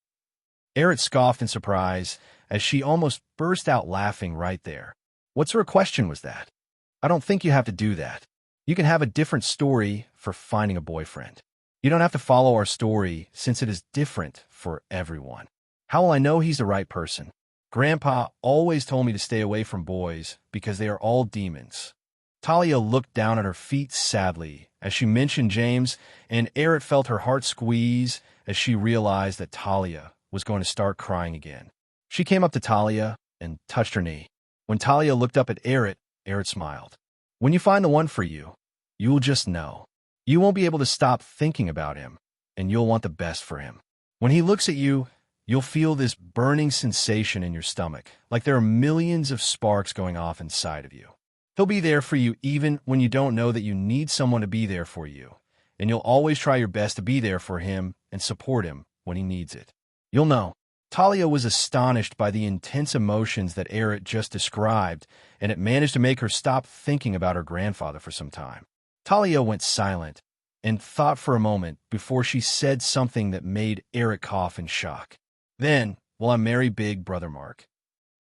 Eric scoffed in surprise as she almost burst out laughing right there. What sort of question was that? I don't think you have to do that. You can have a different story for finding a boyfriend. You don't have to follow our story since it is different for everyone. How will I know he's the right person? Grandpa always told me to stay away from boys because they are all demons. Talia looked down at her feet sadly as she mentioned James, and Eric felt her heart squeeze as she realized that Talia was going to start crying again. She came up to Talia and touched her knee. When Talia looked up at Eric, Eric smiled. When you find the one for you, you'll just know. You won't be able to stop thinking about him, and you'll want the best for him. When he looks at you, you'll feel this burning sensation in your stomach, like there are millions of sparks going off inside of you. He'll be there for you even when you don't know that you need someone to be there for you, and you'll always try your best to be there for him and support him when he needs it. You'll know. Talia was astonished by the intense emotions that Eric just described, and it managed to make her stop thinking about her grandfather for some time. Talia went silent and thought for a moment before she said something that made Eric cough in shock. Then, well, I marry Big Brother Mark.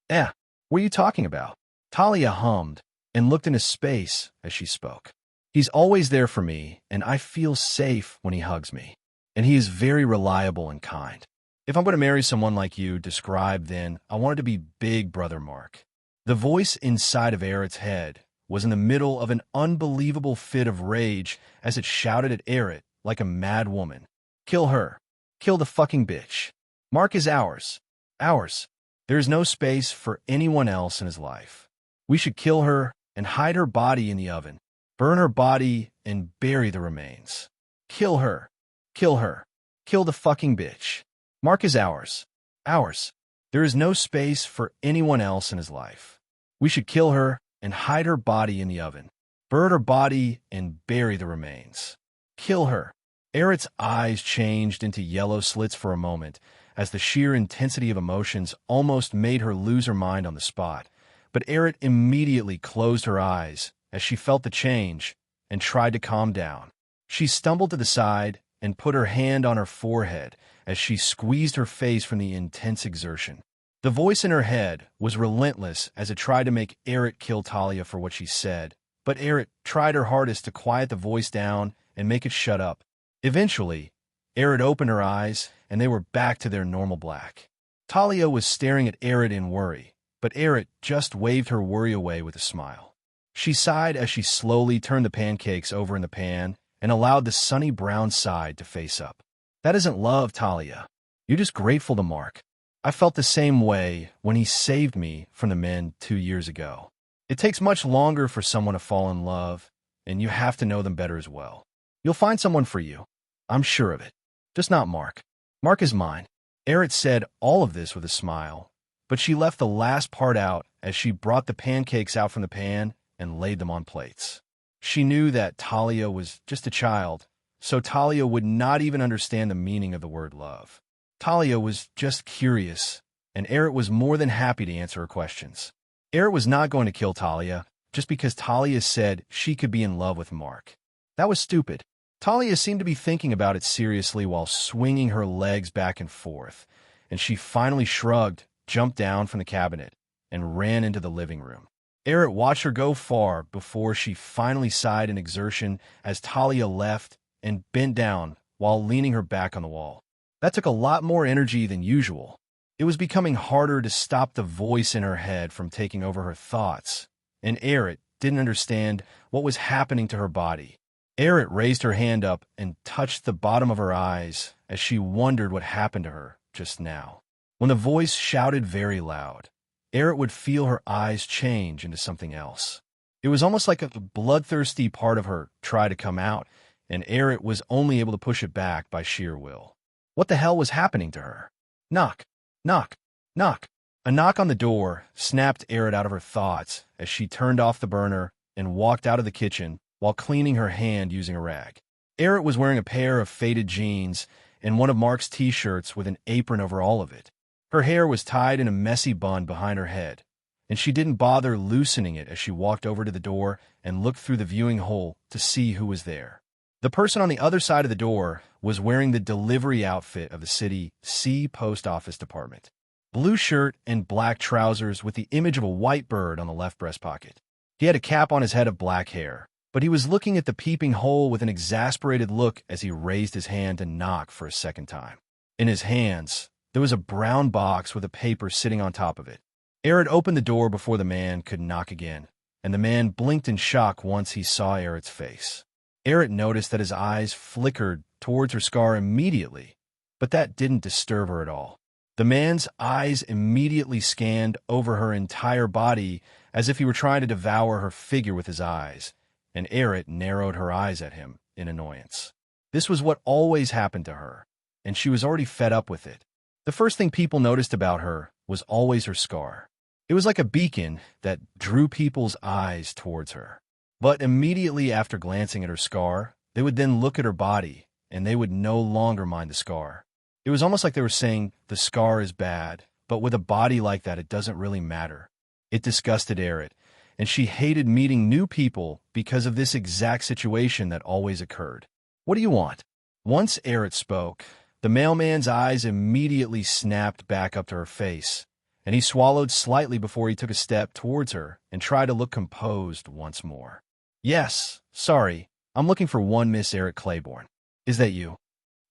What are you talking about? Talia hummed and looked into space as she spoke. He's always there for me, and I feel safe when he hugs me. And he is very reliable and kind. If I'm going to marry someone like you described, then I want it to be Big Brother Mark. The voice inside of Eric's head was in the middle of an unbelievable fit of rage as it shouted at Eric like a mad woman. Kill her. Kill the fucking bitch. Mark is ours. Ours. There is no space for anyone else in his life. We should kill her and hide her body in the oven. Burn her body and bury the remains. Kill her. Kill her. Kill the fucking bitch. Mark is ours. Ours. There is no space for anyone else in his life. We should kill her and hide her body in the oven. Burn her body and bury the remains. Kill her. Eric's eyes changed into yellow slits for a moment as the sheer intensity of emotions almost made her lose her mind on the spot. But Eric immediately closed her eyes as she felt the change and tried to calm down. She stumbled to the side and put her hand on her forehead as she squeezed her face from the intense exertion. The voice in her head was relentless as it tried to make Eric kill Talia for what she said, but Eric tried her hardest to quiet the voice down and make it shut up. Eventually, Eric opened her eyes, and they were back to their normal black. Talia was staring at Eric in worry, but Eric just waved her worry away with a smile. She sighed as she slowly turned the pancakes over in the pan and allowed the sunny brown side to face up. That isn't love, Talia. You're just grateful to Mark. I felt the same way when he saved me from the men 2 years ago. It takes much longer for someone to fall in love, and you have to know them better as well. You'll find someone for you. I'm sure of it. Just not Mark. Mark is mine. Eric said all of this with a smile, but she left the last part out as she brought the pancakes out from the pan and laid them on plates. She knew that Talia was just a child, so Talia would not even understand the meaning of the word love. Talia was just curious, and Eric was more than happy to answer her questions. Eric was not going to kill Talia just because Talia said she could be in love with Mark. That was stupid. Talia seemed to be thinking about it seriously while swinging her legs back and forth, and she finally shrugged, jumped down from the cabinet, and ran into the living room. Erit watched her go far before she finally sighed in exertion as Talia left and bent down while leaning her back on the wall. That took a lot more energy than usual. It was becoming harder to stop the voice in her head from taking over her thoughts, and Erit didn't understand what was happening to her body. Erit raised her hand up and touched the bottom of her eyes as she wondered what happened to her just now. When the voice shouted very loud, Erit would feel her eyes change into something else. It was almost like a bloodthirsty part of her tried to come out, and Erit was only able to push it back by sheer will. What the hell was happening to her? Knock, knock, knock. A knock on the door snapped Erit out of her thoughts as she turned off the burner and walked out of the kitchen while cleaning her hand using a rag. Erit was wearing a pair of faded jeans and one of Mark's t-shirts with an apron over all of it. Her hair was tied in a messy bun behind her head, and she didn't bother loosening it as she walked over to the door and looked through the viewing hole to see who was there. The person on the other side of the door was wearing the delivery outfit of the City C Post Office Department. Blue shirt and black trousers with the image of a white bird on the left breast pocket. He had a cap on his head of black hair, but he was looking at the peeping hole with an exasperated look as he raised his hand to knock for a second time. In his hands, there was a brown box with a paper sitting on top of it. Erit opened the door before the man could knock again, and the man blinked in shock once he saw Erit's face. Erit noticed that his eyes flickered towards her scar immediately, but that didn't disturb her at all. The man's eyes immediately scanned over her entire body as if he were trying to devour her figure with his eyes, and Erit narrowed her eyes at him in annoyance. This was what always happened to her, and she was already fed up with it. The first thing people noticed about her was always her scar. It was like a beacon that drew people's eyes towards her. But immediately after glancing at her scar, they would then look at her body, and they would no longer mind the scar. It was almost like they were saying, the scar is bad, but with a body like that, it doesn't really matter. It disgusted Erit, and she hated meeting new people because of this exact situation that always occurred. What do you want? Once Erit spoke, the mailman's eyes immediately snapped back up to her face, and he swallowed slightly before he took a step towards her and tried to look composed once more. Yes, sorry, I'm looking for one Miss Erit Claiborne. Is that you?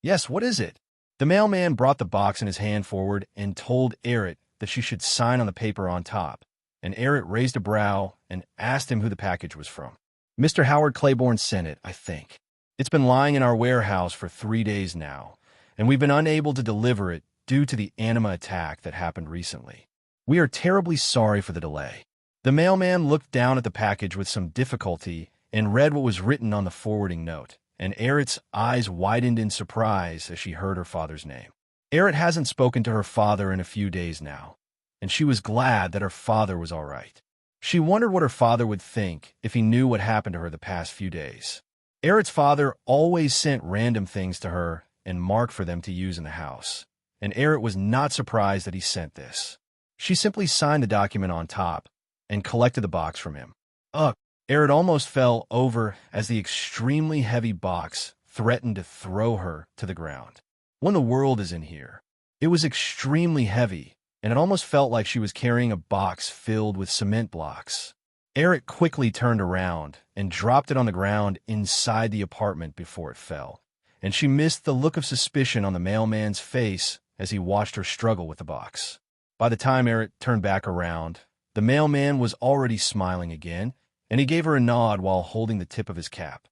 Yes, what is it? The mailman brought the box in his hand forward and told Erit that she should sign on the paper on top, and Erit raised a brow and asked him who the package was from. Mr. Howard Claiborne sent it, I think. It's been lying in our warehouse for 3 days now, and we've been unable to deliver it due to the anima attack that happened recently. We are terribly sorry for the delay. The mailman looked down at the package with some difficulty and read what was written on the forwarding note, and Erit's eyes widened in surprise as she heard her father's name. Erit hasn't spoken to her father in a few days now, and she was glad that her father was all right. She wondered what her father would think if he knew what happened to her the past few days. Erit's father always sent random things to her and marked for them to use in the house, and Erit was not surprised that he sent this. She simply signed the document on top and collected the box from him. Ugh! Erit almost fell over as the extremely heavy box threatened to throw her to the ground. When the world is in here? It was extremely heavy, and it almost felt like she was carrying a box filled with cement blocks. Erit quickly turned around and dropped it on the ground inside the apartment before it fell, and she missed the look of suspicion on the mailman's face as he watched her struggle with the box. By the time Erit turned back around, the mailman was already smiling again, and he gave her a nod while holding the tip of his cap.